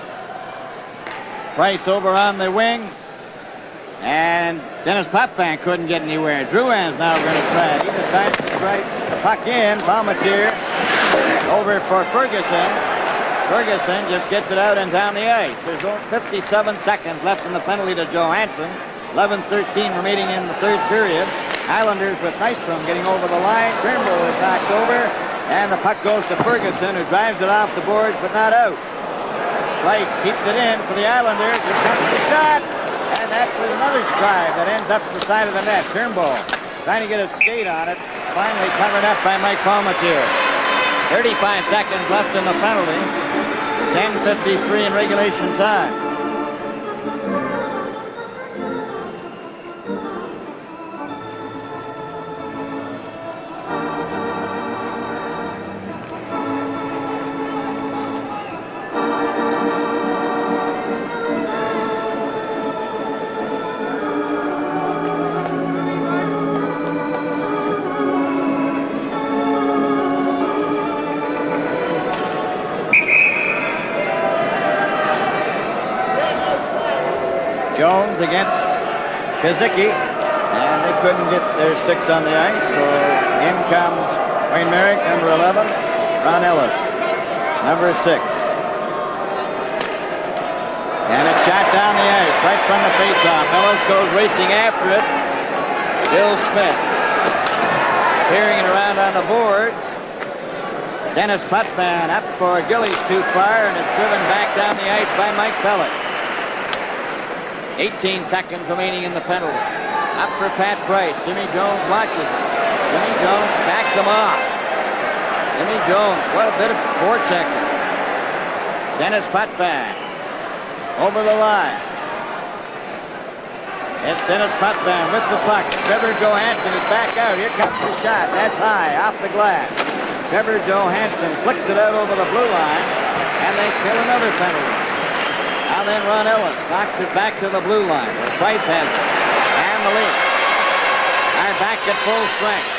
Price over on the wing. And Dennis Potvin couldn't get anywhere. Drouin's now going to try. He decides to strike the puck in. Palmatier over for Ferguson. Ferguson just gets it out and down the ice. There's 57 seconds left in the penalty to Johansson. 11:13 remaining in the third period. Islanders with Nystrom getting over the line. Turnbull is knocked over. And the puck goes to Ferguson, who drives it off the boards but not out. Price keeps it in for the Islanders. Here comes the shot. And that was another drive that ends up the side of the net. Turnbull trying to get a skate on it. Finally covered up by Mike Palmatier. 35 seconds left in the penalty. 10:53 in regulation time. Jones against Kazuki, and they couldn't get their sticks on the ice, so in comes Wayne Merrick, number 11, Ron Ellis, number 6. And it's shot down the ice right from the faceoff. Ellis goes racing after it. Bill Smith clearing it around on the boards. Dennis Potvin up for Gillies too far, and it's driven back down the ice by Mike Pellet. 18 seconds remaining in the penalty. Up for Pat Price. Jimmy Jones watches it. Jimmy Jones backs him off. Jimmy Jones, what a bit of forechecking. Dennis Potvin over the line. It's Dennis Potvin with the puck. Trevor Johansson is back out. Here comes the shot. That's high off the glass. Trevor Johansson flicks it out over the blue line, and they kill another penalty. Now then Ron Ellis knocks it back to the blue line where Price has it. And the Leafs are back at full strength.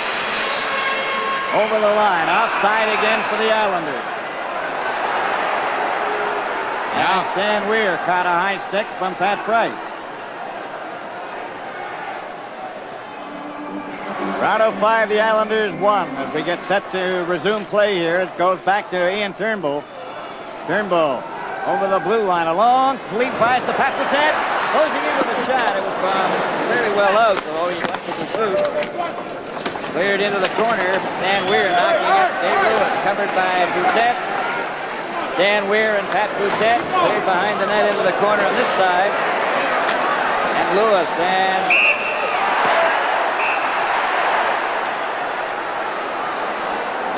Over the line. Offside again for the Islanders. And Stan Weir caught a high stick from Pat Price. Round of 5, the Islanders won. As we get set to resume play here, it goes back to Ian Turnbull. Turnbull over the blue line. A long leap by the Pat Boutet. Closing into the shot. It was from very well out, although he went to the shoot. Cleared into the corner. Stan Weir knocking it. Dave Lewis covered by Boutet. Stan Weir and Pat Boutet cleared behind the net into the corner on this side. And Lewis and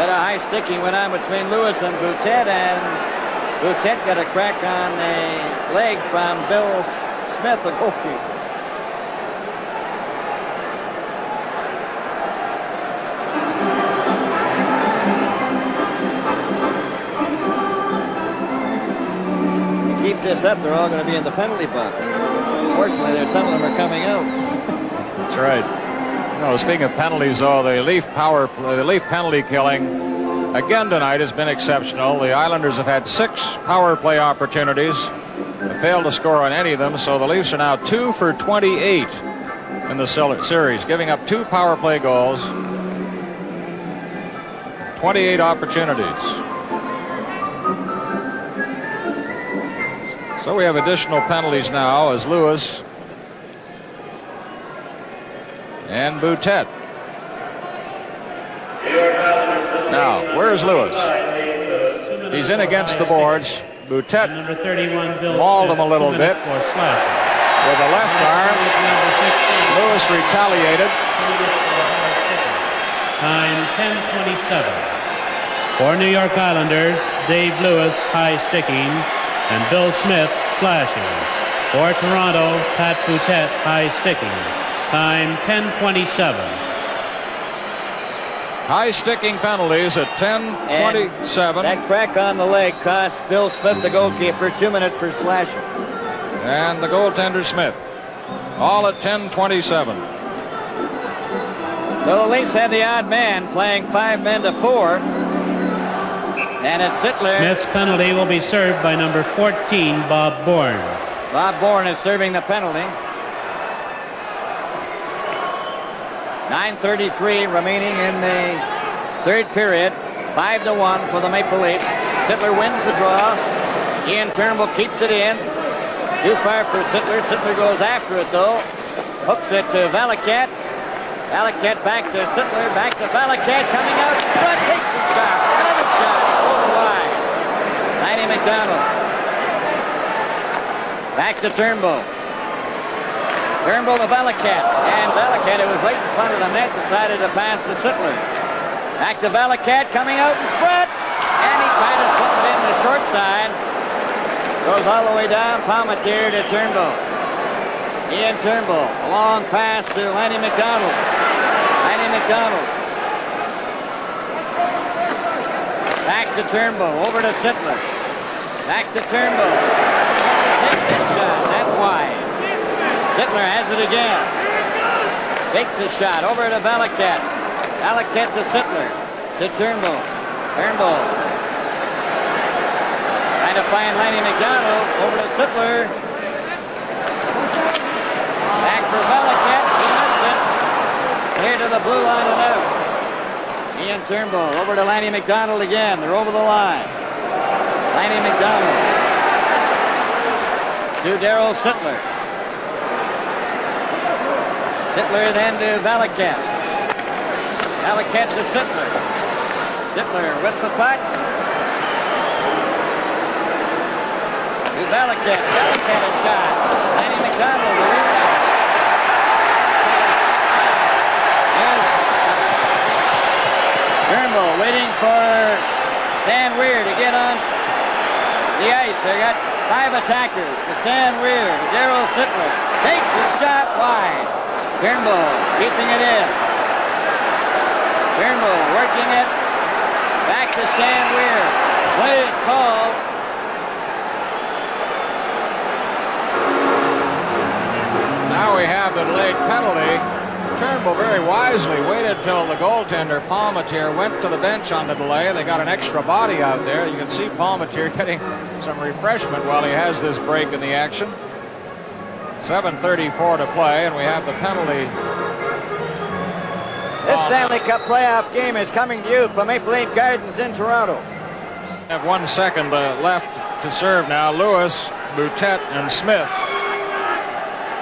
a high sticking went on between Lewis and Boutet, and Boutet got a crack on the leg from Bill Smith, the goalkeeper. Keep this up, they're all going to be in the penalty box. Unfortunately, there's some of them are coming out. That's right. No, speaking of penalties, though, the Leaf penalty killing again tonight has been exceptional. The Islanders have had 6 power play opportunities. They failed to score on any of them, so the Leafs are now 2 for 28 in the series, giving up 2 power play goals, 28 opportunities. So we have additional penalties now as Lewis and Boutet. Now, where's Lewis? He's in against the boards. Boutet Number 31, Bill mauled Smith, him a little 2 bit minutes for slashing. with a left arm. Lewis retaliated. Time 10:27. For New York Islanders, Dave Lewis high sticking and Bill Smith slashing. For Toronto, Pat Boutet high sticking. Time 10:27. High sticking penalties at 10:27. That crack on the leg cost Bill Smith, the goalkeeper, 2 minutes for slashing. And the goaltender Smith. All at 10:27. So the Leafs had the odd man playing 5 men to 4. And it's Sittler. Smith's penalty will be served by number 14, Bob Bourne. Bob Bourne is serving the penalty. 9:33 remaining in the third period. 5-1 for the Maple Leafs. Sittler wins the draw. Ian Turnbull keeps it in. Too far for Sittler. Sittler goes after it though. Hooks it to Valiquette. Valiquette back to Sittler. Back to Valiquette. Coming out front. Takes a shot. Another shot. Over wide. Lanny McDonald. Back to Turnbull. Turnbull to Valiquette. And Valiquette, who was right in front of the net, decided to pass to Sittler. Back to Valiquette, coming out in front. And he tried to slip it in the short side. Goes all the way down. Palmatier to Turnbull. Ian Turnbull. A long pass to Lanny McDonald. Lanny McDonald. Back to Turnbull. Over to Sittler. Back to Turnbull. Takes his shot. That's wide. Sittler has it again. Takes a shot over to Valiquette. Valiquette to Sittler. To Turnbull. Turnbull. Trying to find Lanny McDonald. Over to Sittler. Back for Valiquette. He missed it. Clear to the blue line and out. Ian Turnbull over to Lanny McDonald again. They're over the line. Lanny McDonald. To Darryl Sittler. Sittler then to Valiquette. Valiquette to Sittler. Sittler with the puck. To Valiquette. Valiquette a shot. Lanny McDonald the rebound. Turnbull waiting for Stan Weir to get on the ice. They got 5 attackers. To Stan Weir. To Darryl Sittler. Takes a shot wide. Turnbull keeping it in. Turnbull working it. Back to Stan Weir. Play is called. Now we have the delayed penalty. Turnbull very wisely waited till the goaltender, Palmatier, went to the bench on the delay. They got an extra body out there. You can see Palmatier getting some refreshment while he has this break in the action. 7:34 to play, and we have the penalty. This Stanley Cup playoff game is coming to you from Maple Leaf Gardens in Toronto. Have 1 second left to serve now. Lewis, Boutet, and Smith.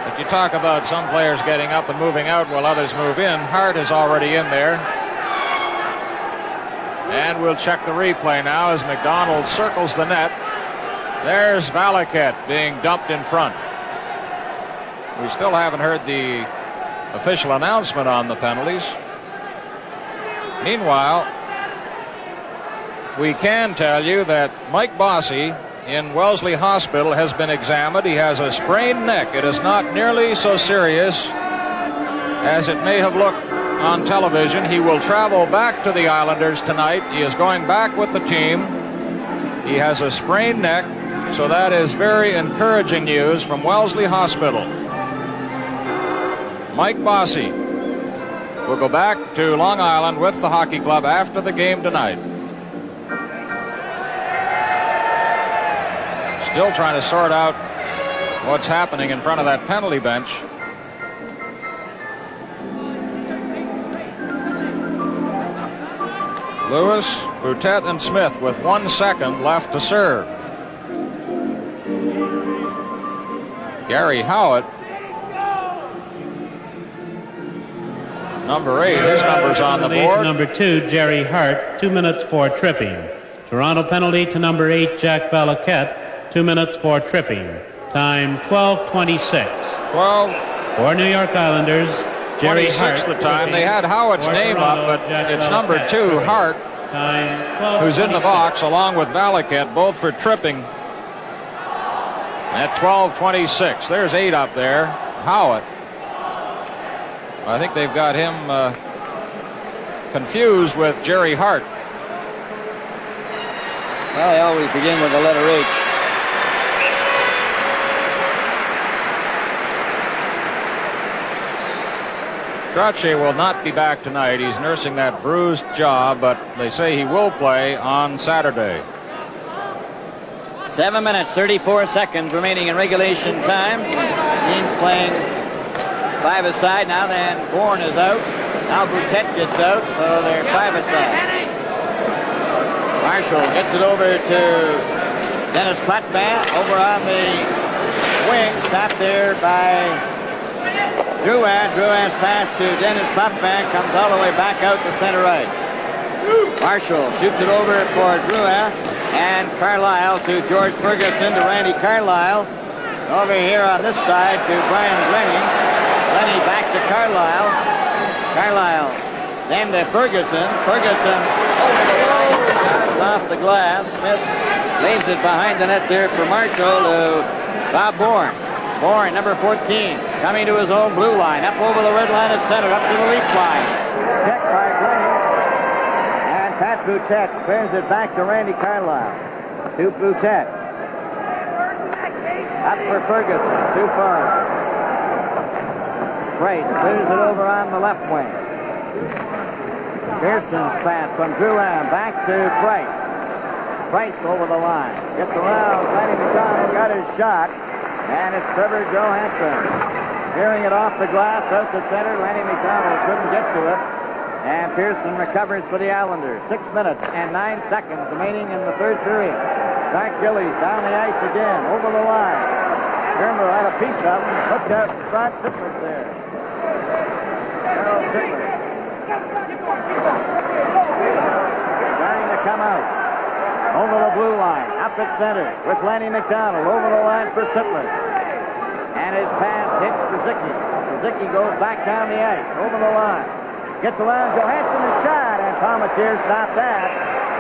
If you talk about some players getting up and moving out while others move in, Hart is already in there. And we'll check the replay now as McDonald circles the net. There's Valiquette being dumped in front. We still haven't heard the official announcement on the penalties. Meanwhile, we can tell you that Mike Bossy in Wellesley Hospital has been examined. He has a sprained neck. It is not nearly so serious as it may have looked on television. He will travel back to the Islanders tonight. He is going back with the team. He has a sprained neck, so that is very encouraging news from Wellesley Hospital. Mike Bossy will go back to Long Island with the hockey club after the game tonight. Still trying to sort out what's happening in front of that penalty bench. Lewis, Boutet, and Smith with 1 second left to serve. Gary Howitt, number 8, his number's on the board. Number 2, Jerry Hart, 2 minutes for tripping. Toronto penalty to number 8, Jack Valiquette, 2 minutes for tripping. Time 12:26. 12. For New York Islanders, Jerry 26 Hart. the time. They had Howitt's name up, but it's number 2, Hart, who's in the box along with Valiquette, both for tripping. At 12:26. There's 8 up there. Howitt. I think they've got him confused with Jerry Hart. Well, they always begin with the letter H. Trottier will not be back tonight. He's nursing that bruised jaw, but they say he will play on Saturday. 7 minutes, 34 seconds remaining in regulation time. Teams playing 5-a-side now. Then Bourne is out. Now Boutet gets out, so they're 5-a-side. Marshall gets it over to Dennis Potvin over on the wing. Stopped there by Drouin. Drouin's pass to Dennis Potvin comes all the way back out to center ice. Marshall shoots it over for Drouin and Carlisle to George Ferguson to Randy Carlisle. Over here on this side to Brian Glennie. Glennie back to Carlisle. Carlisle then to Ferguson. Ferguson over the line. Off the glass. Smith lays it behind the net there for Marshall to Bob Bourne. Bourne, number 14, coming to his own blue line. Up over the red line at center, up to the Leaf line. Checked by Glennie. And Pat Boutet clears it back to Randy Carlisle. To Boutet. Up for Ferguson. Too far. Price clears it over on the left wing. Pearson's pass from Drouin back to Price. Price over the line. Gets around. Lenny McDonald got his shot. And it's Trevor Johansson. Clearing it off the glass out to center. Lenny McDonald couldn't get to it. And Pearson recovers for the Islanders. 6 minutes and 9 seconds remaining in the third period. Clark Gillies down the ice again. Over the line. Turnbull had a piece of him. Hooked out in front. Sittler there. Harold Sittler. Starting to come out. Over the blue line. Up at center with Lenny McDonald. Over the line for Sittler. And his pass hit Kazuki. Kazuki goes back down the ice. Over the line. Gets around Johansson, a shot. And Palmatier stopped that.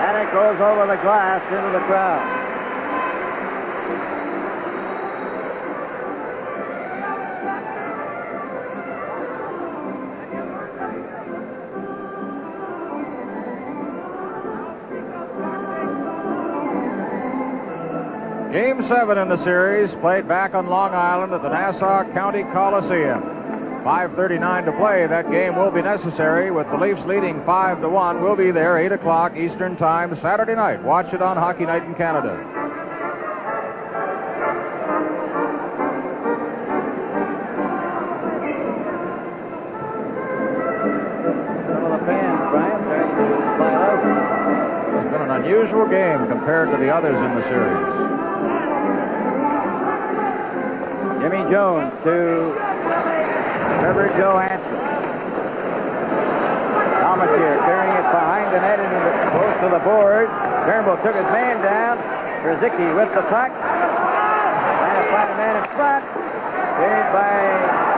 And it goes over the glass into the crowd. Game 7 in the series, played back on Long Island at the Nassau County Coliseum. 5:39 to play. That game will be necessary with the Leafs leading 5-1. We'll be there 8 o'clock Eastern Time Saturday night. Watch it on Hockey Night in Canada. Some of the fans, Brian, starting to file out. It's been an unusual game compared to the others in the series. Jimmy Jones to Trevor Johansson. Palmatier carrying it behind the net into the close to the boards. Turnbull took his man down. Krzyzewski with the puck. Trying to find a man in front. Cleared by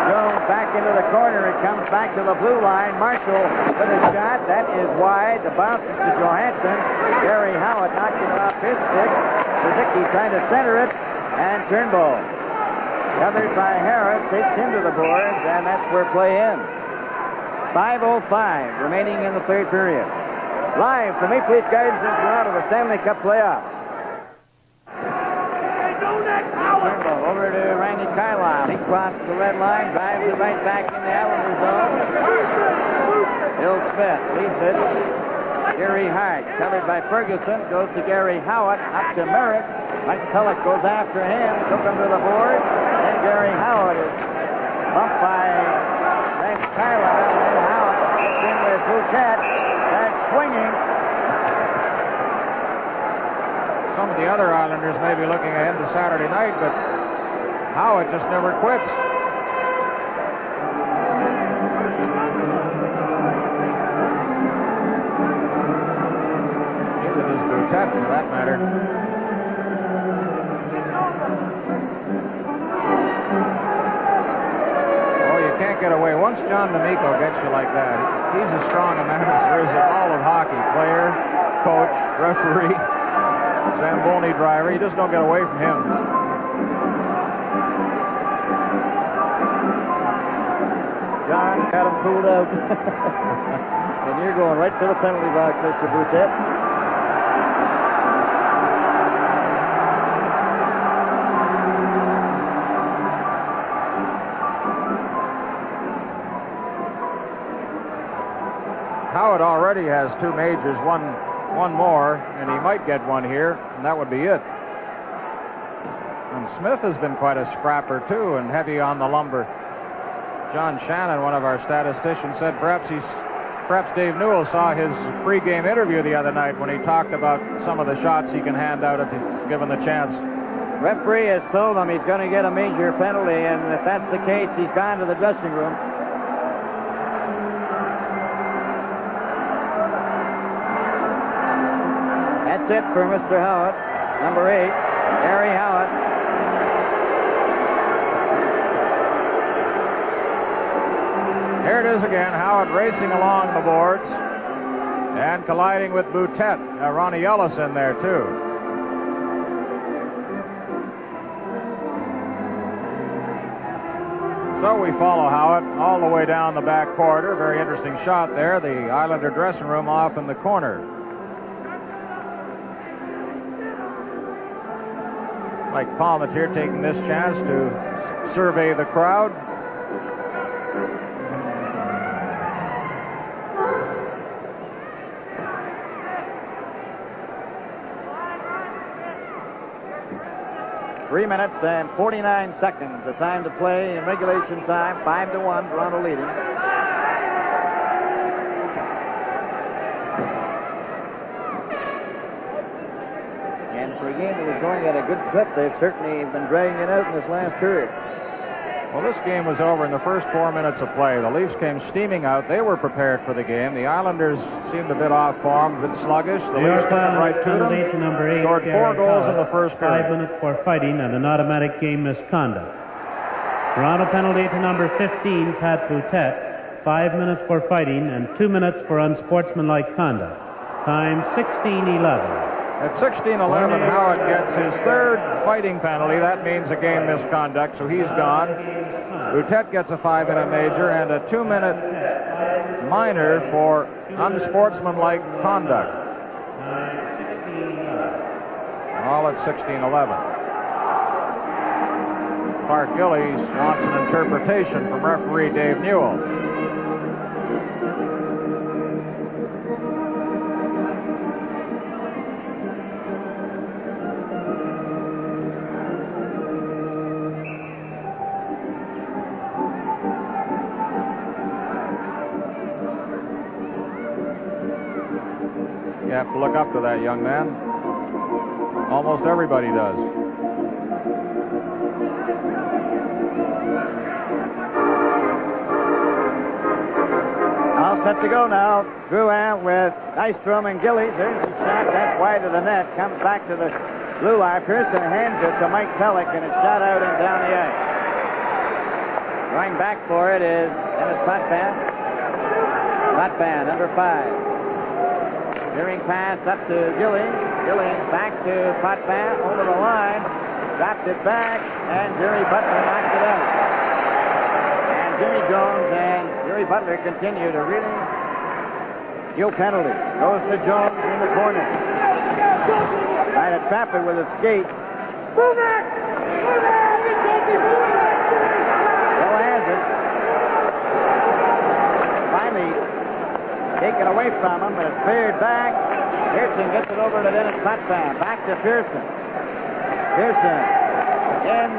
Jones back into the corner. It comes back to the blue line. Marshall with a shot. That is wide. The bounce is to Johansson. Gary Howitt knocking it off his stick. Krzyzewski trying to center it. And Turnbull, covered by Harris, takes him to the boards, and that's where play ends. 5:05 remaining in the third period. Live from Maple Leaf Gardens in Toronto, the Stanley Cup playoffs. Turnbull over to Randy Carlisle. He crosses the red line, drives it right back in the Islander zone. Bill Smith leads it. Gary Hart, covered by Ferguson, goes to Gary Howitt, up to Merrick. Mike Pellick goes after him, took him to the boards. Gary Howitt is bumped by Randy Carlisle, and Howitt in with Boutet. That's swinging. Some of the other Islanders may be looking ahead to Saturday night, but Howard just never quits. Neither does Boutet, for that matter. Oh, you can't get away. Once John D'Amico gets you like that, he's as strong a man as there is in all of hockey. Player, coach, referee, Zamboni driver. You just don't get away from him. John got him pulled out. And you're going right to the penalty box, Mr. Boutet. Howard already has 2 majors, one more, and he might get one here, and that would be it. And Smith has been quite a scrapper, too, and heavy on the lumber. John Shannon, one of our statisticians, said perhaps Dave Newell saw his pregame interview the other night when he talked about some of the shots he can hand out if he's given the chance. Referee has told him he's going to get a major penalty, and if that's the case, he's gone to the dressing room. That's it for Mr. Howard, number 8, Gary Howard. Here it is again, Howard racing along the boards and colliding with Boutet. Ronnie Ellis in there, too. So we follow Howard all the way down the back corridor. Very interesting shot there. The Islander dressing room off in the corner. Mike Palmetier taking this chance to survey the crowd. Three minutes and 49 seconds, the time to play in regulation time, 5-1, Toronto leading. And for a game that was going at a good clip, they've certainly been dragging it out in this last period. Well, this game was over in the first 4 minutes of play. The Leafs came steaming out. They were prepared for the game. The Islanders seemed a bit off form, a bit sluggish. The Leafs took it right to them. Number 8, scored 4 goals in the first period. 5 minutes for fighting and an automatic game misconduct. Toronto penalty to number 15, Pat Boutet. 5 minutes for fighting and 2 minutes for unsportsmanlike conduct. Time 16:11. At 16:11, Howard gets his 3rd fighting penalty. That means a game misconduct, so he's gone. Boutet gets a 5-minute major and a 2-minute minor for unsportsmanlike conduct. All at 16:11. Clark Gillies wants an interpretation from referee Dave Newell. You have to look up to that, young man. Almost everybody does. All set to go now. Drouin with Nystrom and Gillies. There's the shot. That's wide of the net. Comes back to the blue line. Pearson hands it to Mike Pellick, and it's shot out and down the ice. Going back for it is Dennis Potvin. Potvin, number 5. Veering pass up to Gillies. Gillies back to Potvin over the line. Dropped it back, and Jerry Butler knocked it out. And Jimmy Jones and Jerry Butler continue to really deal penalties. Goes to Jones in the corner. Trying to trap it with a skate. Still has it. Finally taken away from him, but it's cleared back. Pearson gets it over to Dennis Potvin. Back to Pearson. Pearson in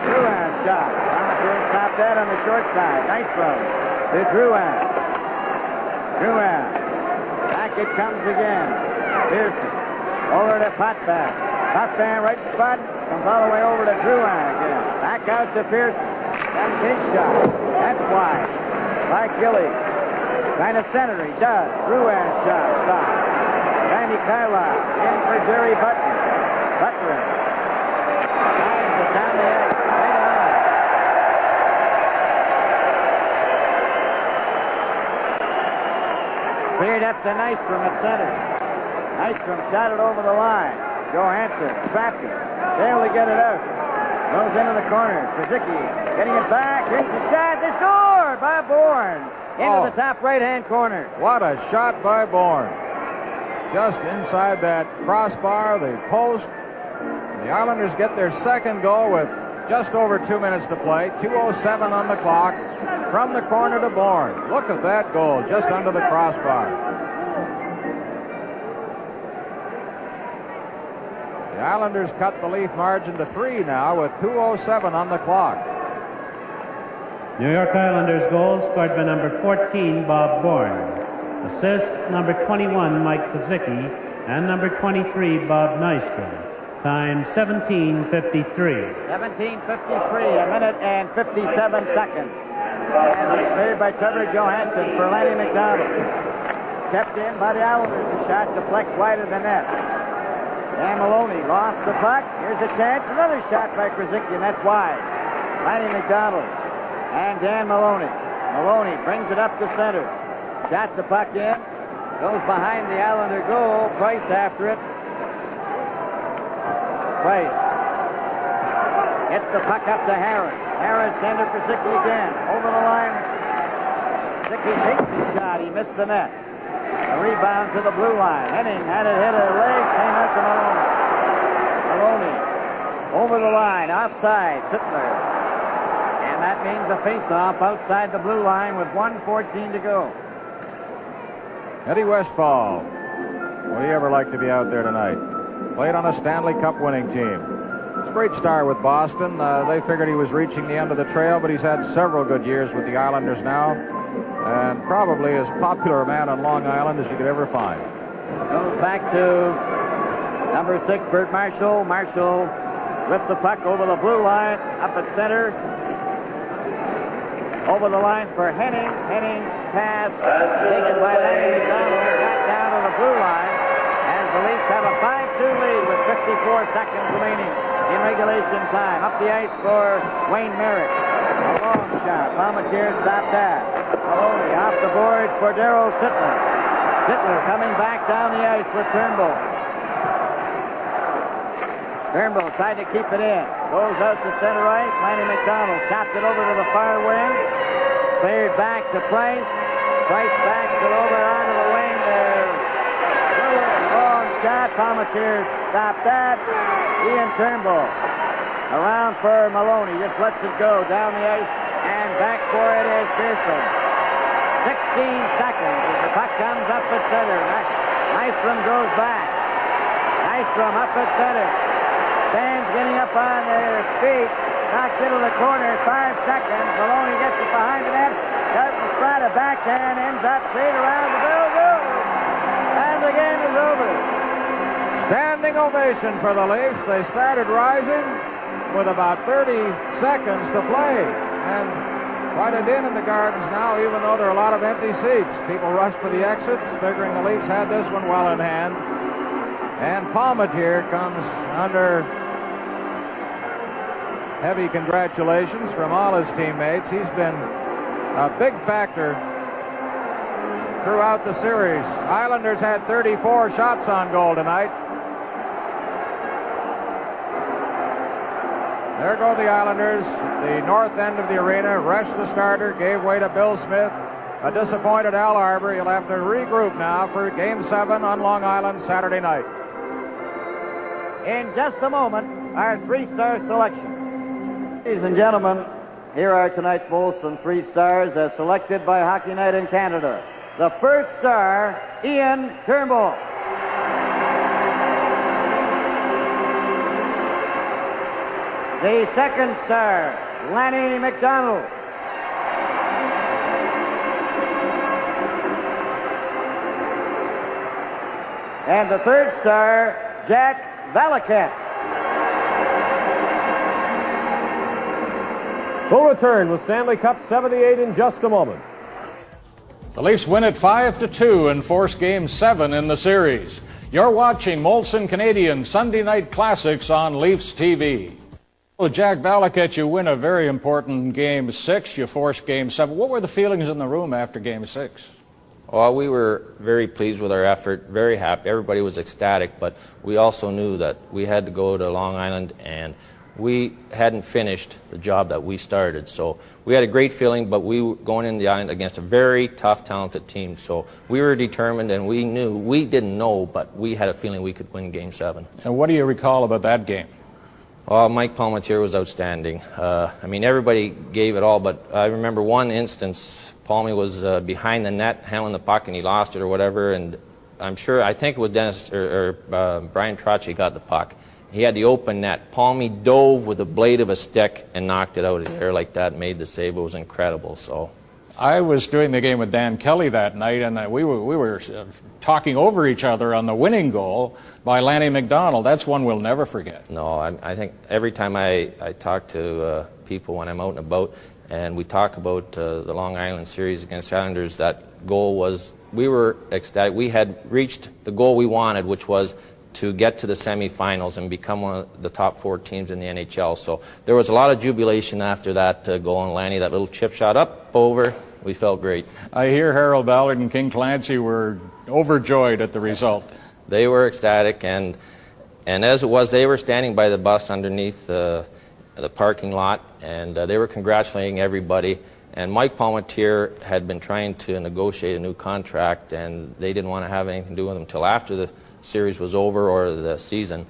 Drouin's shot. Palmetier stopped that on the short side. Nice throw to Drouin. Drouin. Back it comes again. Pearson over to Potvin. Potvin right in front. Comes all the way over to Drouin again. Back out to Pearson. That's his shot. That's wide. By Gillies. Trying to center. He does. Drouin's shot. Stop. Randy Carlisle in for Jerry Butler. Butler. Drives it down the ice. Right on. Cleared up to Nystrom at center. Nystrom shot it over the line. Johansson trapped it. Failed to get it out. Goes into the corner. Kazuki getting it back. Here's the shot. They score by Bourne. Into the top right-hand corner. What a shot by Bourne. Just inside that crossbar, the post. The Islanders get their second goal with just over 2 minutes to play. 2:07 on the clock. From the corner to Bourne. Look at that goal, just under the crossbar. The Islanders cut the Leaf margin to 3 now with 2:07 on the clock. New York Islanders goal scored by number 14, Bob Bourne. Assist, number 21, Mike Kazuki, and number 23, Bob Nystrom. Time 17:53. 17:53, a minute and 57 seconds. And it's cleared by Trevor Johansson for Lanny McDonald. Kept in by the Islanders. The shot deflects wide of the net. Dan Maloney lost the puck. Here's a chance. Another shot by Krasicki, and that's wide. Lanny McDonald and Dan Maloney. Maloney brings it up the center. Shot the puck in. Goes behind the Islander goal. Price after it. Price gets the puck up to Harris. Harris tender for Krasicki again. Over the line. Krasicki takes the shot. He missed the net. A rebound to the blue line. Henning had it hit a leg. Came out to Maloney. Maloney over the line. Offside. Sittler. And that means a face-off outside the blue line with 1:14 to go. Eddie Westfall. Would he ever like to be out there tonight? Played on a Stanley Cup winning team. He's a great star with Boston. They figured he was reaching the end of the trail, but he's had several good years with the Islanders now. And probably as popular a man on Long Island as you could ever find. Goes back to number 6, Bert Marshall. Marshall with the puck over the blue line. Up at center. Over the line for Henning. Henning's pass taken by Lanny McDonald. Got down to the blue line. And the Leafs have a 5-2 lead with 54 seconds remaining in regulation time. Up the ice for Wayne Merritt. A long shot. Palmatier stopped that. Maloney off the boards for Darryl Sittler. Sittler coming back down the ice with Turnbull. Turnbull tried to keep it in. Goes out to center ice. Lanny McDonald chopped it over to the far wing. Cleared back to Price. Price backs it over onto the wing there. Long shot. Palmatier stopped that. Ian Turnbull around for Maloney. Just lets it go down the ice. And back for it is Pearson. 16 seconds as the puck comes up at center. Nystrom goes back. Nystrom up at center. Fans getting up on their feet. Knocked into the corner. 5 seconds. Maloney gets it behind the net. Carton Strata backhand ends up straight around the building. And the game is over. Standing ovation for the Leafs. They started rising with about 30 seconds to play. And quite a din in the Gardens now, even though there are a lot of empty seats. People rush for the exits, figuring the Leafs had this one well in hand. And Palmatier comes under heavy congratulations from all his teammates. He's been a big factor throughout the series. Islanders had 34 shots on goal tonight. There go the Islanders. The north end of the arena. Resch, the starter, gave way to Bill Smith. A disappointed Al Arbour. He'll have to regroup now for Game 7 on Long Island Saturday night. In just a moment, our 3-star selection. Ladies and gentlemen, here are tonight's Molson 3 stars as selected by Hockey Night in Canada. The first star, Ian Turnbull. The second star, Lanny McDonald. And the third star, Jack Valiquette. We'll return with Stanley Cup 78 in just a moment. The Leafs win it 5-2 and force Game 7 in the series. You're watching Molson Canadian Sunday Night Classics on Leafs TV. Well, Jack Valiquette, you win a very important Game 6. You force Game 7. What were the feelings in the room after Game 6? Well, we were very pleased with our effort, very happy. Everybody was ecstatic, but we also knew that we had to go to Long Island, and we hadn't finished the job that we started. So we had a great feeling, but we were going in the island against a very tough, talented team. So we were determined, and we knew, we didn't know, but we had a feeling we could win Game 7. And what do you recall about that game? Well, Mike Palmatier was outstanding. I mean, everybody gave it all, but I remember one instance, Palmy was behind the net, handling the puck, and he lost it or whatever, and I think it was Bryan Trottier got the puck. He had the open net. Palmy dove with the blade of a stick and knocked it out of the air like that, made the save. It was incredible. So, I was doing the game with Dan Kelly that night, and we were talking over each other on the winning goal by Lanny McDonald. That's one we'll never forget. No, I think every time I talk to people when I'm out and about, and we talk about the Long Island series against the Islanders, that goal was, we were ecstatic. We had reached the goal we wanted, which was to get to the semifinals and become one of the top 4 teams in the NHL. So there was a lot of jubilation after that goal, and Lanny, that little chip shot up, over, we felt great. I hear Harold Ballard and King Clancy were overjoyed at the result. They were ecstatic, and as it was, they were standing by the bus underneath the parking lot, and they were congratulating everybody. And Mike Palmatier had been trying to negotiate a new contract, and they didn't want to have anything to do with him until after the series was over, or the season.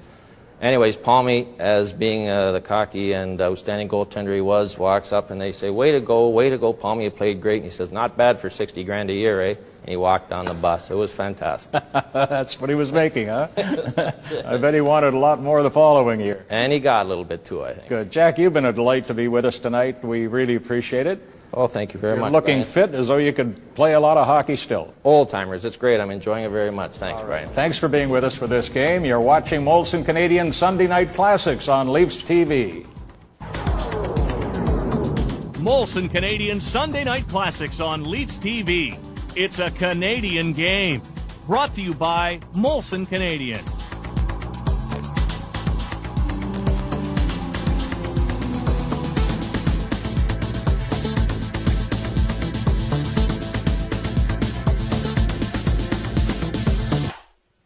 Anyways, Palmy, as being the cocky and outstanding goaltender he was, walks up and they say, way to go, Palmy, you played great. And he says, not bad for $60 grand a year, eh? And he walked on the bus. It was fantastic. That's what he was making, huh? I bet he wanted a lot more the following year. And he got a little bit too, I think. Good. Jack, you've been a delight to be with us tonight. We really appreciate it. Oh, thank you very much. You're looking Brian. fit, as though you could play a lot of hockey still. Old-timers, it's great. I'm enjoying it very much. Thanks, Brian. Thanks for being with us for this game. You're watching Molson Canadian Sunday Night Classics on Leafs TV. Molson Canadian Sunday Night Classics on Leafs TV. It's a Canadian game. Brought to you by Molson Canadian.